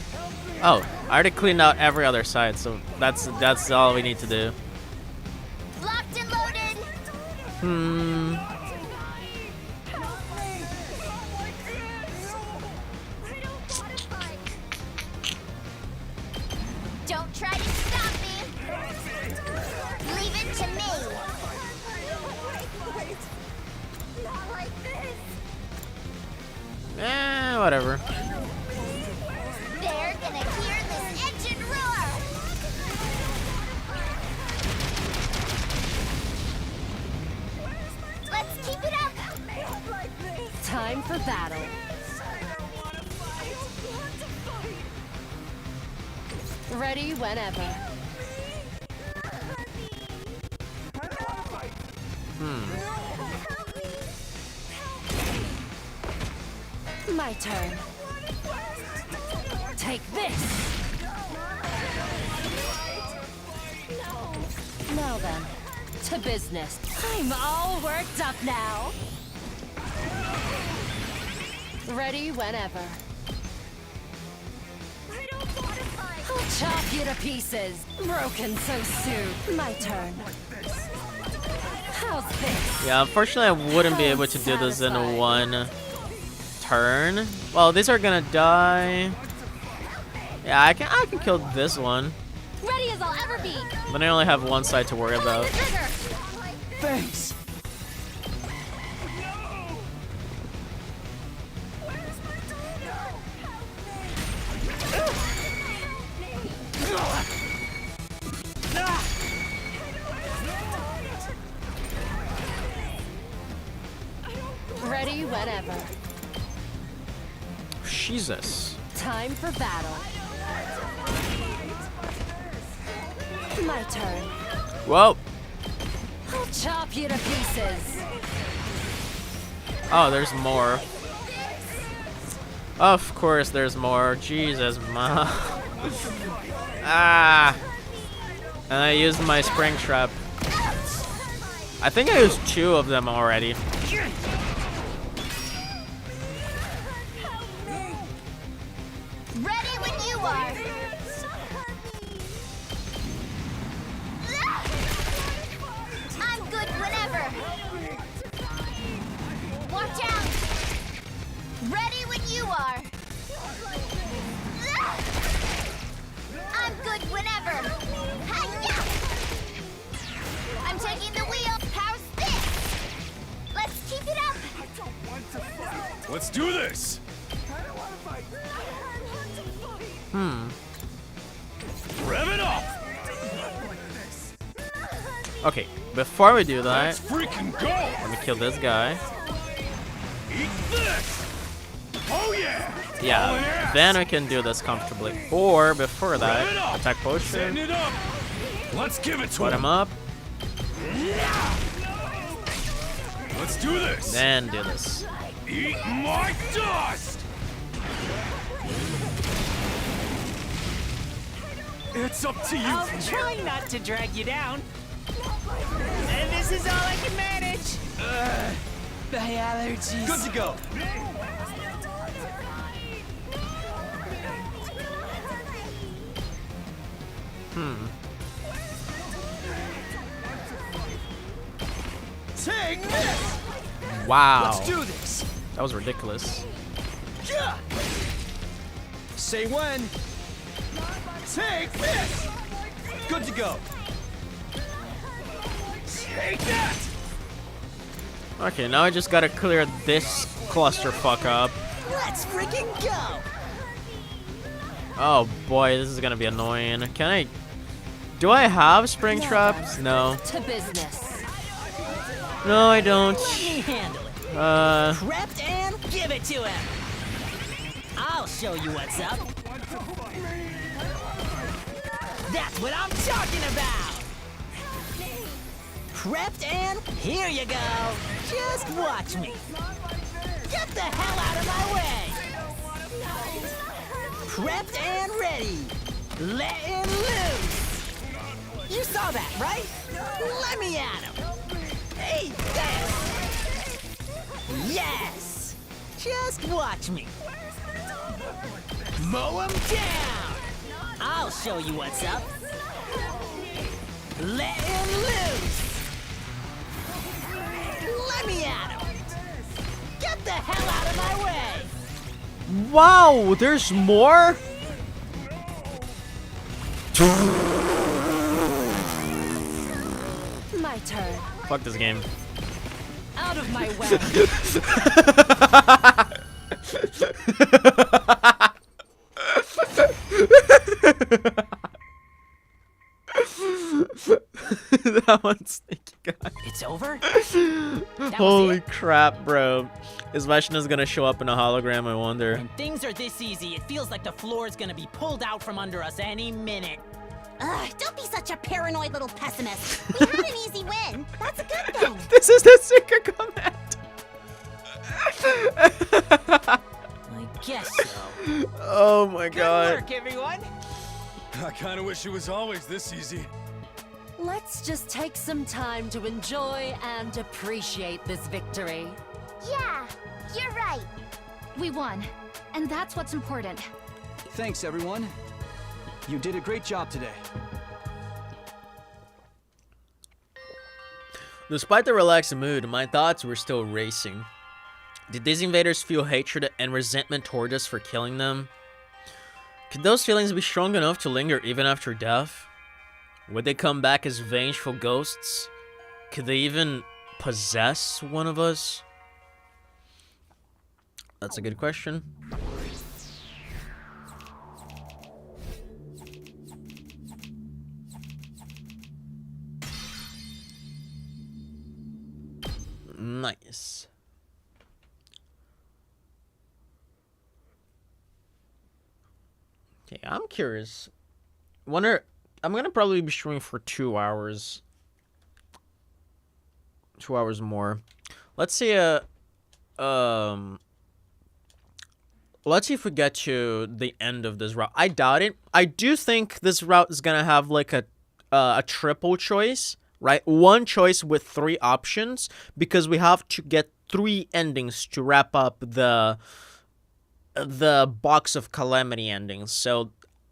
S1: Oh, I already cleaned out every other side, so that's all we need to do.
S8: Locked and loaded. Don't try to stop me. Leave it to me. Not like this.
S1: Whatever.
S8: They're gonna hear this engine roar. Let's keep it up.
S9: Time for battle. Ready whenever. My turn. Take this. Now then, to business. I'm all worked up now. Ready whenever. I'll chop you to pieces. Broken so soon. My turn. How's this?
S1: Yeah, unfortunately, I wouldn't be able to do this in one turn. Well, these are gonna die. Yeah, I can kill this one,
S8: Ready as I'll ever be.
S1: but I only have one side to worry about.
S8: Trigger.
S4: Thanks.
S9: Ready whenever.
S1: Jesus.
S9: Time for battle. My turn.
S1: Whoa.
S9: I'll chop you to pieces.
S1: Oh, there's more. Of course, there's more. Jesus, ma. Ah. And I used my spring trap. I think I used 2 of them already.
S8: Ready when you are. I'm good whenever. Watch out. Ready when you are. I'm good whenever. Hi-ya! I'm taking the wheel. How's this? Let's keep it up.
S2: Let's do this! Rev it up!
S1: Okay, before we do
S2: Let's
S1: that,
S2: freaking go!
S1: let me kill this guy.
S2: Eat this! Oh
S1: Yeah, then I can do this comfortably. Or before that, attack potion,
S2: Setting it up. Let's give it to
S1: put him
S2: him.
S1: up,
S2: Let's do this.
S1: then do this.
S2: Eat my dust. It's up to you.
S5: I'll try not to drag you down. And this is all I can manage. My allergies.
S4: Good to go.
S2: Take this.
S1: Wow,
S4: Let's do this.
S1: that was ridiculous.
S4: Yeah. Say when.
S2: Take this.
S4: Good to go.
S2: Take that.
S1: Okay, now I just gotta clear this clusterfuck up.
S5: Let's freaking go.
S1: Oh boy, this is gonna be annoying. Can I... Do I have spring traps? No.
S9: To business.
S1: No, I don't.
S5: Let me handle it. Prepped and give it to him. I'll show you what's up. That's what I'm talking about. Prepped and here you go. Just watch me. Get the hell out of my way. Prepped and ready. Letting loose. You saw that, right? Let me at him. Eat this. Yes. Just watch me. Mow him down. I'll show you what's up. Letting loose. Let me at him. Get the hell out of my way.
S1: Wow, there's more?
S9: My turn.
S1: Fuck this game.
S9: Out of my way.
S1: That one's sneaky guy.
S5: It's over?
S1: Holy crap, bro. Is Vashna's gonna show up in a hologram, I wonder?
S5: When things are this easy, it feels like the floor is gonna be pulled out from under us any minute.
S8: Ugh, don't be such a paranoid little pessimist. We had an easy win. That's a good thing.
S1: This is the secret comment!
S5: I guess so.
S1: Oh my
S5: Good
S1: god.
S5: work, everyone.
S2: I kind of wish it was always this easy.
S9: Let's just take some time to enjoy and appreciate this victory.
S8: Yeah, you're right. We won, and that's what's important.
S4: Thanks, everyone. You did a great job today.
S1: Despite the relaxed mood, my thoughts were still racing. Did these invaders feel hatred and resentment toward us for killing them? Could those feelings be strong enough to linger even after death? Would they come back as vengeful ghosts? Could they even possess one of us? That's a good question. Nice. Okay, I'm curious. Wonder, I'm gonna probably be streaming for 2 hours. 2 hours more. Let's see. Let's see if we get to the end of this route. I doubt it. I do think this route is gonna have like a triple choice, right? One choice with 3 options, because we have to get 3 endings to wrap up the box of calamity endings. So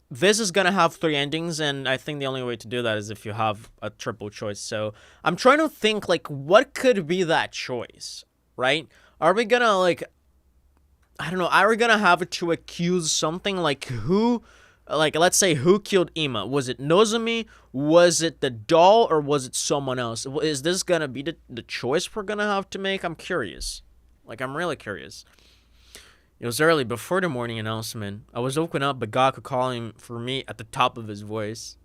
S1: this is gonna have 3 endings, and I think the only way to do that is if you have a triple choice. So I'm trying to think, like, what could be that choice, right? Are we gonna, like, I don't know, are we gonna have to accuse something, like who, like, let's say, who killed Ima? Was it Nozomi? Was it the doll? Or was it someone else? Is this gonna be the choice we're gonna have to make? I'm curious. Like, I'm really curious. It was early, before the morning announcement. I was woken up by Gaku calling for me at the top of his voice.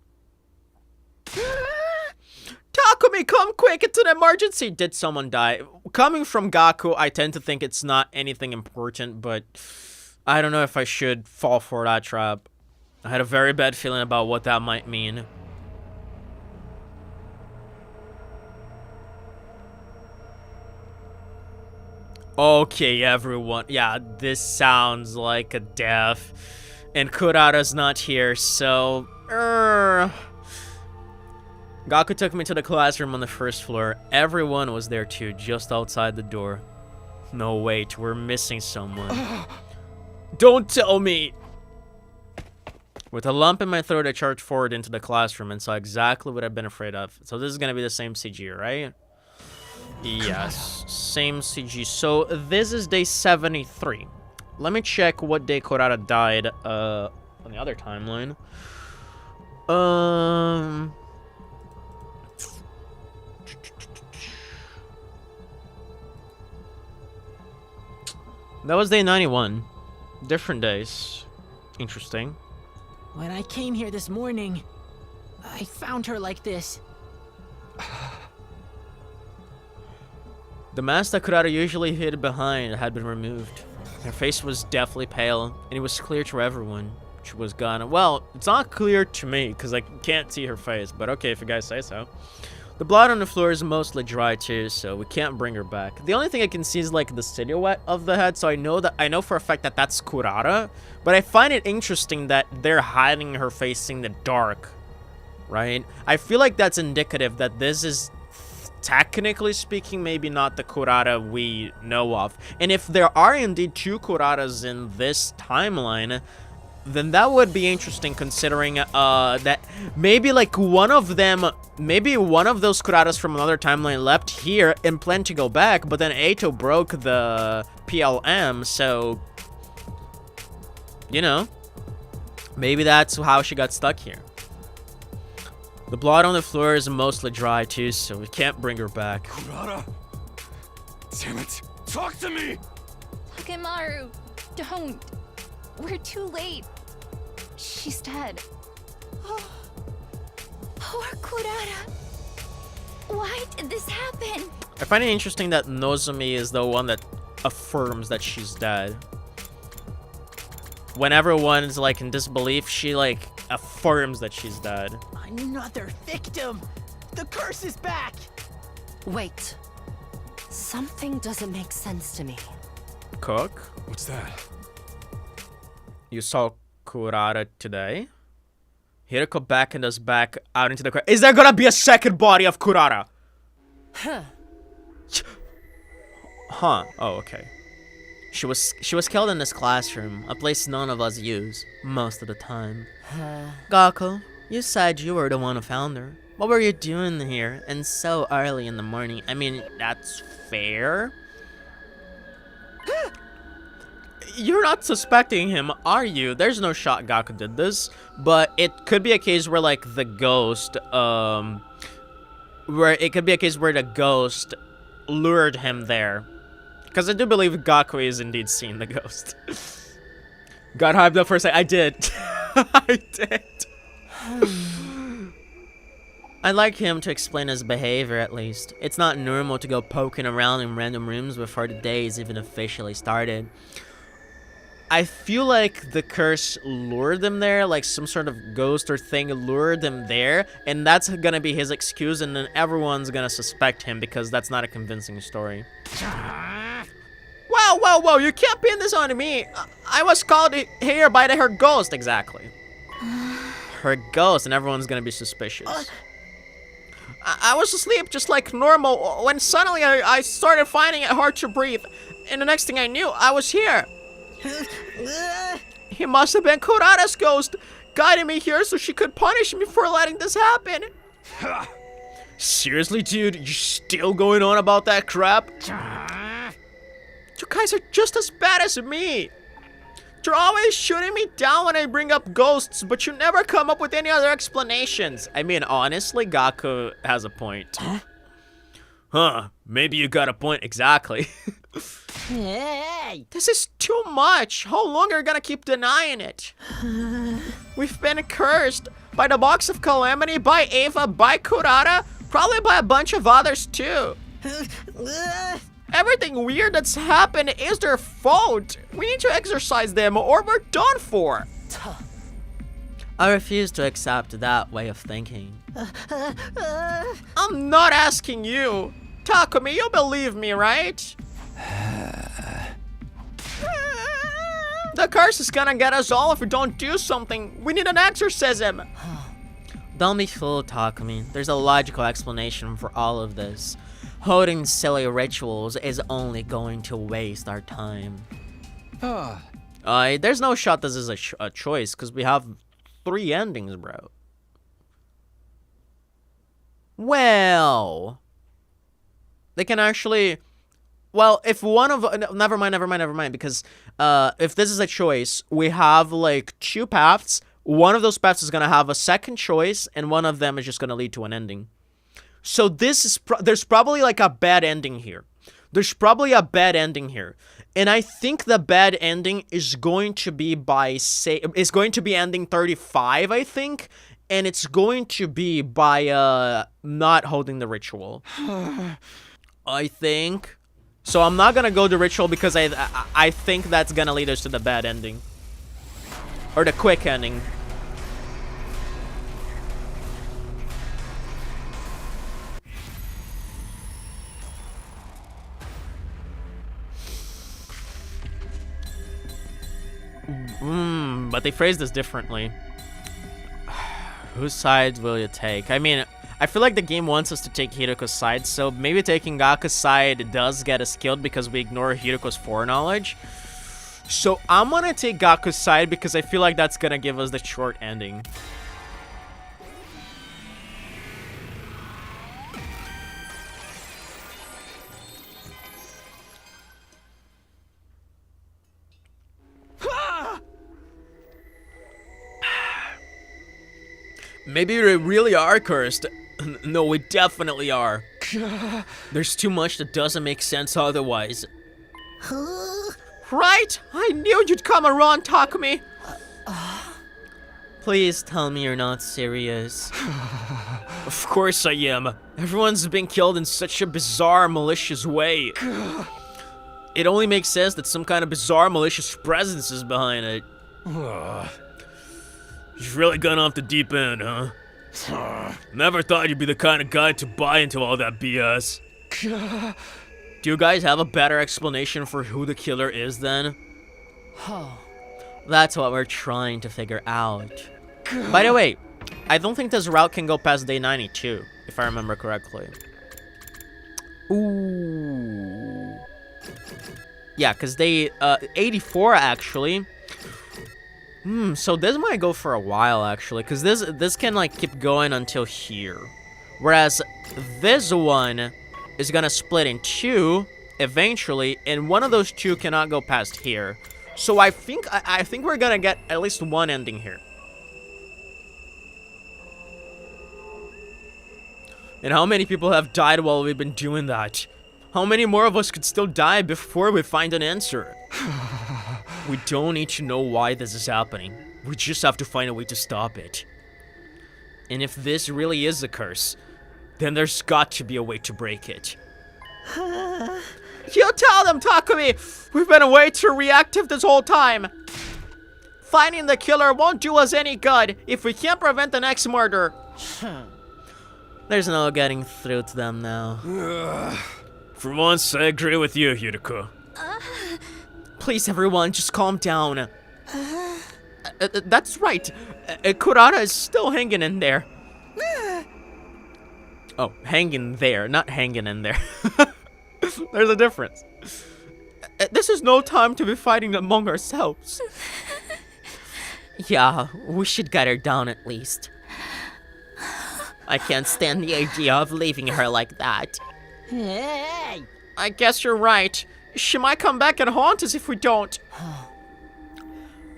S1: Takumi, come quick, it's an emergency! Did someone die? Coming from Gaku, I tend to think it's not anything important, but I don't know if I should fall for that trap. I had a very bad feeling about what that might mean. Okay, everyone. Yeah, this sounds like a death. And Kurata's not here, so... Gaku took me to the classroom on the first floor. Everyone was there too, just outside the door. No, wait, we're missing someone. Don't tell me! With a lump in my throat, I charged forward into the classroom and saw exactly what I've been afraid of. So this is gonna be the same CG, right? Yes, same CG. So this is day 73. Let me check what day Kurata died on the other timeline. That was day 91. Different days. Interesting.
S5: When I came here this morning, I found her like this.
S1: The mask that Kurata usually hid behind had been removed. Her face was deathly pale, and it was clear to everyone she was gone. Well, it's not clear to me, because I can't see her face, but okay if you guys say so. The blood on the floor is mostly dry too, so we can't bring her back. The only thing I can see is like the silhouette of the head, so I know for a fact that that's Kurata, but I find it interesting that they're hiding her face in the dark, right? I feel like that's indicative that this is, technically speaking, maybe not the Kurata we know of. And if there are indeed two Kuratas in this timeline, then that would be interesting, considering that maybe like one of them, maybe one of those Kuratas from another timeline left here and planned to go back, but then Eito broke the PLM, so, you know, maybe that's how she got stuck here. The blood on the floor is mostly dry too, so we can't bring her back.
S4: Kurata! Damn it! Talk to me!
S3: Takemaru, don't. We're too late. She's dead. Poor Kurata. Why did this happen?
S1: I find it interesting that Nozomi is the one that affirms that she's dead. When everyone's like in disbelief, she like affirms that she's dead.
S5: Another victim! The curse is back!
S9: Wait. Something doesn't make sense to me.
S1: Cook?
S4: What's that?
S1: You saw Kurata today? Hiroko beckoned us back out into the crowd. Is there gonna be a second body of Kurata? Huh. Oh, okay. She was killed in this classroom, a place none of us use most of the time. Gaku, you said you were the one who found her. What were you doing here and so early in the morning? I mean, that's fair. You're not suspecting him, are you? There's no shot Gaku did this, but it could be a case where like the ghost, where the ghost lured him there. Because I do believe Gaku is indeed seeing the ghost. Got hyped up for a second. I did. I did. I'd like him to explain his behavior at least. It's not normal to go poking around in random rooms before the day is even officially started. I feel like the curse lured them there, like some sort of ghost or thing lured them there, and that's gonna be his excuse, and then everyone's gonna suspect him because that's not a convincing story. Whoa, you can't pin this on me. I was called here by her ghost, exactly. Her ghost, and everyone's gonna be suspicious. I was asleep just like normal when suddenly I started finding it hard to breathe, and the next thing I knew, I was here. He must have been Kurata's ghost, guiding me here so she could punish me for letting this happen. Seriously, dude? You still going on about that crap? You guys are just as bad as me. You're always shooting me down when I bring up ghosts, but you never come up with any other explanations. I mean, honestly, Gaku has a point. Huh, maybe you got a point exactly.
S5: Hey!
S1: This is too much. How long are you gonna keep denying it? We've been cursed by the box of calamity, by Ava, by Kurata, probably by a bunch of others too. Everything weird that's happened is their fault. We need to exorcise them or we're done for.
S6: I refuse to accept that way of thinking.
S1: I'm not asking you. Takumi, you believe me, right? The curse is gonna get us all if we don't do something. We need an exorcism.
S6: Don't be fooled, Takumi. There's a logical explanation for all of this. Holding silly rituals is only going to waste our time.
S1: There's no shot this is a choice, because we have 3 endings, bro. Well, they can actually... Well, if one of... Never mind, because if this is a choice, we have, like, 2 paths. One of those paths is going to have a second choice, and one of them is just going to lead to an ending. So this is... there's probably, like, a bad ending here. And I think the bad ending is going to be is going to be ending 35, I think. And it's going to be by not holding the ritual. I think. So I'm not gonna go the ritual because I think that's gonna lead us to the bad ending. Or the quick ending. But they phrased this differently. Whose side will you take? I mean, I feel like the game wants us to take Hiruko's side, so maybe taking Gaku's side does get us killed because we ignore Hiruko's foreknowledge. So I'm gonna take Gaku's side because I feel like that's gonna give us the short ending. Maybe we really are cursed. No, we definitely are. There's too much that doesn't make sense otherwise. Right? I knew you'd come around, Takumi.
S6: Please tell me you're not serious.
S1: Of course I am. Everyone's been killed in such a bizarre, malicious way. It only makes sense that some kind of bizarre, malicious presence is behind it. You've really gone off the deep end, huh? Never thought you'd be the kind of guy to buy into all that BS. Do you guys have a better explanation for who the killer is then?
S6: That's what we're trying to figure out.
S1: By the way, I don't think this route can go past day 92, if I remember correctly. Ooh. Yeah, because day 84 actually. So this might go for a while actually, because this can like keep going until here. Whereas this one is gonna split in 2 eventually, and one of those 2 cannot go past here. So I think we're gonna get at least one ending here. And how many people have died while we've been doing that? How many more of us could still die before we find an answer? We don't need to know why this is happening. We just have to find a way to stop it. And if this really is a curse, then there's got to be a way to break it. You tell them, Takumi! We've been way too reactive this whole time! Finding the killer won't do us any good if we can't prevent the next murder.
S6: There's no getting through to them now.
S1: For once, I agree with you, Hiruko. Please, everyone, just calm down. That's right. Kurata is still hanging in there. Oh, hanging there, not hanging in there. There's a difference. This is no time to be fighting among ourselves.
S6: Yeah, we should get her down at least. I can't stand the idea of leaving her like that.
S5: Hey!
S1: I guess you're right. She might come back and haunt us if we don't.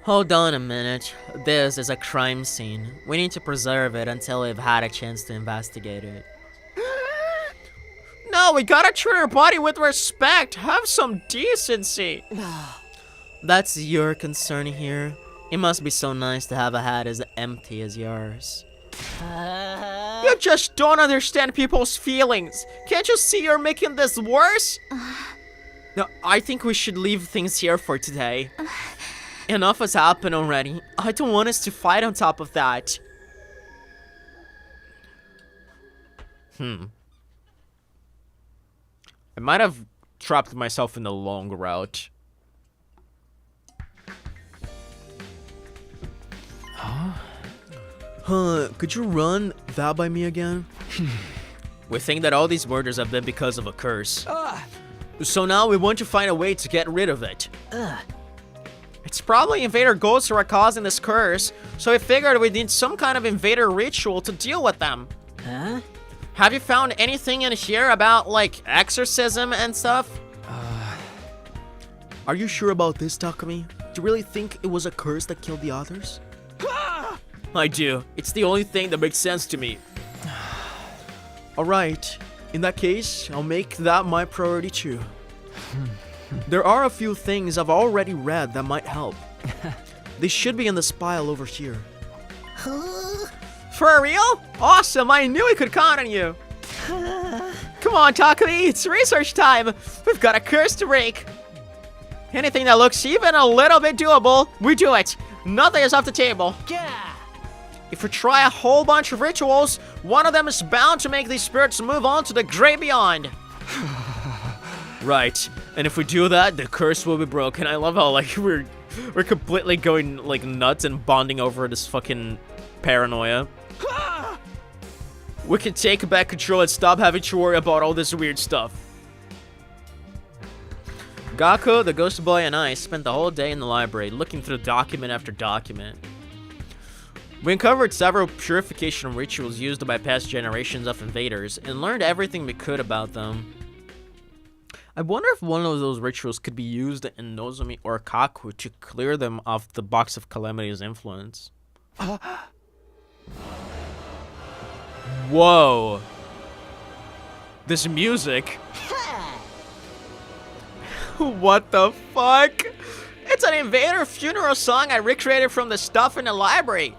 S6: Hold on a minute. This is a crime scene. We need to preserve it until we've had a chance to investigate it.
S1: No, we gotta treat her body with respect. Have some decency.
S6: That's your concern here. It must be so nice to have a head as empty as yours.
S1: You just don't understand people's feelings. Can't you see you're making this worse?
S6: No, I think we should leave things here for today. Enough has happened already. I don't want us to fight on top of that. I might have trapped myself in the long route. Could you run that by me again? We think that all these murders have been because of a curse. So now we want to find a way to get rid of it. It's probably invader ghosts who are causing this curse, so we figured we need some kind of invader ritual to deal with them.
S5: Huh?
S6: Have you found anything in here about, like, exorcism and stuff? Are you sure about this, Takumi? Do you really think it was a curse that killed the others? I do. It's the only thing that makes sense to me. Alright. In that case, I'll make that my priority too. There are a few things I've already read that might help. They should be in this pile over here. For real? Awesome, I knew we could count on you. Come on, Takumi, it's research time. We've got a curse to break. Anything that looks even a little bit doable, we do it. Nothing is off the table. If we try a whole bunch of rituals, one of them is bound to make these spirits move on to the great beyond. Right, and if we do that, the curse will be broken. I love how, like, we're completely going, like, nuts and bonding over this fucking paranoia. We can take back control and stop having to worry about all this weird stuff. Gaku, the ghost boy, and I spent the whole day in the library looking through document after document. We uncovered several purification rituals used by past generations of invaders and learned everything we could about them. I wonder if one of those rituals could be used in Nozomi or Kaku to clear them of the Box of Calamity's influence. Whoa. This music. What the fuck? It's an invader funeral song I recreated from the stuff in the library.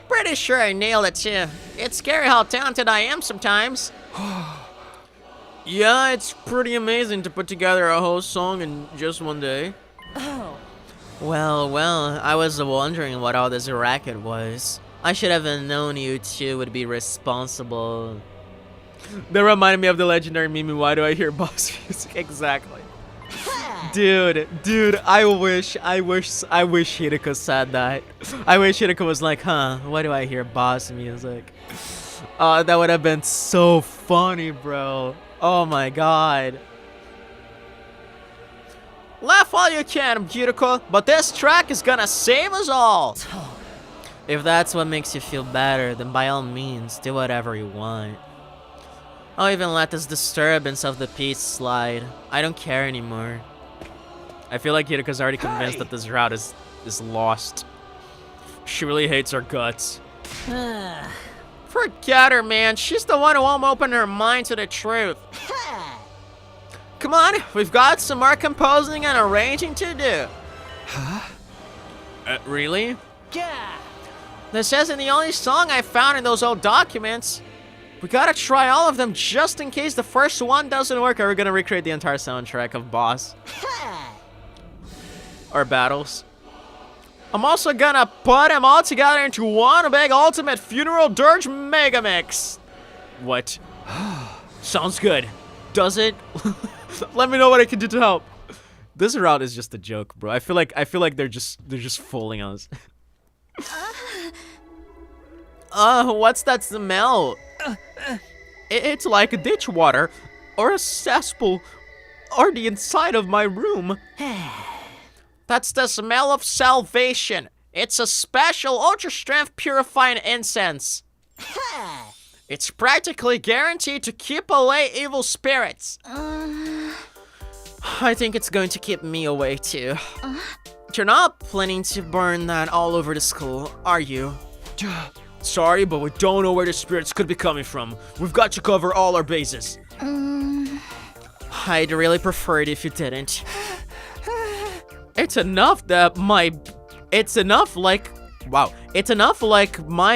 S6: Pretty sure I nailed it too. It's scary how talented I am sometimes. Yeah, it's pretty amazing to put together a whole song in just one day.
S9: Oh.
S6: Well, I was wondering what all this racket was. I should have known you two would be responsible. That reminded me of the legendary meme, why do I hear boss music? Exactly. Dude, I wish Hideko said that. I wish Hideko was like, huh, why do I hear boss music? That would have been so funny, bro. Oh my god. Laugh all you can, Hideko, but this track is gonna save us all. If that's what makes you feel better, then by all means, do whatever you want. I'll even let this disturbance of the peace slide. I don't care anymore. I feel like Hideko's already convinced that this route is lost. She really hates our guts. Forget her, man. She's the one who won't open her mind to the truth. Come on, we've got some more composing and arranging to do. Huh? Really?
S5: Yeah.
S6: This isn't the only song I found in those old documents. We gotta try all of them just in case the first one doesn't work, or we're gonna recreate the entire soundtrack of Boss. Or battles. I'm also gonna put them all together into one big ultimate funeral dirge mega mix. What? Sounds good. Does it? Let me know what I can do to help. This route is just a joke, bro. I feel like they're just fooling us. What's that smell? It's like ditch water, or a cesspool, or the inside of my room. That's the smell of salvation. It's a special ultra-strength purifying incense. It's practically guaranteed to keep away evil spirits. I think it's going to keep me away too. You're not planning to burn that all over the school, are you? Sorry, but we don't know where the spirits could be coming from. We've got to cover all our bases. I'd really prefer it if you didn't. It's enough like my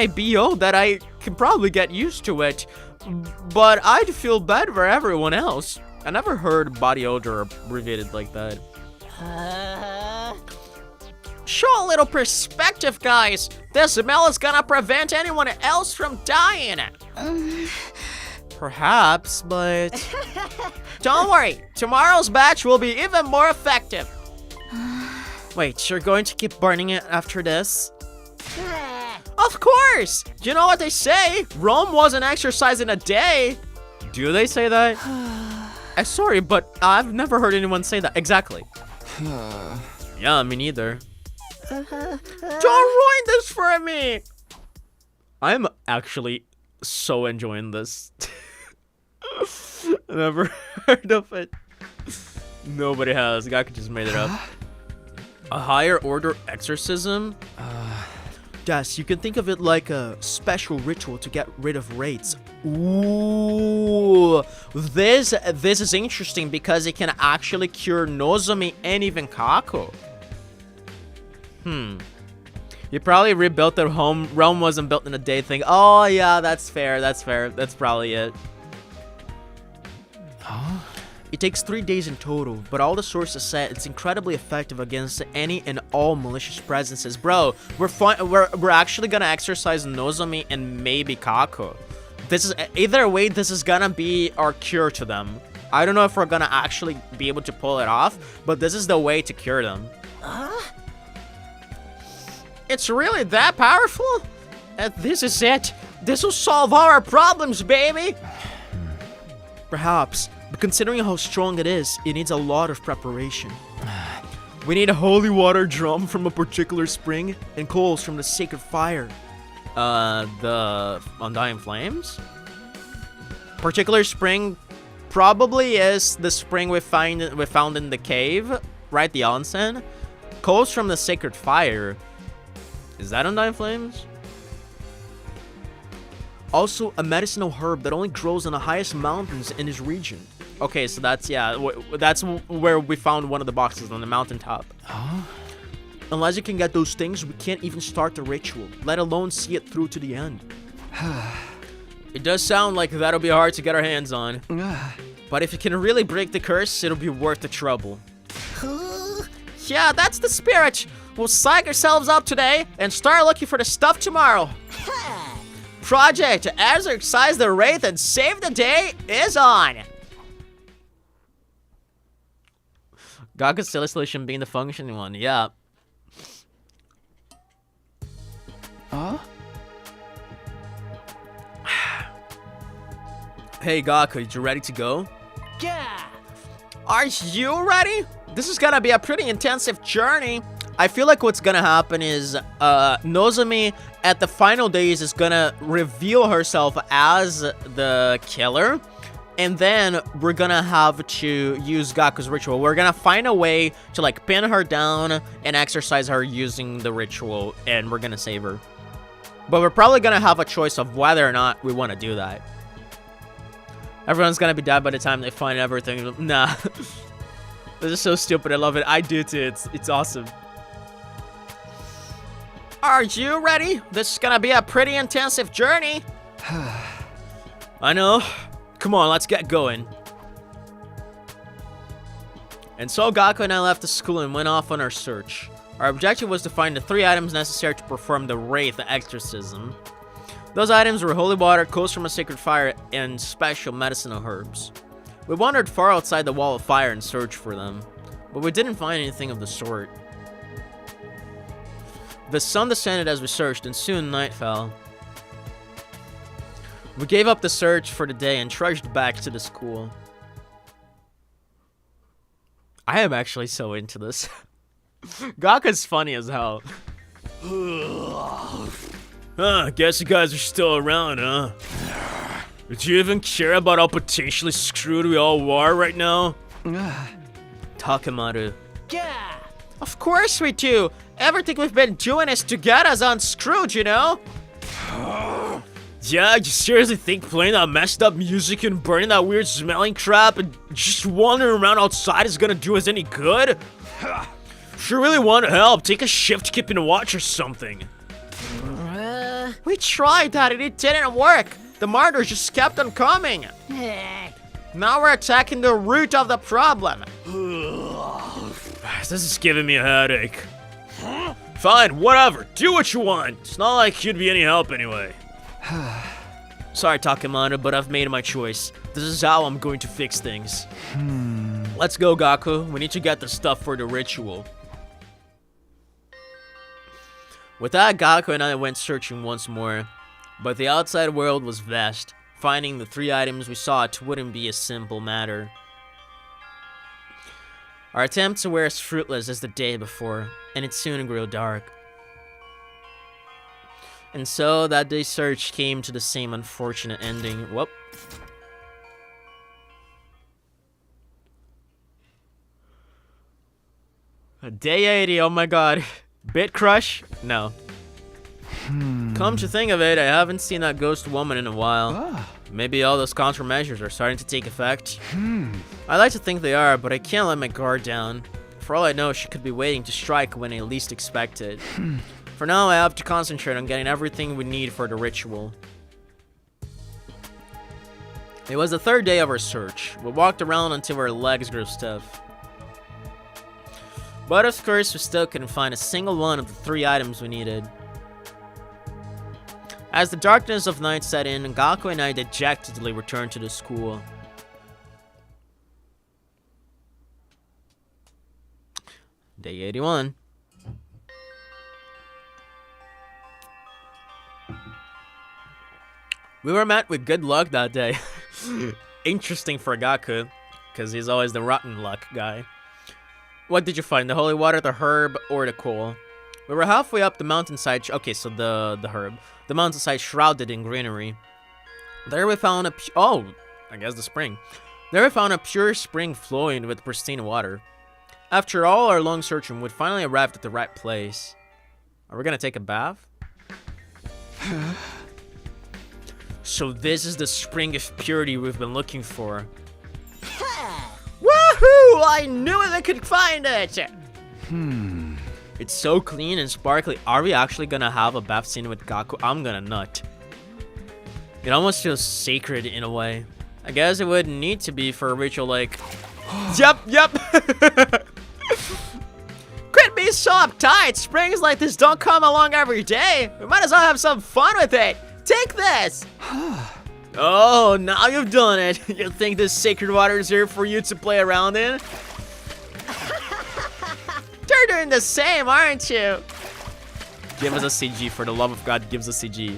S6: BO that I can probably get used to it. But I'd feel bad for everyone else.
S1: I never heard body odor abbreviated like that. Show a little perspective, guys. This smell is gonna prevent anyone else from dying. Perhaps, but... Don't worry. Tomorrow's batch will be even more effective. Wait, you're going to keep burning it after this? Of course! Do you know what they say? Rome wasn't exercised in a day. Do they say that? Sorry, but I've never heard anyone say that. Exactly. Yeah, me neither. Don't ruin this for me! I'm actually so enjoying this. Never heard of it. Nobody has. Gaku just made it up. A higher order exorcism? Yes, you can think of it like a special ritual to get rid of wraiths. Ooh, this is interesting because it can actually cure Nozomi and even Kako. You probably rebuilt their home. Rome wasn't built in a day thing. Oh yeah, that's fair. That's fair. That's probably it. It takes 3 days in total, but all the sources said it's incredibly effective against any and all malicious presences. Bro, we're actually gonna exercise Nozomi and maybe Kako. This is either way. This is gonna be our cure to them. I don't know if we're gonna actually be able to pull it off, but this is the way to cure them. It's really that powerful? This is it. This will solve all our problems, baby. Perhaps. But considering how strong it is, it needs a lot of preparation. We need a holy water drum from a particular spring and coals from the sacred fire. The Undying Flames? Particular spring probably is the spring we found in the cave, right? The onsen. Coals from the sacred fire. Is that Undying Flames? Also, a medicinal herb that only grows on the highest mountains in this region. Okay, so that's, yeah, that's where we found one of the boxes on the mountaintop. Unless you can get those things, we can't even start the ritual, let alone see it through to the end. It does sound like that'll be hard to get our hands on. But if you can really break the curse, it'll be worth the trouble. Yeah, that's the spirit. We'll psych ourselves up today and start looking for the stuff tomorrow. Project Exorcise the Wraith and Save the Day is on. Gaku's silly solution being the functioning one, yeah. Hey Gaku, you ready to go?
S5: Yeah.
S1: Are you ready? This is gonna be a pretty intensive journey. I feel like what's gonna happen is Nozomi at the final days is gonna reveal herself as the killer, and then we're gonna have to use Gaku's ritual. We're gonna find a way to like pin her down and exorcise her using the ritual, and we're gonna save her. But we're probably gonna have a choice of whether or not we want to do that. Everyone's gonna be dead by the time they find everything. Nah. This is so stupid. I love it. I do too. It's awesome. Are you ready? This is gonna be a pretty intensive journey. I know. Come on, let's get going. And so Gaku and I left the school and went off on our search. Our objective was to find the 3 items necessary to perform the Wraith exorcism. Those items were holy water, coals from a sacred fire, and special medicinal herbs. We wandered far outside the wall of fire and searched for them, but we didn't find anything of the sort. The sun descended as we searched, and soon night fell. We gave up the search for the day and trudged back to the school. I am actually so into this. Gaku's funny as hell. Guess you guys are still around, huh? Did you even care about how potentially screwed we all are right now? Takemaru.
S5: Yeah.
S1: Of course we do. Everything we've been doing is to get us unscrewed, you know? Yeah, you seriously think playing that messed up music and burning that weird smelling crap and just wandering around outside is gonna do us any good? If you really want to help, take a shift keeping watch or something. We tried that and it didn't work. The martyrs just kept on coming. Now we're attacking the root of the problem.
S2: This is giving me a headache. Fine, whatever. Do what you want. It's not like you'd be any help anyway.
S1: Sorry, Takemata, but I've made my choice. This is how I'm going to fix things. Let's go, Gaku. We need to get the stuff for the ritual. With that, Gaku and I went searching once more. But the outside world was vast. Finding the 3 items we sought wouldn't be a simple matter. Our attempts were as fruitless as the day before, and it soon grew dark. And so that day's search came to the same unfortunate ending. Whoop. Day 80, oh my god. Bit crush? No. Come to think of it, I haven't seen that ghost woman in a while. Maybe all those countermeasures are starting to take effect. I like to think they are, but I can't let my guard down. For all I know, she could be waiting to strike when I least expect it. For now, I have to concentrate on getting everything we need for the ritual. It was the 3rd day of our search. We walked around until our legs grew stiff. But of course, we still couldn't find a single one of the 3 items we needed. As the darkness of night set in, Gaku and I dejectedly returned to the school. Day 81. We were met with good luck that day. Interesting for Gaku, because he's always the rotten luck guy. What did you find? The holy water, the herb, or the coal? We were halfway up the mountainside. Okay, so the herb. The mountainside shrouded in greenery. There we found a... Oh, I guess the spring. There we found a pure spring flowing with pristine water. After all our long searching, we finally arrived at the right place. Are we gonna take a bath? So this is the spring of purity we've been looking for. Woohoo! I knew I could find it! It's so clean and sparkly. Are we actually gonna have a bath scene with Gaku? I'm gonna nut. It almost feels sacred in a way. I guess it would need to be for a ritual like... Yep! Quit being so uptight! Springs like this don't come along every day! We might as well have some fun with it! Take this! Oh, now you've done it! You think this sacred water is here for you to play around in? You're doing the same, aren't you? Give us a CG, for the love of God, give us a CG.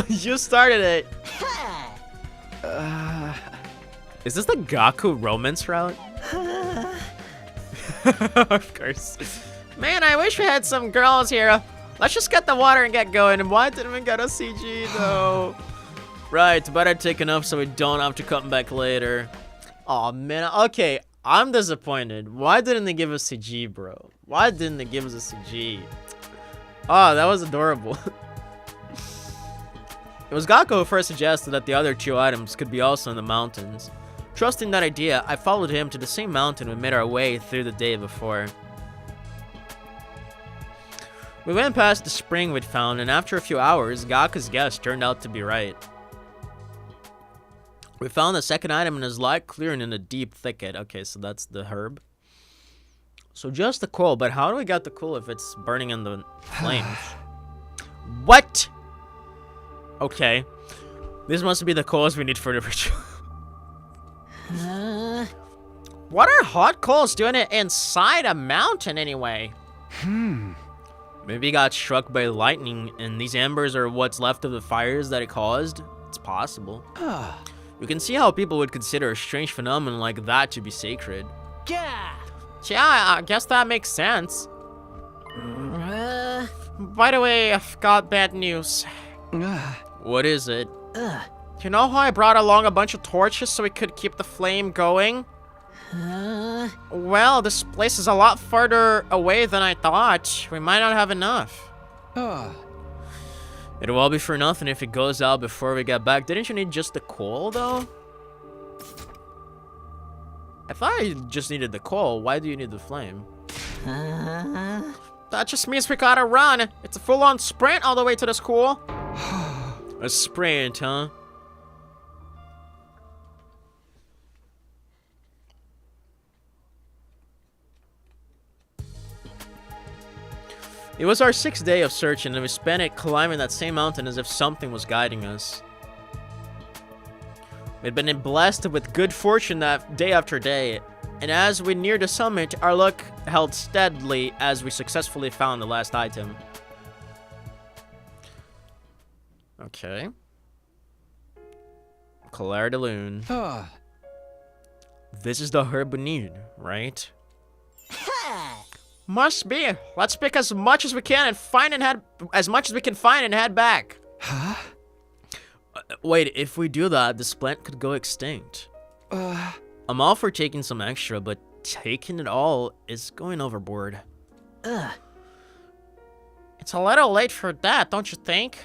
S1: You started it. Is this the Gaku romance route? Of course. Man, I wish we had some girls here. Let's just get the water and get going. Why didn't we get a CG though? Right, better take enough so we don't have to come back later. Aw, man. Okay, I'm disappointed. Why didn't they give us CG, bro? Why didn't they give us a CG? Oh, that was adorable. It was Gaku who first suggested that the other 2 items could be also in the mountains. Trusting that idea, I followed him to the same mountain we made our way through the day before. We went past the spring we'd found, and after a few hours, Gaku's guess turned out to be right. We found the second item in his light clearing in a deep thicket. Okay, so that's the herb. So just the coal, but how do we get the coal if it's burning in the flames? What? Okay. This must be the coals we need for the ritual. What are hot coals doing it inside a mountain anyway? Maybe he got struck by lightning and these embers are what's left of the fires that it caused? It's possible. You can see how people would consider a strange phenomenon like that to be sacred.
S5: Yeah.
S1: Yeah, I guess that makes sense. By the way, I've got bad news. What is it? You know how I brought along a bunch of torches so we could keep the flame going? Well, this place is a lot farther away than I thought. We might not have enough. It'll all be for nothing if it goes out before we get back. Didn't you need just the coal, though? I thought I just needed the coal. Why do you need the flame? That just means we gotta run. It's a full-on sprint all the way to the school. A sprint, huh? It was our 6th day of searching, and we spent it climbing that same mountain as if something was guiding us. We'd been blessed with good fortune that day after day, and as we neared the summit, our luck held steadily as we successfully found the last item. Okay. Claire de Lune. This is the herb we need, right? Must be. Let's pick as much as we can and head back.
S4: Huh?
S1: Wait, if we do that, this plant could go extinct. I'm all for taking some extra, but taking it all is going overboard. It's a little late for that, don't you think?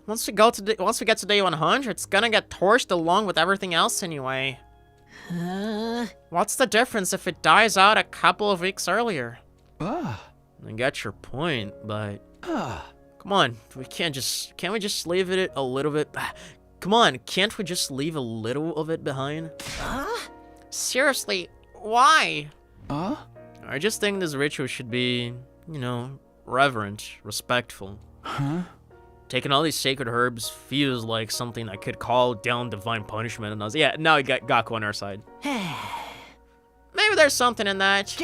S1: Once we get to day 100, it's gonna get torched along with everything else anyway. What's the difference if it dies out a couple of weeks earlier? I get your point, but come on, can't we just leave it a little bit? Come on, can't we just leave a little of it behind? Seriously, why? I just think this ritual should be, you know, reverent, respectful. Taking all these sacred herbs feels like something that could call down divine punishment on us. Yeah, now we got Gaku on our side. Maybe there's something in that.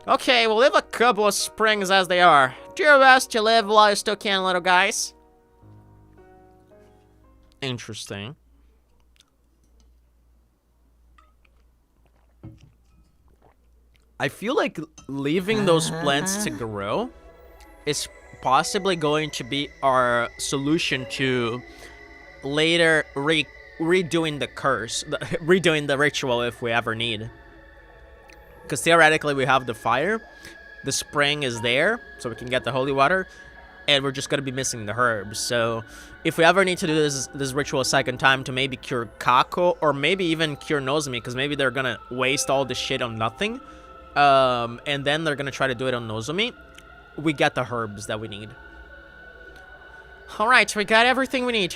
S1: Okay, we'll leave a couple of springs as they are. Do your best to live while you still can, little guys. Interesting. I feel like leaving those plants to grow is possibly going to be our solution to later redoing the curse, redoing the ritual if we ever need. Because theoretically we have the fire, the spring is there, so we can get the holy water, and we're just going to be missing the herbs. So if we ever need to do this ritual a second time to maybe cure Kako, or maybe even cure Nozomi, because maybe they're going to waste all this shit on nothing, and then they're going to try to do it on Nozomi, we get the herbs that we need. Alright, we got everything we need.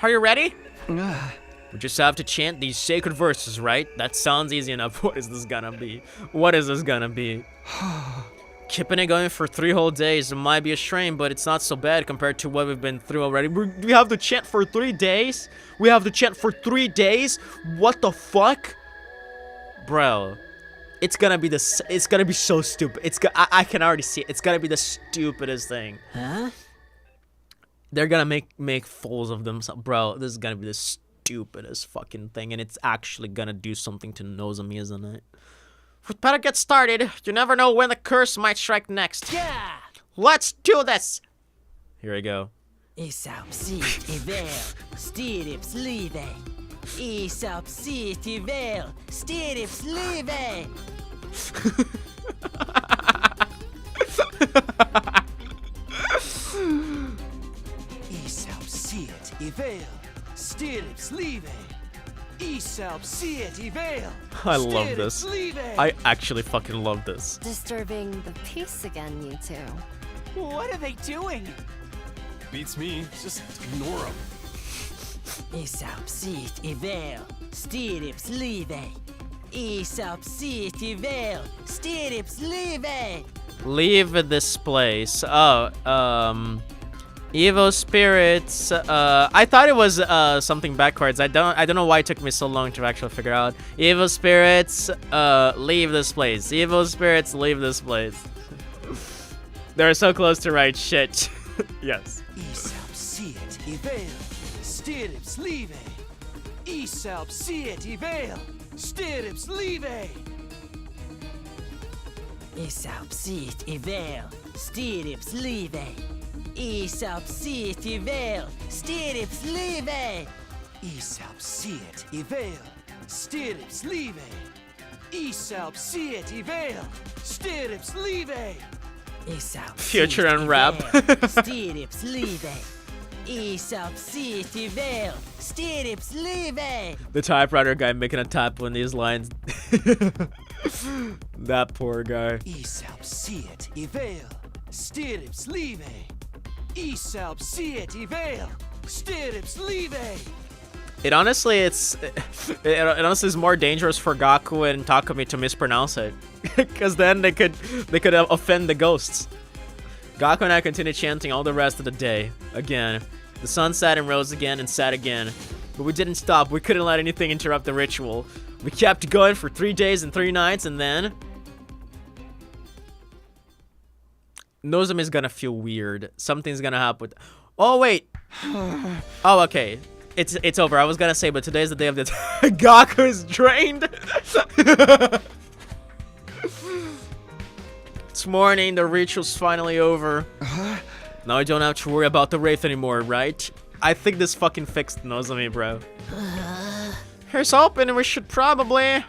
S1: Are you ready? We just have to chant these sacred verses, right? That sounds easy enough. What is this gonna be? What is this gonna be? Keeping it going for 3 whole days, it might be a strain, but it's not so bad compared to what we've been through already. We have to chant for 3 days? We have to chant for 3 days? What the fuck? Bro, it's gonna be so stupid. I can already see it. It's gonna be the stupidest thing. They're gonna make fools of themselves. Bro, this is gonna be the stupidest fucking thing, and it's actually gonna do something to Nozomi, isn't it? We'd better get started. You never know when the curse might strike next.
S5: Yeah!
S1: Let's do this! Here we go. I love this. I actually fucking love this.
S9: Disturbing the peace again, you two.
S5: What are they doing?
S4: Beats me. Just ignore them.
S1: Leave this place. Oh, evil spirits. I thought it was something backwards. I don't know why it took me so long to actually figure out. Evil spirits, leave this place. Evil spirits, leave this place. They're so close to right shit. Yes. Future and rap. The typewriter guy making a typo in these lines. That poor guy. It honestly, it honestly is more dangerous for Gaku and Takumi to mispronounce it, because then they could offend the ghosts.
S6: Gaku and I continued chanting all the rest of the day. Again. The sun set and rose again and set again. But we didn't stop. We couldn't let anything interrupt the ritual. We kept going for 3 days and 3 nights, and then... Nozomi's gonna feel weird. Something's gonna happen with... Oh, wait! Oh, okay. It's over. I was gonna say, but today's the day of the... Gaku is drained! It's morning. The ritual's finally over. Now I don't have to worry about the Wraith anymore, right? I think this fucking fixed Nozomi, bro. Here's hoping we should probably...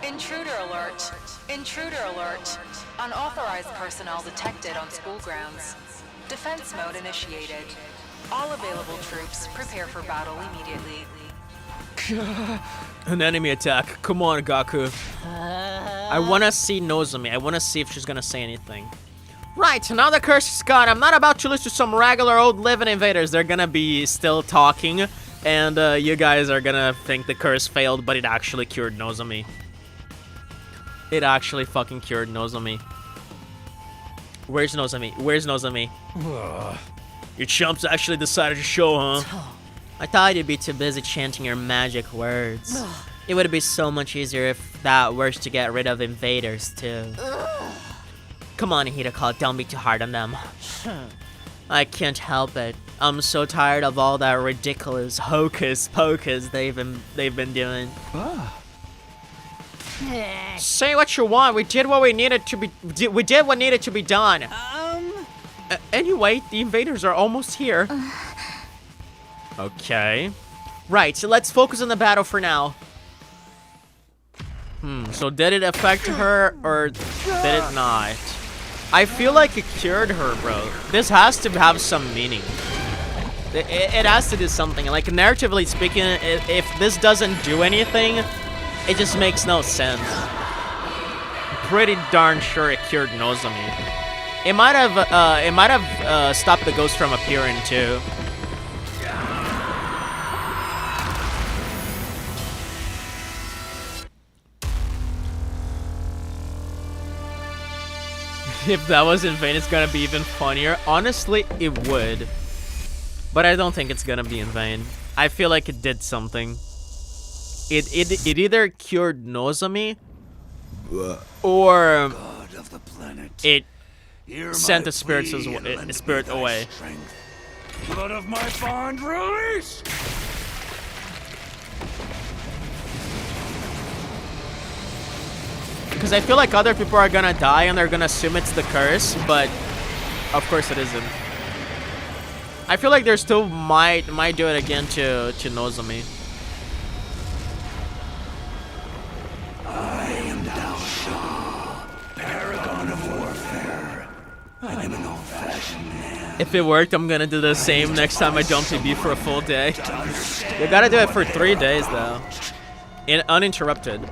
S7: Intruder alert. Intruder alert. Unauthorized personnel detected on school grounds. Defense mode initiated. All available troops prepare for battle immediately.
S6: An enemy attack. Come on, Gaku. I want to see Nozomi. I want to see if she's going to say anything. Right, now the curse is gone. I'm not about to lose to some regular old living invaders. They're going to be still talking. And you guys are going to think the curse failed, but it actually cured Nozomi. It actually fucking cured Nozomi. Where's Nozomi? Where's Nozomi? Your chumps actually decided to show, huh? I thought you'd be too busy chanting your magic words. It would be so much easier if that were to get rid of invaders, too. Come on, Hideko, don't be too hard on them. I can't help it. I'm so tired of all that ridiculous hocus pocus they've been doing. Say what you want. We did what we needed to be. We did what needed to be done. Anyway, the invaders are almost here. Okay. Right. So let's focus on the battle for now. So did it affect her or did it not? I feel like it cured her, bro. This has to have some meaning. It has to do something. Like, narratively speaking, if this doesn't do anything, it just makes no sense. Pretty darn sure it cured Nozomi. It might have stopped the ghost from appearing too. If that was in vain, it's gonna be even funnier. Honestly, it would. But I don't think it's gonna be in vain. I feel like it did something. It either cured Nozomi, or
S2: God of the planet.
S6: it
S2: Hear
S6: sent
S2: my
S6: the spirits
S2: plea and lend me
S6: spirit
S2: thy
S6: away.
S2: strength. Blood of my fond release!
S6: Because I feel like other people are gonna die and they're gonna assume it's the curse, but of course it isn't. I feel like there still might do it again to Nozomi.
S2: I am Dao Shah, paragon of warfare. I am an old-fashioned man.
S6: If it worked, I'm gonna do the same next time I jump TB for a full day. You gotta do it for 3 days though, uninterrupted.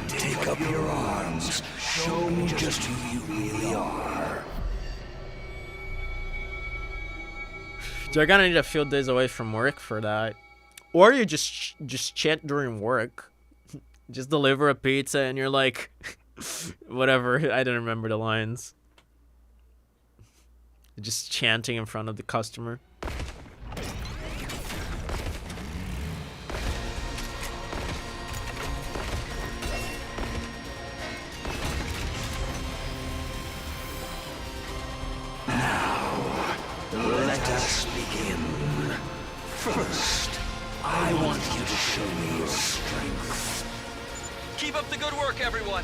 S2: Take up your arms. Show me just who you really are.
S6: You're gonna need a few days away from work for that, or you just chant during work. Just deliver a pizza and you're like, whatever. I don't remember the lines. Just chanting in front of the customer.
S2: Let us begin. First, I want you to show me your strength.
S4: Keep up the good work, everyone.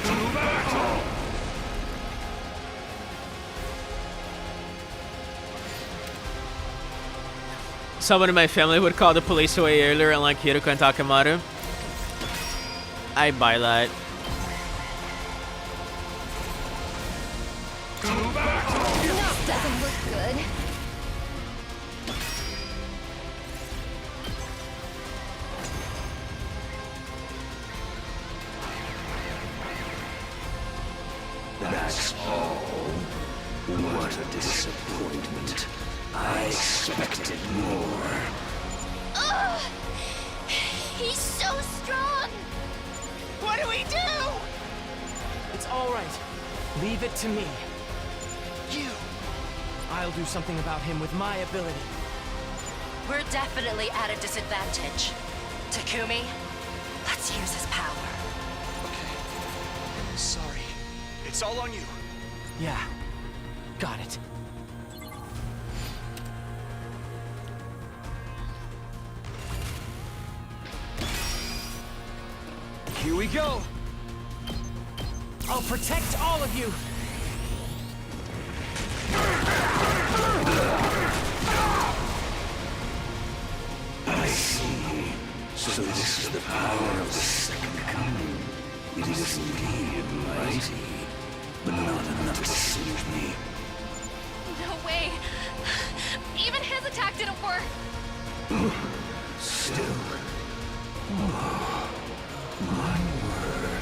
S2: To battle!
S6: Someone in my family would call the police away earlier, unlike Hiroko and Takemaru. I buy that.
S8: This doesn't look good.
S2: That's all. What a disappointment. I expected more.
S8: Ugh! He's so strong! What do we do?
S5: It's all right. Leave it to me. You! I'll do something about him with my ability.
S9: We're definitely at a disadvantage. Takumi, let's use his power.
S4: Okay. Sorry. It's all on you.
S5: Yeah. Got it. Here we go! I'll protect all of you!
S2: I see. So this is the power of the second coming. It is indeed mighty, but not enough to suit me.
S8: No way. Even his attack didn't work.
S2: Still. Oh, my word.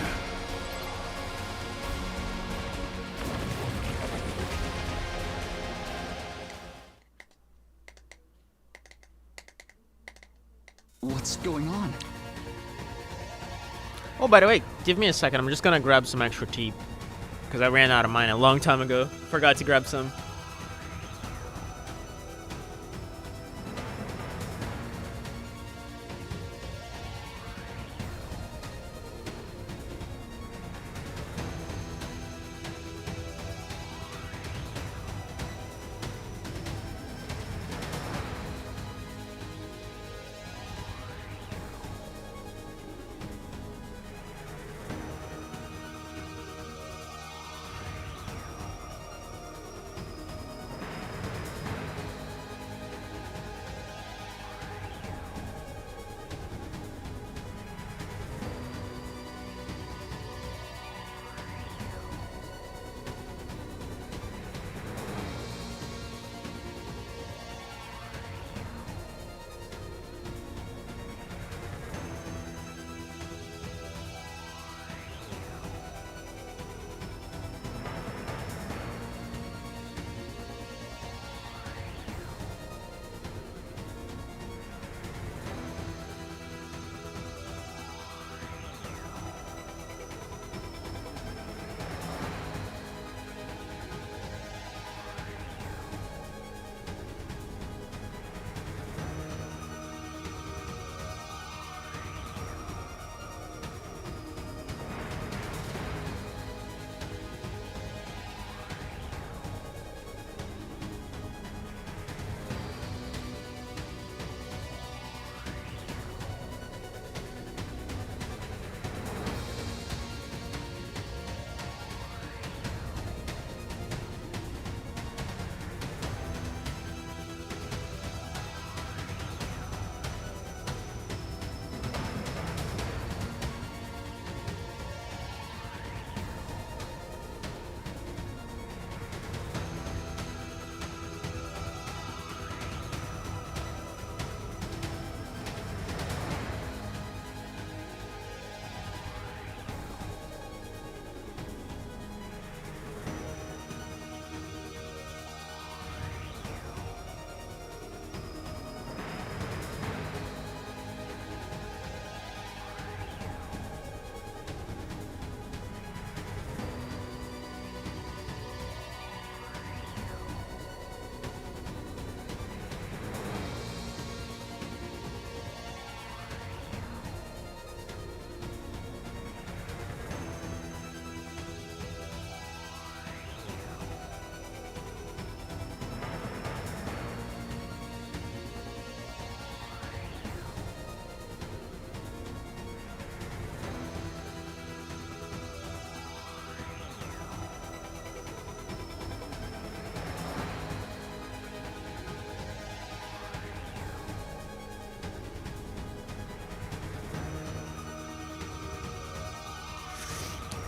S4: What's going on?
S6: Oh, by the way, give me a second. I'm just gonna grab some extra tea. Because I ran out of mine a long time ago. Forgot to grab some.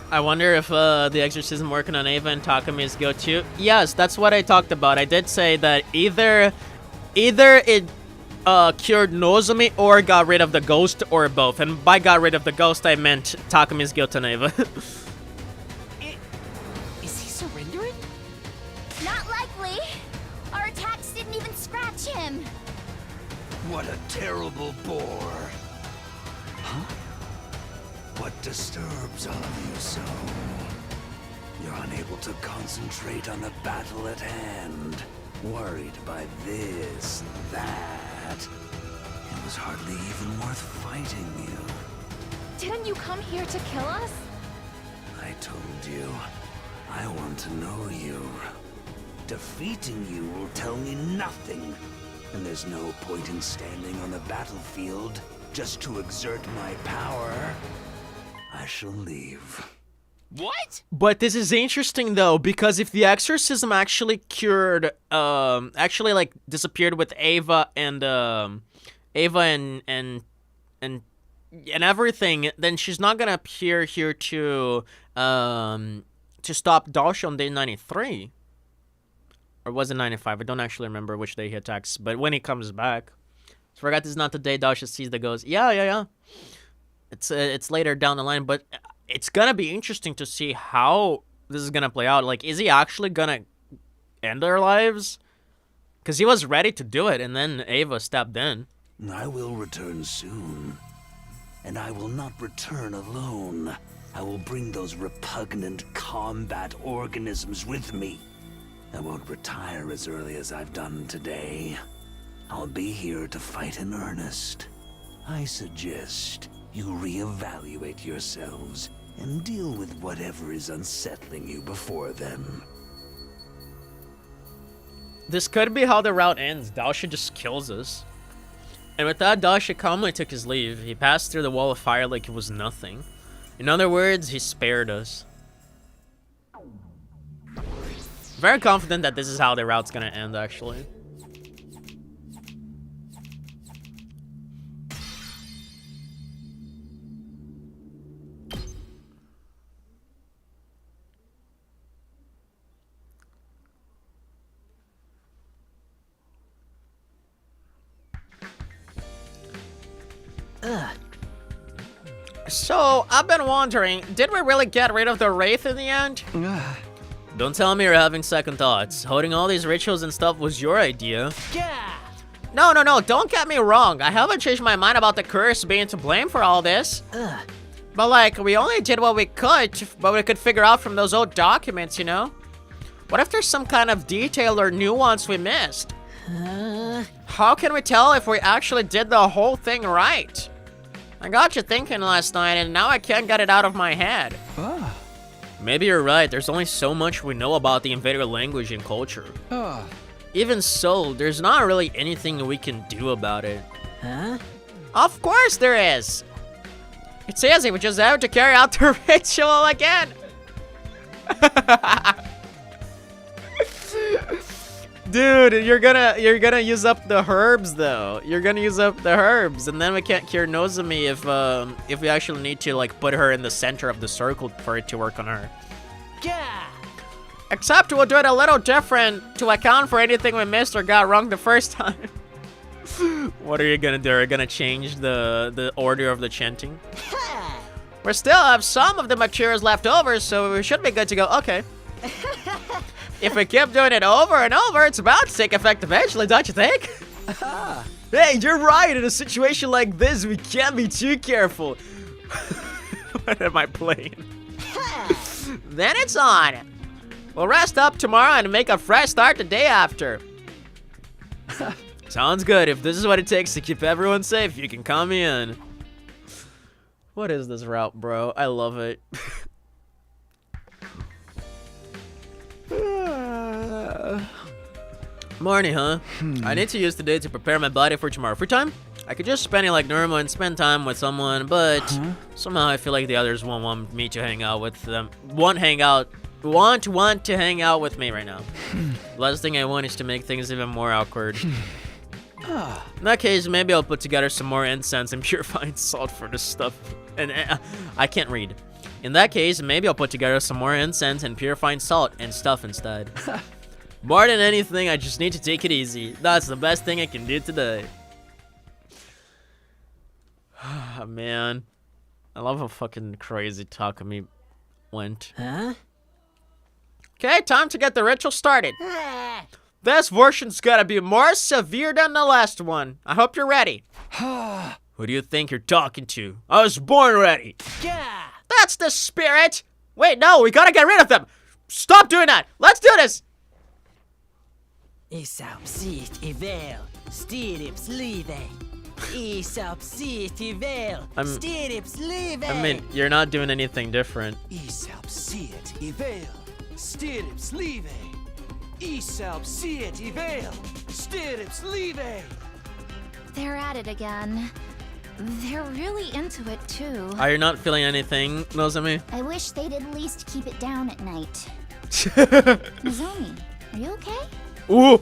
S6: I wonder if the exorcism working on Ava and Takumi's guilt too. Yes, that's what I talked about. I did say that either it cured Nozomi or got rid of the ghost or both. And by got rid of the ghost, I meant Takumi's guilt on Ava.
S5: Is he surrendering?
S8: Not likely. Our attacks didn't even him!
S2: What a terrible bore. Huh? What disturbs all of you so? You're unable to concentrate on the battle at hand. Worried by this, that. It was hardly even worth fighting you.
S10: Didn't you come here to kill us?
S2: I told you, I want to know you. Defeating you will tell me nothing. And there's no point in standing on the battlefield just to exert my power. I shall leave.
S5: What?
S1: But this is interesting though, because if the exorcism actually cured, actually like disappeared with Ava and everything, then she's not gonna appear here to stop Dash on day 93. Or was it 95? I don't actually remember which day he attacks, but when he comes back. So forgot this is not the day Dasha sees the ghost. Yeah. It's later down the line, but it's gonna be interesting to see how this is gonna play out. Like, is he actually gonna end their lives? Because he was ready to do it, and then Ava stepped in.
S2: I will return soon. And I will not return alone. I will bring those repugnant combat organisms with me. I won't retire as early as I've done today. I'll be here to fight in earnest. I suggest you reevaluate yourselves and deal with whatever is unsettling you before then.
S1: This could be how the route ends. Dasha just kills us. And with that, Dasha calmly took his leave. He passed through the wall of fire like it was nothing. In other words, he spared us. Very confident that this is how the route's gonna end, actually. So, I've been wondering, did we really get rid of the Wraith in the end? Don't tell me you're having second thoughts. Holding all these rituals and stuff was your idea.
S5: Yeah.
S1: No, don't get me wrong. I haven't changed my mind about the curse being to blame for all this. But like, we only did what we could, but we could figure out from those old documents, you know? What if there's some kind of detail or nuance we missed? How can we tell if we actually did the whole thing right? I got you thinking last night, and now I can't get it out of my head. Maybe you're right. There's only so much we know about the invader language and culture. Even so, there's not really anything we can do about it.
S5: Huh?
S1: Of course there is! It's easy, we just have to carry out the ritual again! Dude, you're gonna use up the herbs though. You're gonna use up the herbs, and then we can't cure Nozomi if we actually need to like put her in the center of the circle for it to work on her.
S5: Yeah.
S1: Except we'll do it a little different to account for anything we missed or got wrong the first time. What are you gonna do? Are you gonna change the order of the chanting? We still have some of the materials left over, so we should be good to go. Okay. If we keep doing it over and over, it's about to take effect eventually, don't you think? Hey, you're right. In a situation like this, we can't be too careful. What am I playing? Then it's on. We'll rest up tomorrow and make a fresh start the day after. Sounds good. If this is what it takes to keep everyone safe, you can call me in. What is this route, bro? I love it. Morning, huh? I need to use today to prepare my body for tomorrow. Free time? I could just spend it like normal and spend time with someone, but somehow I feel like the others won't want me to hang out with them. Want to hang out with me right now. Last thing I want is to make things even more awkward. In that case, maybe I'll put together some more incense and purifying salt for this stuff. And I can't read. In that case, maybe I'll put together some more incense and purifying salt and stuff instead. More than anything, I just need to take it easy. That's the best thing I can do today. Man. I love how fucking crazy Takumi went.
S5: Huh?
S1: Okay, time to get the ritual started.
S6: This version's gotta be more severe than the last one. I hope you're ready. Who do you think you're talking to? I was born ready.
S5: Yeah.
S6: That's the spirit. Wait, no, we gotta get rid of them. Stop doing that. Let's do this.
S5: Isapsit ivel, stirips live. Isapsit ivel, stirips live.
S6: I mean, you're not doing anything different.
S4: Isapsit ivel, stirips live. Isapsit ivel, stirips live.
S10: They're at it again. They're really into it too.
S6: Are you not feeling anything, Nozomi?
S8: I wish they'd at least keep it down at night. Nozomi, are you okay?
S6: Ooh,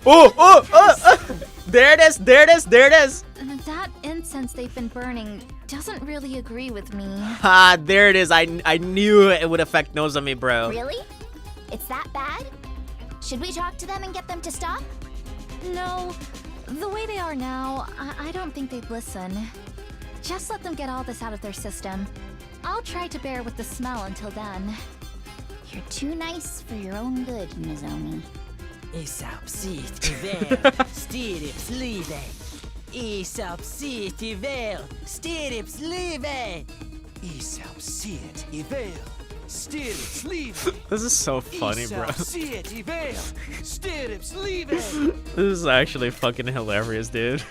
S6: there it is, there it is, there it is.
S10: That incense they've been burning doesn't really agree with me.
S6: Ah, there it is. I knew it would affect Nozomi, bro.
S8: Really? It's that bad? Should we talk to them and get them to stop?
S10: No, the way they are now, I don't think they'd listen. Just let them get all this out of their system. I'll try to bear with the smell until then.
S8: You're too nice for your own good, Nozomi.
S5: Isapsit ivel, stirips live. Isapsit ivel, stirips live.
S4: Isapsit ivel, stirips live.
S6: This is so funny, bro.
S4: Isapsit ivel, stirips live.
S6: This is actually fucking hilarious, dude.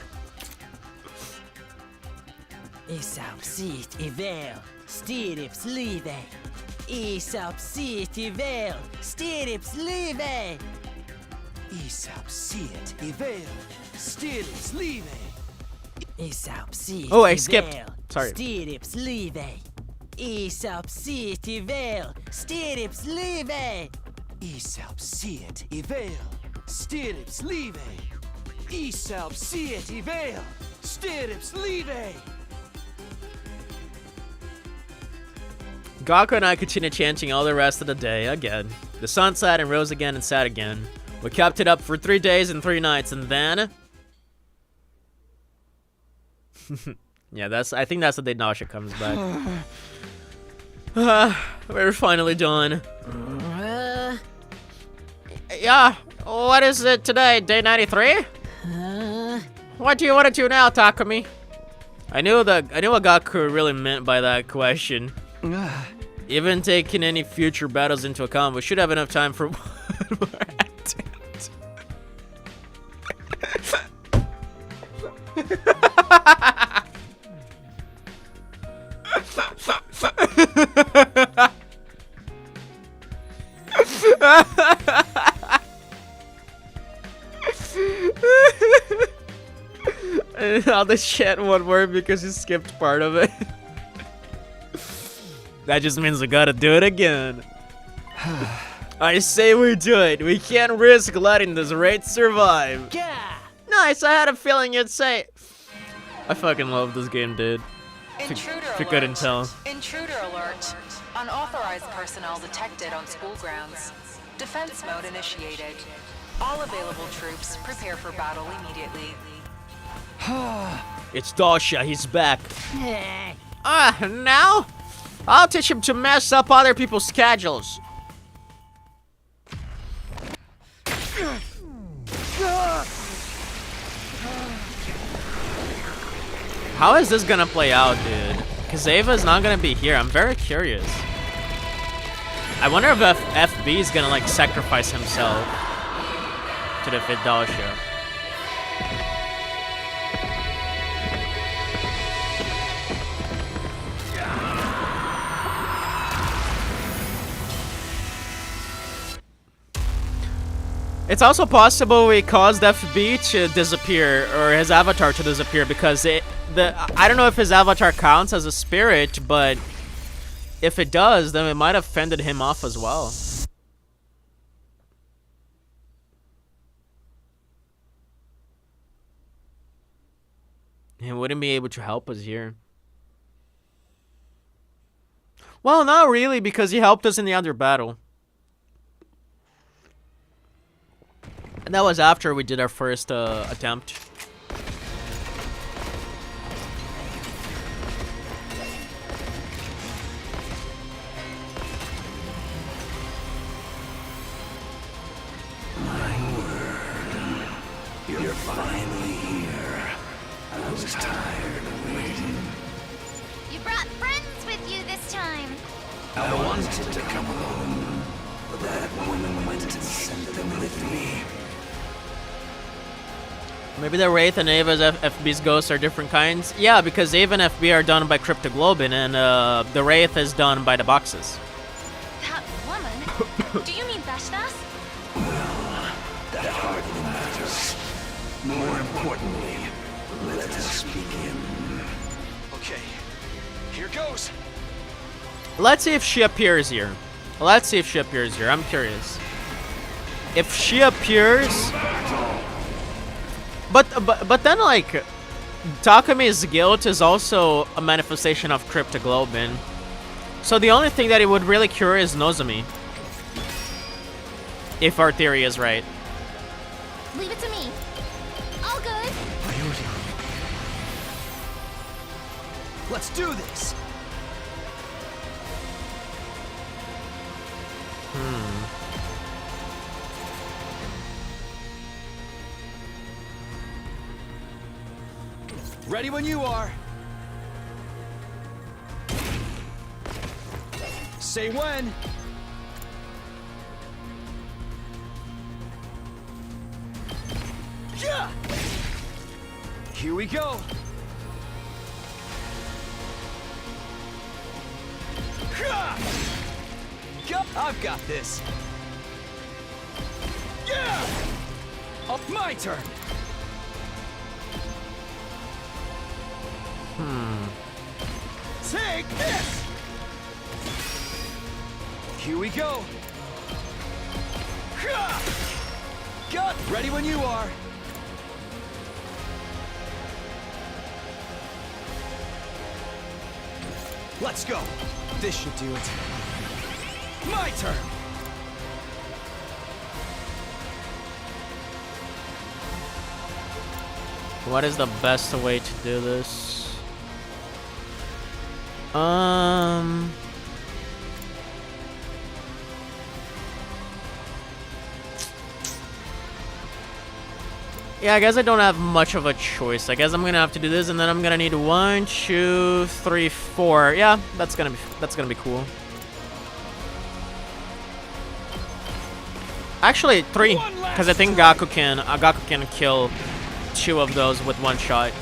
S5: Isapsit ivel, stirips live. Isapsit ivel, stirips live.
S4: Isapsit ivel, stirips live.
S5: Isapsit
S6: Oh, I skipped.
S5: ivel,
S6: Sorry.
S5: Stirips live. Isapsit ivel, stirips live.
S4: Isapsit ivel, stirips live. Isapsit ivel, stirips live.
S6: Gaku and I continued chanting all the rest of the day again. The sun set and rose again and set again. We kept it up for 3 days and 3 nights, and then... yeah, I think that's the day Nasha comes back. We're finally done. Yeah, what is it today? Day 93? What do you want to do now, Takumi? I knew what Gaku really meant by that question. Even taking any future battles into account, we should have enough time for one more attempt. And all the chat one word because you skipped part of it. That just means we gotta do it again. I say we do it. We can't risk letting this raid survive.
S5: Yeah.
S6: Nice, I had a feeling you'd say. I fucking love this game, dude.
S7: Intruder
S6: If you couldn't tell.
S7: Intruder alert. Unauthorized personnel detected on school grounds. Defense mode initiated. All available troops prepare for battle immediately.
S6: It's Dasha, he's back. Now? I'll teach him to mess up other people's schedules. How is this gonna play out, dude? Because Ava's not gonna be here. I'm very curious. I wonder if FB is gonna like sacrifice himself to defeat Dasha. It's also possible we caused FB to disappear, or his avatar to disappear, because I don't know if his avatar counts as a spirit, but if it does, then it might have fended him off as well. He wouldn't be able to help us here. Well, not really, because he helped us in the other battle. And that was after we did our first attempt.
S2: My word
S11: Finally here. I was tired of waiting.
S8: You brought friends with you this time.
S11: I wanted to come alone, but that woman went and sent them with me.
S6: Maybe the Wraith and Ava's FB's ghosts are different kinds? Yeah, because Ava and FB are done by Cryptoglobin, and the Wraith is done by the boxes.
S10: That woman? Do you mean Veshnas?
S11: Well, that hardly matters. More importantly, let us begin.
S4: Okay, here goes.
S6: Let's see if she appears here. Let's see if she appears here. I'm curious. If she appears... But then, like, Takami's guilt is also a manifestation of Cryptoglobin. So the only thing that it would really cure is Nozomi. If our theory is right.
S10: Leave it to me. All good.
S4: Let's do this. Ready when you are. Say when. Yeah. Here we go. I've got this. Yeah. Up my turn. Take this! Here we go. Got ready when you are. Let's go. This should do it. My turn.
S6: What is the best way to do this? Yeah, I guess I don't have much of a choice. I guess I'm gonna have to do this, and then I'm gonna need 1, 2, 3, 4. Yeah, that's gonna be cool. Actually, 3, because I think Gaku can kill 2 of those with 1 shot.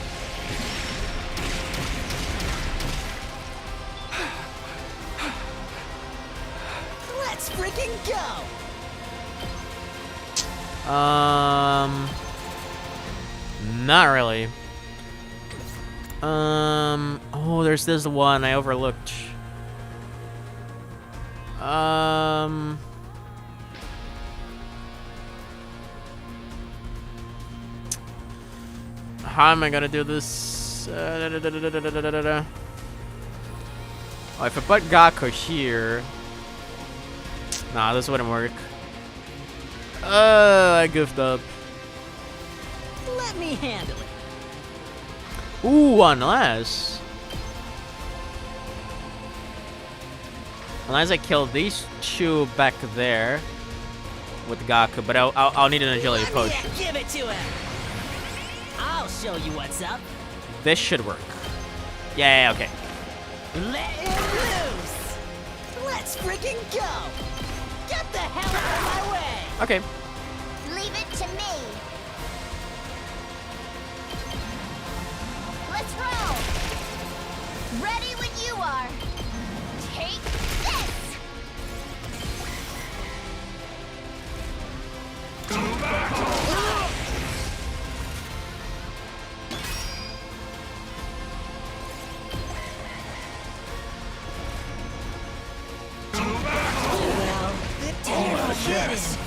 S5: Let's freaking go!
S6: Not really. Oh, there's this one I overlooked. How am I gonna do this? Oh, if I put Gaku here... Nah, this wouldn't work. I goofed up.
S5: Let me handle it.
S6: Ooh, unless I kill these 2 back there with Gaku, but I'll need an agility potion.
S5: Give it to him. I'll show you what's up.
S6: This should work. Yeah, okay.
S5: Let him loose. Let's freaking go. Get the hell out of my way.
S6: Okay.
S8: Leave it to me. Let's roll. Ready when you are. Take this.
S5: Well,
S4: Yes.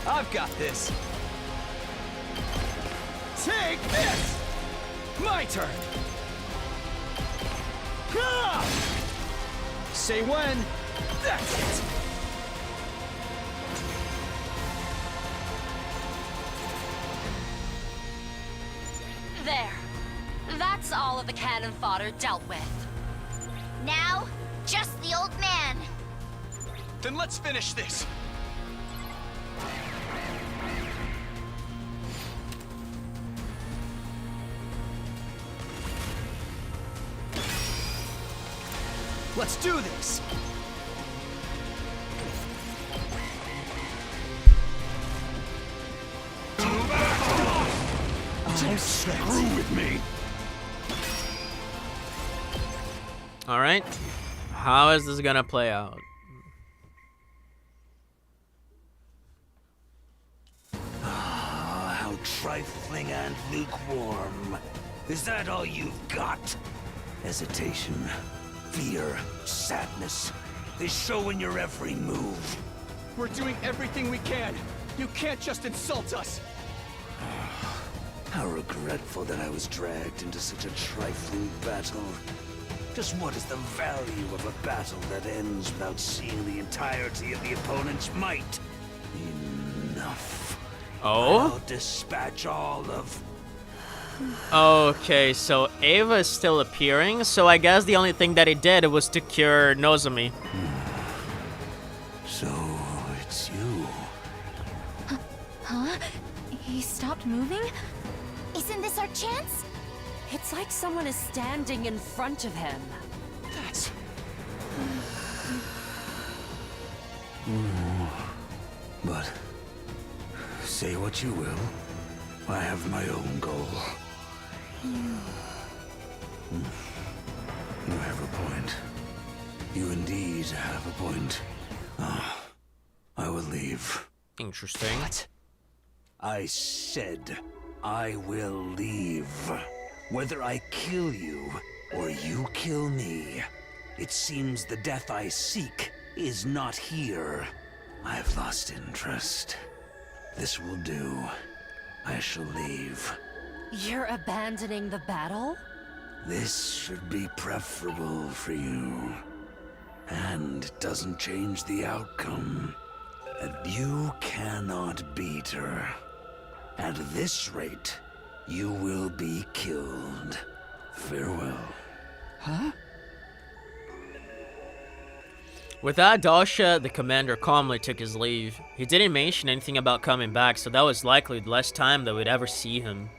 S4: I've got this. Take this! My turn! Ah! Say when. That's it!
S9: There. That's all of the cannon fodder dealt with.
S8: Now, just the old man.
S4: Then let's finish this. Let's do this!
S2: Don't screw with me.
S6: All right. How is this gonna play out?
S11: How trifling and lukewarm. Is that all you've got? Hesitation, fear, sadness. They show in your every move.
S4: We're doing everything we can. You can't just insult us.
S11: How regretful that I was dragged into such a trifling battle. Just what is the value of a battle that ends without seeing the entirety of the opponent's might? Enough.
S6: Oh?
S11: I'll dispatch all of...
S6: Okay, so Ava is still appearing, so I guess the only thing that he did was to cure Nozomi.
S11: So, it's you.
S10: Huh? He stopped moving?
S8: Isn't this our chance?
S9: It's like someone is standing in front of him.
S4: That's...
S11: But, say what you will, I have my own goal. You have a point. You indeed have a point. I will leave.
S6: Interesting.
S4: What?
S11: I said I will leave. Whether I kill you or you kill me, it seems the death I seek is not here. I have lost interest. This will do. I shall leave.
S9: You're abandoning the battle?
S11: This should be preferable for you. And it doesn't change the outcome. That you cannot beat her. At this rate, you will be killed. Farewell.
S4: Huh?
S6: With that, Dasha, the commander, calmly took his leave. He didn't mention anything about coming back, so that was likely the last time that we'd ever see him.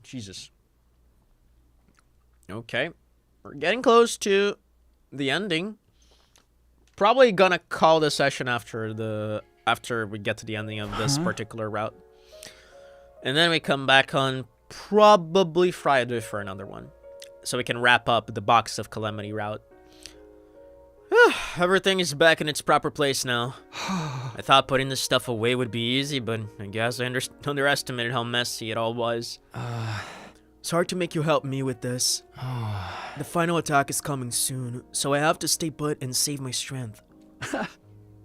S6: Jesus. Okay. We're getting close to the ending. Probably gonna call the session after we get to the ending of this particular route. And then we come back on probably Friday for another one. So we can wrap up the Box of Calamity route. Everything is back in its proper place now. I thought putting this stuff away would be easy, but I guess I underestimated how messy it all was. It's hard to make you help me with this. The final attack is coming soon, so I have to stay put and save my strength.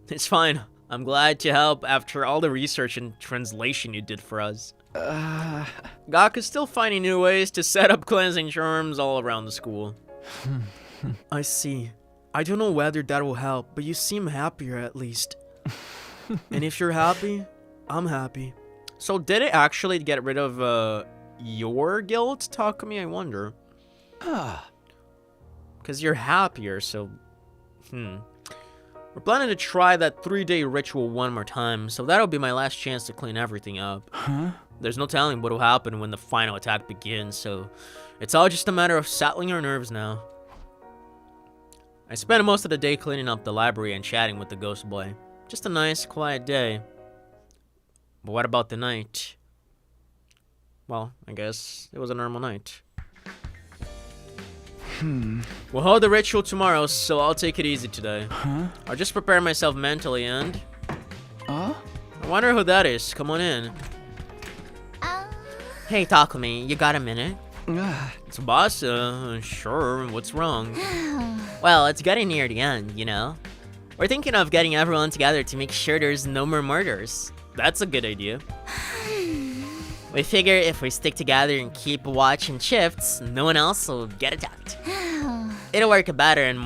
S6: It's fine. I'm glad to help after all the research and translation you did for us. Gak is still finding new ways to set up cleansing charms all around the school. I see. I don't know whether that will help, but you seem happier at least. And if you're happy, I'm happy. So did it actually get rid of your guilt, Takumi, I wonder? Because you're happier, so... We're planning to try that 3-day ritual one more time, so that'll be my last chance to clean everything up. There's no telling what will happen when the final attack begins, so it's all just a matter of settling our nerves now. I spent most of the day cleaning up the library and chatting with the ghost boy. Just a nice, quiet day. But what about the night? Well, I guess it was a normal night. We'll hold the ritual tomorrow, so I'll take it easy today. I'll just prepare myself mentally and... I wonder who that is. Come on in. Hey, Takumi, you got a minute? It's boss, sure, what's wrong? Well, it's getting near the end, you know? We're thinking of getting everyone together to make sure there's no more murders. That's a good idea. We figure if we stick together and keep watching shifts, no one else will get attacked. It'll work better and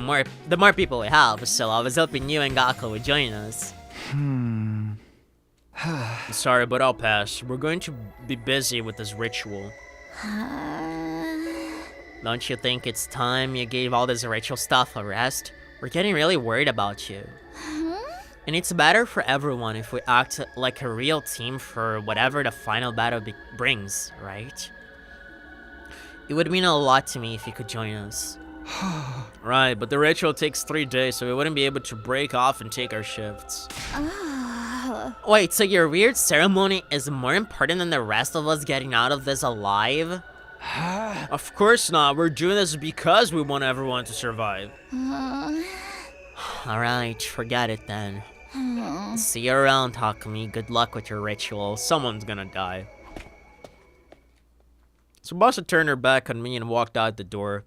S6: the more people we have, so I was hoping you and Gakko would join us. Sorry, but I'll pass. We're going to be busy with this ritual. Don't you think it's time you gave all this ritual stuff a rest? We're getting really worried about you. And it's better for everyone if we act like a real team for whatever the final battle brings, right? It would mean a lot to me if you could join us. Right, but the ritual takes 3 days, so we wouldn't be able to break off and take our shifts. Wait, so your weird ceremony is more important than the rest of us getting out of this alive?
S1: Of course not. We're doing this because we want everyone to survive.
S6: Alright, forget it then. See you around, Takumi. Good luck with your ritual.
S1: Someone's gonna die. Tsubasa turned her back on me and walked out the door.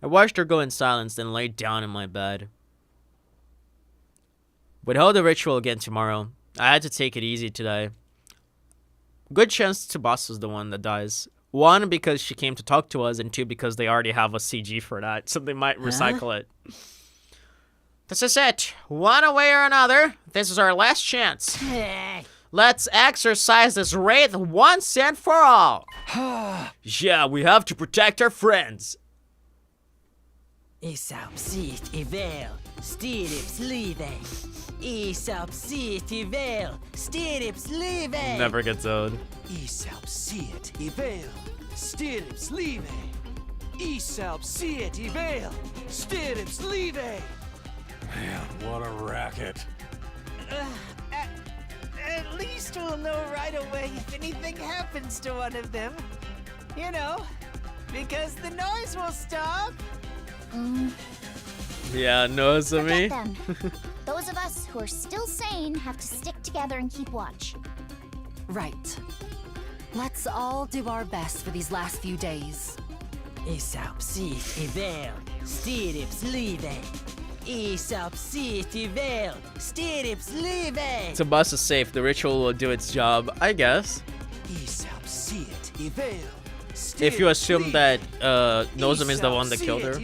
S1: I watched her go in silence, then laid down in my bed. We'd hold the ritual again tomorrow. I had to take it easy today. Good chance Tsubasa's the one that dies. 1, because she came to talk to us, and 2, because they already have a CG for that, so they might recycle it. This is it. One way or another, this is our last chance. Let's exercise this wraith once and for all. Yeah, we have to protect our friends.
S5: Isap sit ivel, stirrups live. Isap sit ivel, stirrups live.
S1: Never gets old.
S4: Isap sit ivel, stirrups live. Isap sit ivel, stirrups live.
S2: Man, what a racket.
S5: At least we'll know right away if anything happens to one of them. You know, because the noise will stop.
S1: Yeah, Nozomi.
S8: Forget them. Those of us who are still sane have to stick together and keep watch.
S9: Right. Let's all do our best for these last few days.
S5: Isap sit ivel, stirrups live. Isap sit ivel, stirrups live.
S1: Tsubasa's safe. The ritual will do its job, I guess.
S4: Isap sit ivel.
S1: If you assume that Nozomi is the one that killed her.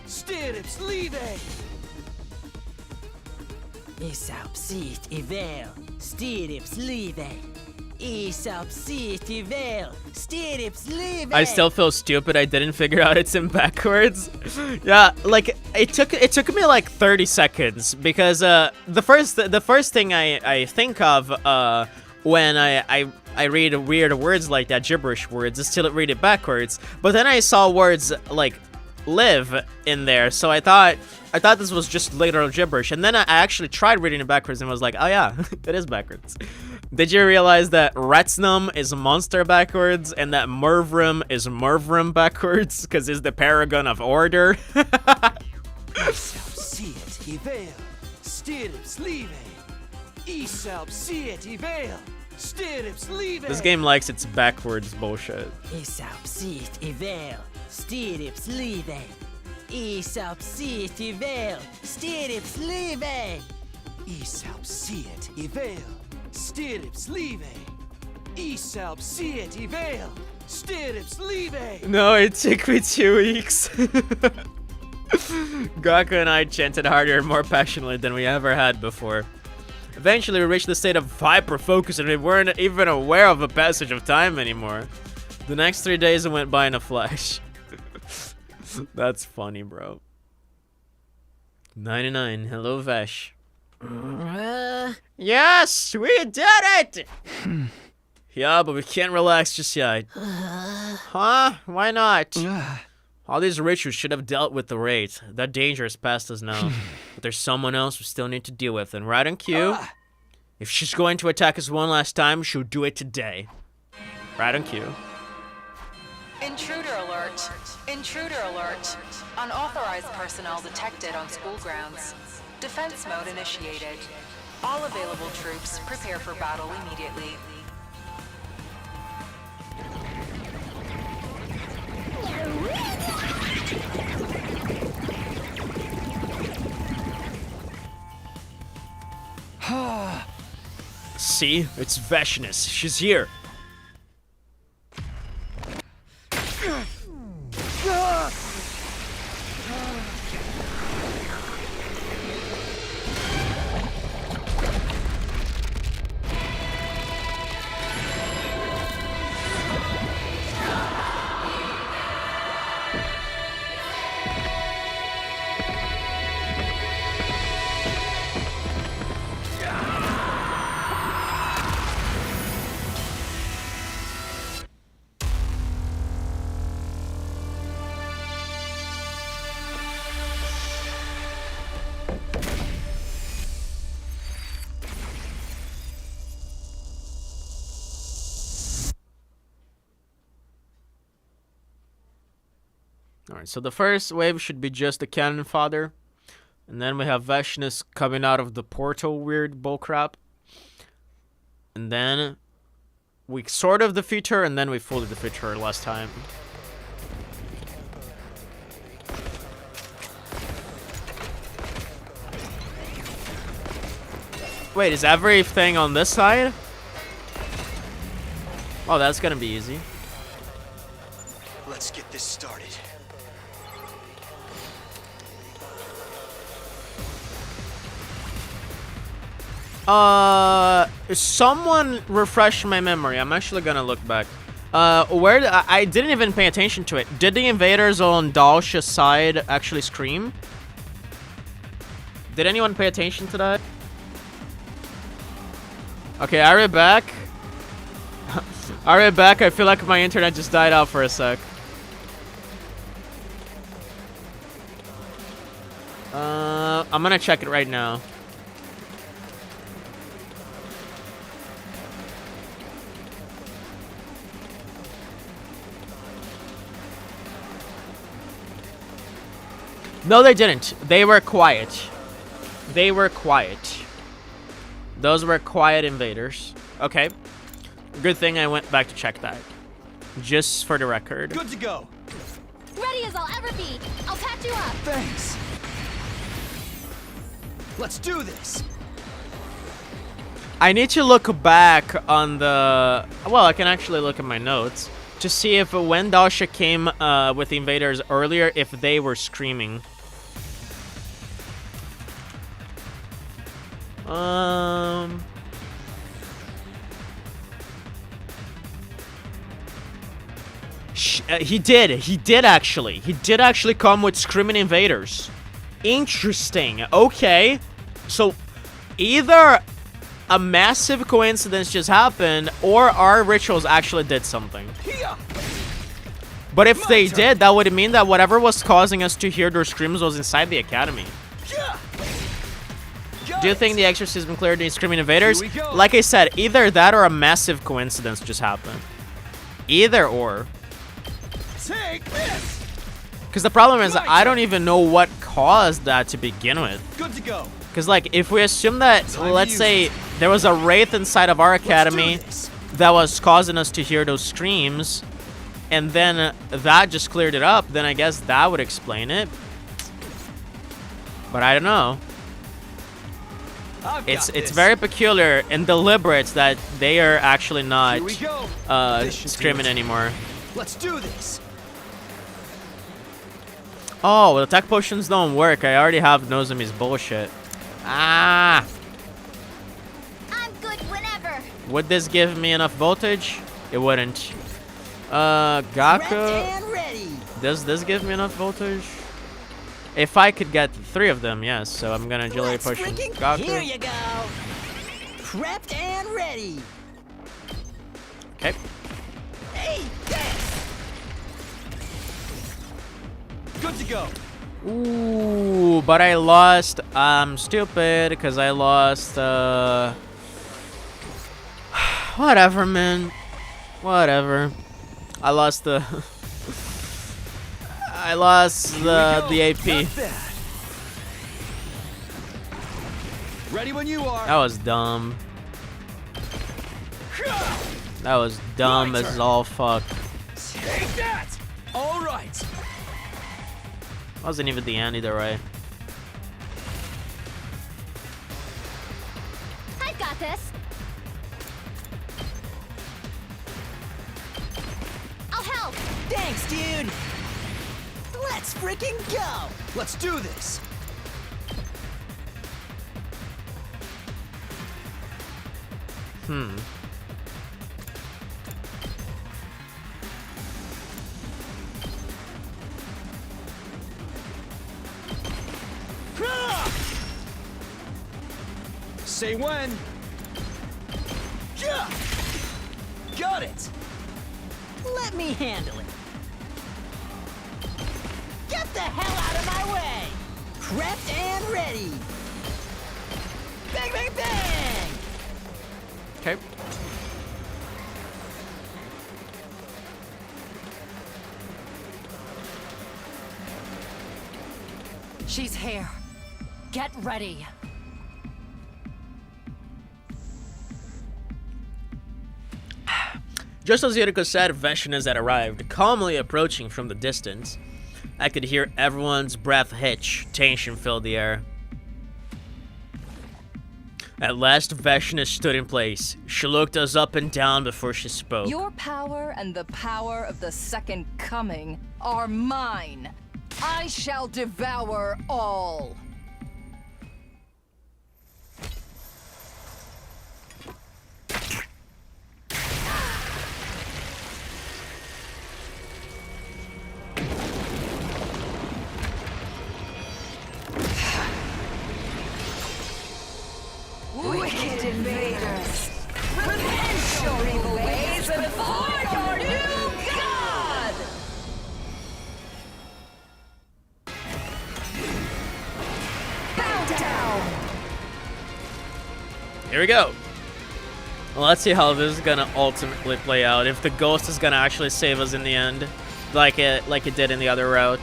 S4: Stirrups live.
S5: Isap sit ivel, stirrups live. Isap sit ivel, stirrups live.
S1: I still feel stupid. I didn't figure out it's in backwards. Yeah, like it took me like 30 seconds because the first thing I think of when I read weird words like that, gibberish words, is to read it backwards. But then I saw words like live in there, so I thought this was just literal gibberish. And then I actually tried reading it backwards and was like, oh yeah, it is backwards. Did you realize that Retsnum is monster backwards and that Mervrim is Mervrim backwards because it's the paragon of order?
S4: Isap sit ivel, stirrups live. Isap sit ivel, stirrups live.
S1: This game likes its backwards bullshit.
S5: Isap sit ivel, stirrups live. Isap sit ivel, stirrups live.
S4: Isap sit ivel, stirrups live. Isap sit ivel, stirrups live.
S1: No, it took me 2 weeks. Gaku and I chanted harder and more passionately than we ever had before. Eventually, we reached the state of hyper-focus and we weren't even aware of a passage of time anymore. The next 3 days went by in a flash. That's funny, bro. 99, hello Vesh. Yes, we did it! Yeah, but we can't relax just yet. Huh? Why not? All these rituals should have dealt with the wraith. That danger is past us now. But there's someone else we still need to deal with. And right on cue, if she's going to attack us one last time, she'll do it today. Right on cue.
S7: Intruder alert. Intruder alert. Unauthorized personnel detected on school grounds. Defense mode initiated. All available troops prepare for battle immediately.
S1: See? It's Veshness. She's here.
S6: Alright, so the first wave should be just the cannon fodder. And then we have Veshness coming out of the portal weird bullcrap. And then we sort of defeat her, and then we fully defeat her last time. Wait, is everything on this side? Oh, that's gonna be easy.
S4: Let's get this started.
S6: Someone refresh my memory. I'm actually gonna look back. I didn't even pay attention to it. Did the invaders on Dalsha's side actually scream? Did anyone pay attention to that? Okay, I read back. I feel like my internet just died out for a sec. I'm gonna check it right now. No, they didn't. They were quiet. They were quiet. Those were quiet invaders. Okay. Good thing I went back to check that. Just for the record.
S4: Good to go.
S10: Ready as I'll ever be. I'll patch you up.
S4: Thanks. Let's do this.
S6: I need to look back on the... Well, I can actually look at my notes to see if when Dalsha came with the invaders earlier, if they were screaming. He did actually. He did actually come with screaming invaders. Interesting. Okay. So, either a massive coincidence just happened, or our rituals actually did something. But if they did, that would mean that whatever was causing us to hear their screams was inside the academy. Do you think the exorcism cleared the screaming invaders? Like I said, either that or a massive coincidence just happened. Either or.
S4: Take this.
S6: Because the problem is, I don't even know what caused that to begin with.
S4: Good to go.
S6: Because, like, if we assume that, let's say, there was a wraith inside of our academy that was causing us to hear those screams, and then that just cleared it up, then I guess that would explain it. But I don't know. It's very peculiar and deliberate that they are actually not screaming anymore.
S4: Let's do this.
S6: Oh, well, attack potions don't work. I already have Nozomi's bullshit. Ah!
S8: I'm good whenever.
S6: Would this give me enough voltage? It wouldn't. Gaku. Does this give me enough voltage? If I could get 3 of them, yes. So I'm gonna agility potion Gaku.
S5: Here you go. Prepped and ready.
S6: Okay.
S5: Hey, this.
S4: Good to go.
S6: Ooh, but I lost. I'm stupid because I lost. Whatever, man. Whatever. I lost the. I lost the AP.
S4: Ready when you are.
S6: That was dumb. That was dumb as all fuck.
S4: Take that. All right.
S6: Wasn't even the end either way.
S10: I've got this. I'll help.
S5: Thanks, dude. Let's freaking go.
S4: Let's do this. Say when. Yeah. Got it.
S5: Let me handle it. Get the hell out of my way. Prepped and ready. Bang, bang, bang.
S6: Okay.
S9: She's here. Get ready.
S6: Just as Yuriko said, Veshnas had arrived, calmly approaching from the distance. I could hear everyone's breath hitch. Tension filled the air. At last, Veshnas stood in place. She looked us up and down before she spoke.
S12: Your power and the power of the Second Coming are mine. I shall devour all.
S3: Wicked invaders! Repent your evil ways before your new god! Bow down!
S6: Here we go. Well, let's see how this is gonna ultimately play out. If the ghost is gonna actually save us in the end, like it did in the other route,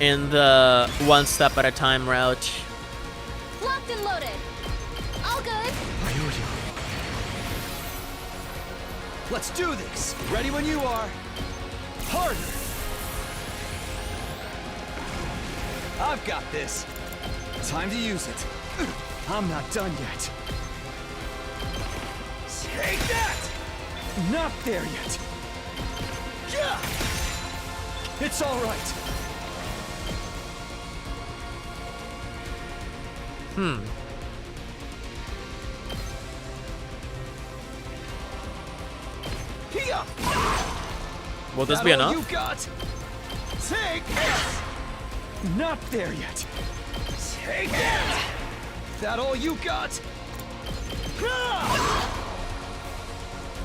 S6: in the one step at a time route.
S10: Locked and loaded. All good.
S4: Let's do this! Ready when you are. Harder! I've got this. Time to use it. I'm not done yet. Take that! Not there yet. Yeah! It's all right. Here!
S6: Will this
S4: That
S6: be
S4: all
S6: enough?
S4: You got? Take this! Not there yet. Take that! That all you got?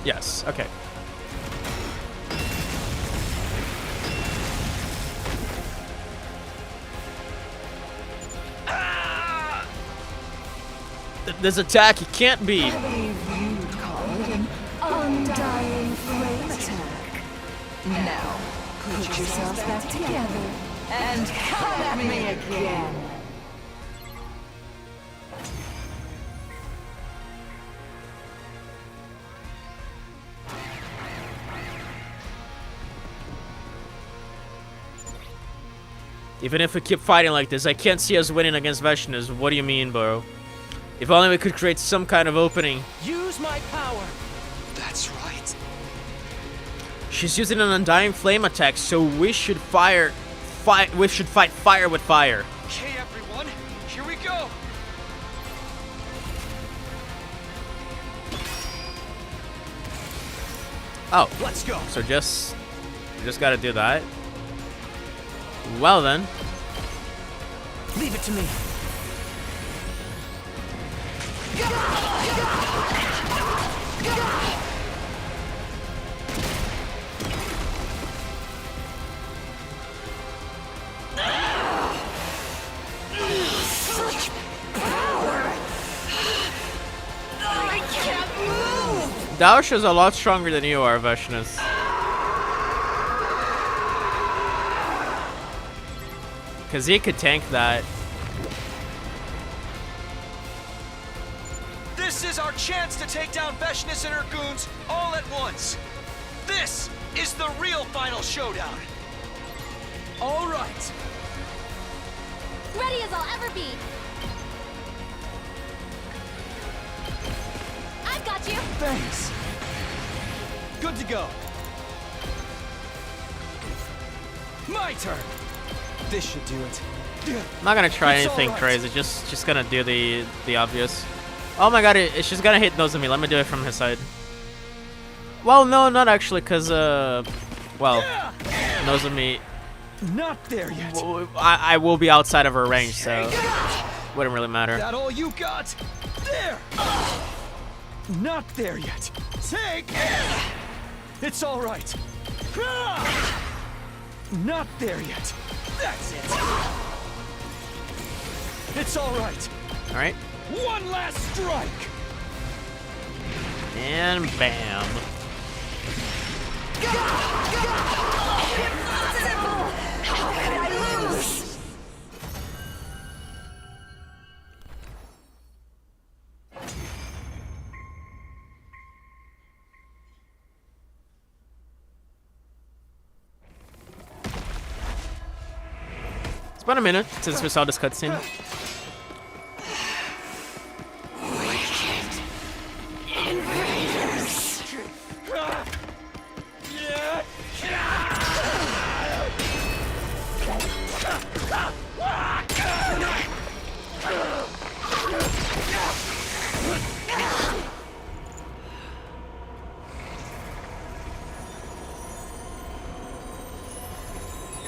S6: Yes, okay. This attack, it can't be.
S3: I believe you'd call it an undying flame attack. Now, put yourselves back together and come at me again.
S6: Even if we keep fighting like this, I can't see us winning against Veshnas. What do you mean, bro? If only we could create some kind of opening.
S5: Use my power.
S4: That's right.
S6: She's using an undying flame attack, so we should fight fire with fire.
S4: Okay, everyone, here we go.
S6: Oh,
S4: Let's go.
S6: so just gotta do that. Well then.
S5: Leave it to me.
S3: Such power! I can't move!
S6: Daosh is a lot stronger than you are, Veshnas. Because he could tank that.
S4: This is our chance to take down Veshnas and her goons all at once. This is the real final showdown. All right.
S10: Ready as I'll ever be. I've got you.
S4: Thanks. Good to go. My turn. This should do it.
S6: I'm not gonna try
S4: It's
S6: anything
S4: all right.
S6: crazy. Just gonna do the obvious. Oh my god, it's just gonna hit Nozomi. Let me do it from his side. Well, no, not actually, cause well, Nozomi,
S4: Not there yet.
S6: I will be outside of her range, so wouldn't really matter.
S4: That all you got? There. Not there yet. Take it. It's all right. Not there yet. That's it. It's all right.
S6: All right,
S4: One last strike.
S6: and bam.
S3: Impossible! How could I lose
S6: About a minute since we saw this cutscene.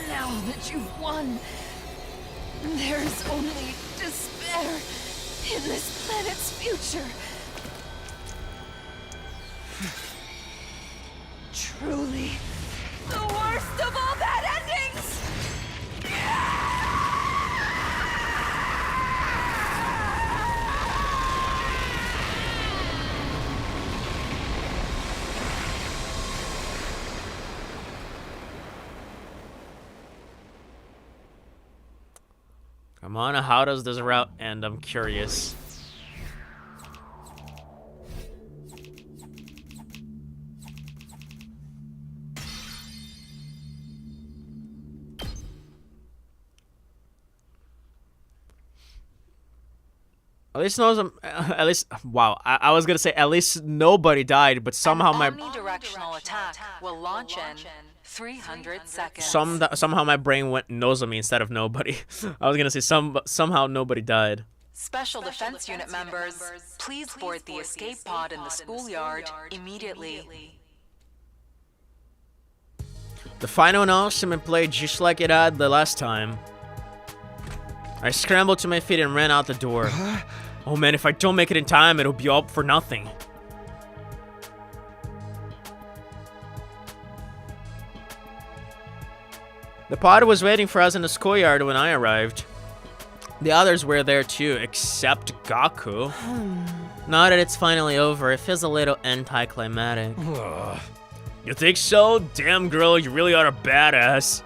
S12: Now that you've won, there's only despair in this planet's future. Truly, the worst of all bad endings!
S6: Come on, how does this route end? I'm curious. At least knows at least wow. I was gonna say at least nobody died, but somehow my
S7: omnidirectional attack will launch in 300 seconds.
S6: Somehow my brain went Nozomi instead of nobody. I was gonna say somehow nobody died.
S7: Special Defense Unit members, please board the escape pod in the schoolyard immediately.
S6: The final announcement played just like it had the last time. I scrambled to my feet and ran out the door. Oh man, if I don't make it in time, it'll be all for nothing. The pod was waiting for us in the schoolyard when I arrived. The others were there too, except Gaku. Now that it's finally over, it feels a little anticlimactic. You think so? Damn girl, you really are a badass.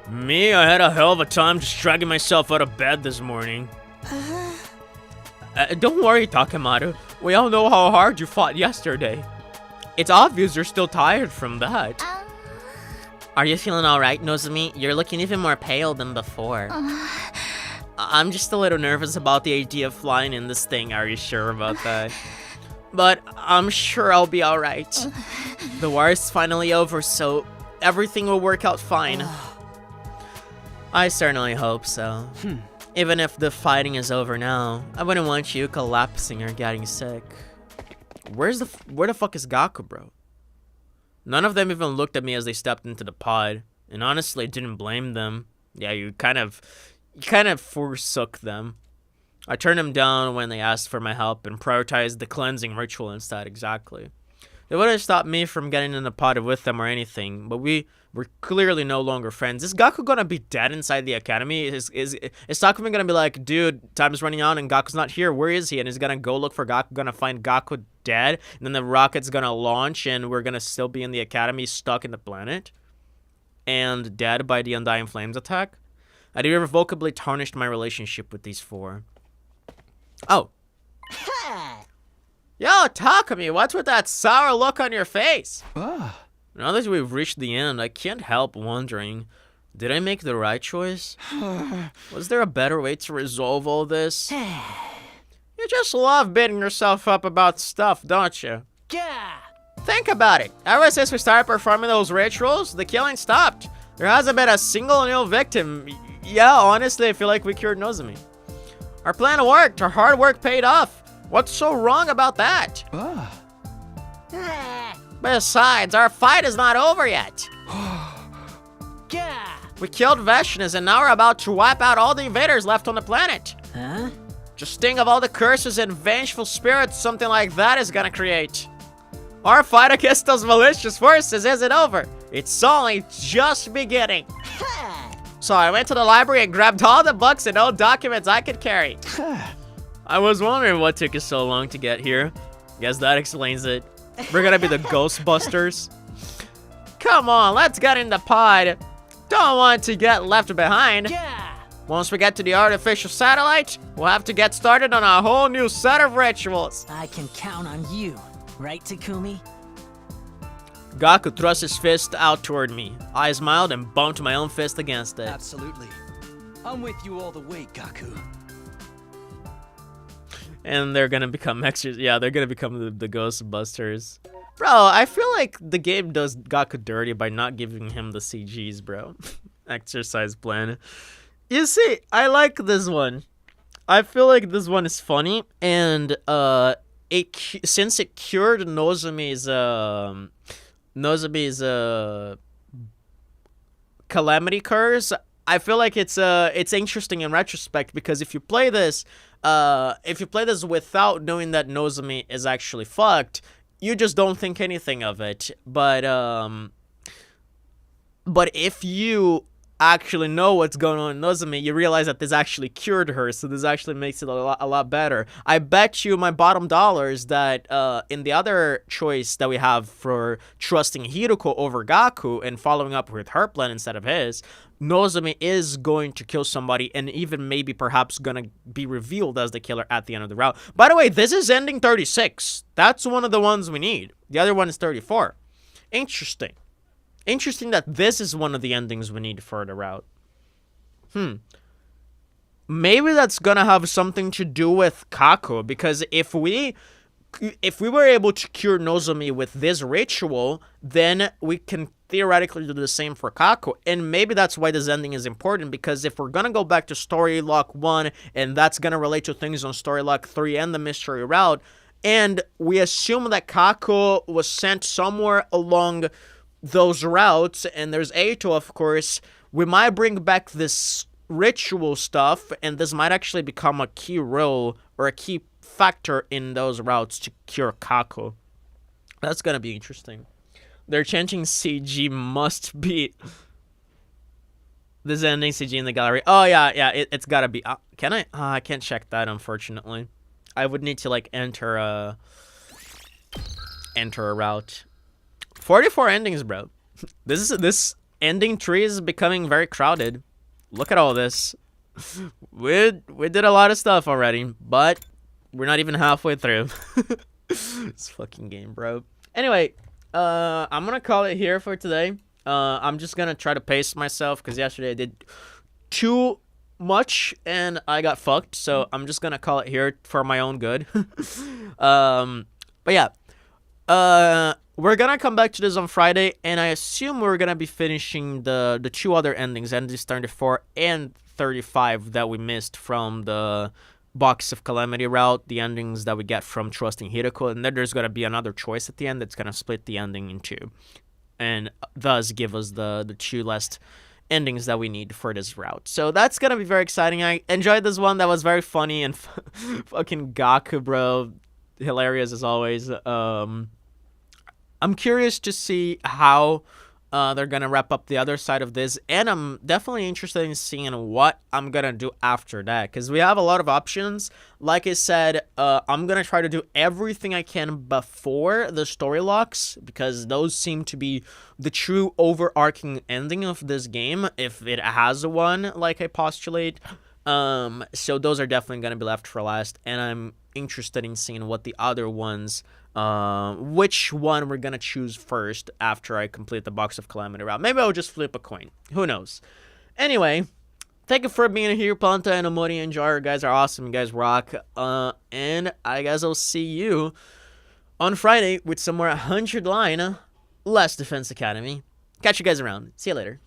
S6: Me, I had a hell of a time just dragging myself out of bed this morning. Don't worry, Takemaru. We all know how hard you fought yesterday. It's obvious you're still tired from that. Are you feeling alright, Nozomi? You're looking even more pale than before. I'm just a little nervous about the idea of flying in this thing. Are you sure about that? But I'm sure I'll be alright. The war's finally over, so everything will work out fine. I certainly hope so. Even if the fighting is over now, I wouldn't want you collapsing or getting sick. Where the fuck is Gaku, bro? None of them even looked at me as they stepped into the pod, and honestly, didn't blame them. Yeah, you kind of forsook them. I turned them down when they asked for my help and prioritized the cleansing ritual instead. Exactly. It wouldn't have stopped me from getting in the pod with them or anything, but we were clearly no longer friends. Is Gaku gonna be dead inside the academy? Is Takumi gonna be like, dude, time's running out and Gaku's not here, where is he? And he's gonna go look for Gaku, gonna find Gaku dead, and then the rocket's gonna launch and we're gonna still be in the academy stuck in the planet? And dead by the Undying Flames attack? I'd irrevocably tarnished my relationship with these four. Oh. Yo, Takumi, what's with that sour look on your face? Now that we've reached the end, I can't help wondering, did I make the right choice? Was there a better way to resolve all this? You just love beating yourself up about stuff, don't you?
S5: Yeah.
S6: Think about it. Ever since we started performing those rituals, the killing stopped. There hasn't been a single new victim. Yeah, honestly, I feel like we cured Nozomi. Our plan worked. Our hard work paid off. What's so wrong about that? Besides, our fight is not over yet.
S5: Yeah.
S6: We killed Veshnis, and now we're about to wipe out all the invaders left on the planet.
S5: Huh?
S6: Just think of all the curses and vengeful spirits something like that is gonna create. Our fight against those malicious forces isn't over. It's only just beginning. So I went to the library and grabbed all the books and old documents I could carry. I was wondering what took us so long to get here. Guess that explains it. We're gonna be the Ghostbusters. Come on, let's get in the pod. Don't want to get left behind.
S5: Yeah.
S6: Once we get to the artificial satellite, we'll have to get started on a whole new set of rituals.
S5: I can count on you, right, Takumi?
S6: Gaku thrust his fist out toward me. I smiled and bumped my own fist against it.
S4: Absolutely. I'm with you all the way, Gaku.
S6: And they're gonna become extras. Yeah, they're gonna become the Ghostbusters. Bro, I feel like the game does Gaku dirty by not giving him the CGs, bro. Exercise plan. You see, I like this one. I feel like this one is funny, and since it cured Nozomi's calamity curse, I feel like it's interesting in retrospect, because if you play this without knowing that Nozomi is actually fucked, you just don't think anything of it. But if you actually know what's going on in Nozomi, you realize that this actually cured her, so this actually makes it a lot better. I bet you my bottom dollars that in the other choice that we have for trusting Hiroko over Gaku and following up with her plan instead of his, Nozomi is going to kill somebody, and even maybe perhaps gonna be revealed as the killer at the end of the route. By the way, this is ending 36. That's one of the ones we need. The other one is 34. Interesting. Interesting that this is one of the endings we need for the route. Maybe that's gonna have something to do with Kaku, because if we were able to cure Nozomi with this ritual, then we can theoretically do the same for Kaku. And maybe that's why this ending is important, because if we're gonna go back to Story Lock 1, and that's gonna relate to things on Story Lock 3 and the Mystery Route, and we assume that Kaku was sent somewhere along those routes, and there's Eito, of course, we might bring back this ritual stuff, and this might actually become a key role or a key factor in those routes to cure Kaku. That's gonna be interesting. They're changing CG must be this ending CG in the gallery. Oh yeah, it's gotta be. Can I? I can't check that, unfortunately. I would need to like enter a route. 44 endings, bro. This ending tree is becoming very crowded. Look at all this. We did a lot of stuff already, but we're not even halfway through. This fucking game, bro. Anyway, I'm gonna call it here for today. I'm just gonna try to pace myself, because yesterday I did too much and I got fucked. So I'm just gonna call it here for my own good. But yeah. We're gonna come back to this on Friday, and I assume we're gonna be finishing the two other endings, endings 34 and 35 that we missed from the Box of Calamity route, the endings that we get from Trusting Hiroko, and then there's gonna be another choice at the end that's gonna split the ending in two, and thus give us the two last endings that we need for this route. So that's gonna be very exciting. I enjoyed this one. That was very funny, and fucking Gaku, bro, hilarious as always. I'm curious to see how they're going to wrap up the other side of this, and I'm definitely interested in seeing what I'm going to do after that, because we have a lot of options. Like I said, I'm going to try to do everything I can before the story locks, because those seem to be the true overarching ending of this game, if it has one, like I postulate. So those are definitely going to be left for last, and I'm interested in seeing what the other ones, which one we're gonna choose first after I complete the Box of Calamity route. Maybe I'll just flip a coin. Who knows? Anyway, thank you for being here, Planta and Omori and Jar. You guys are awesome. You guys rock. And I guess I'll see you on Friday with some more 100 line Last Defense Academy. Catch you guys around. See you later.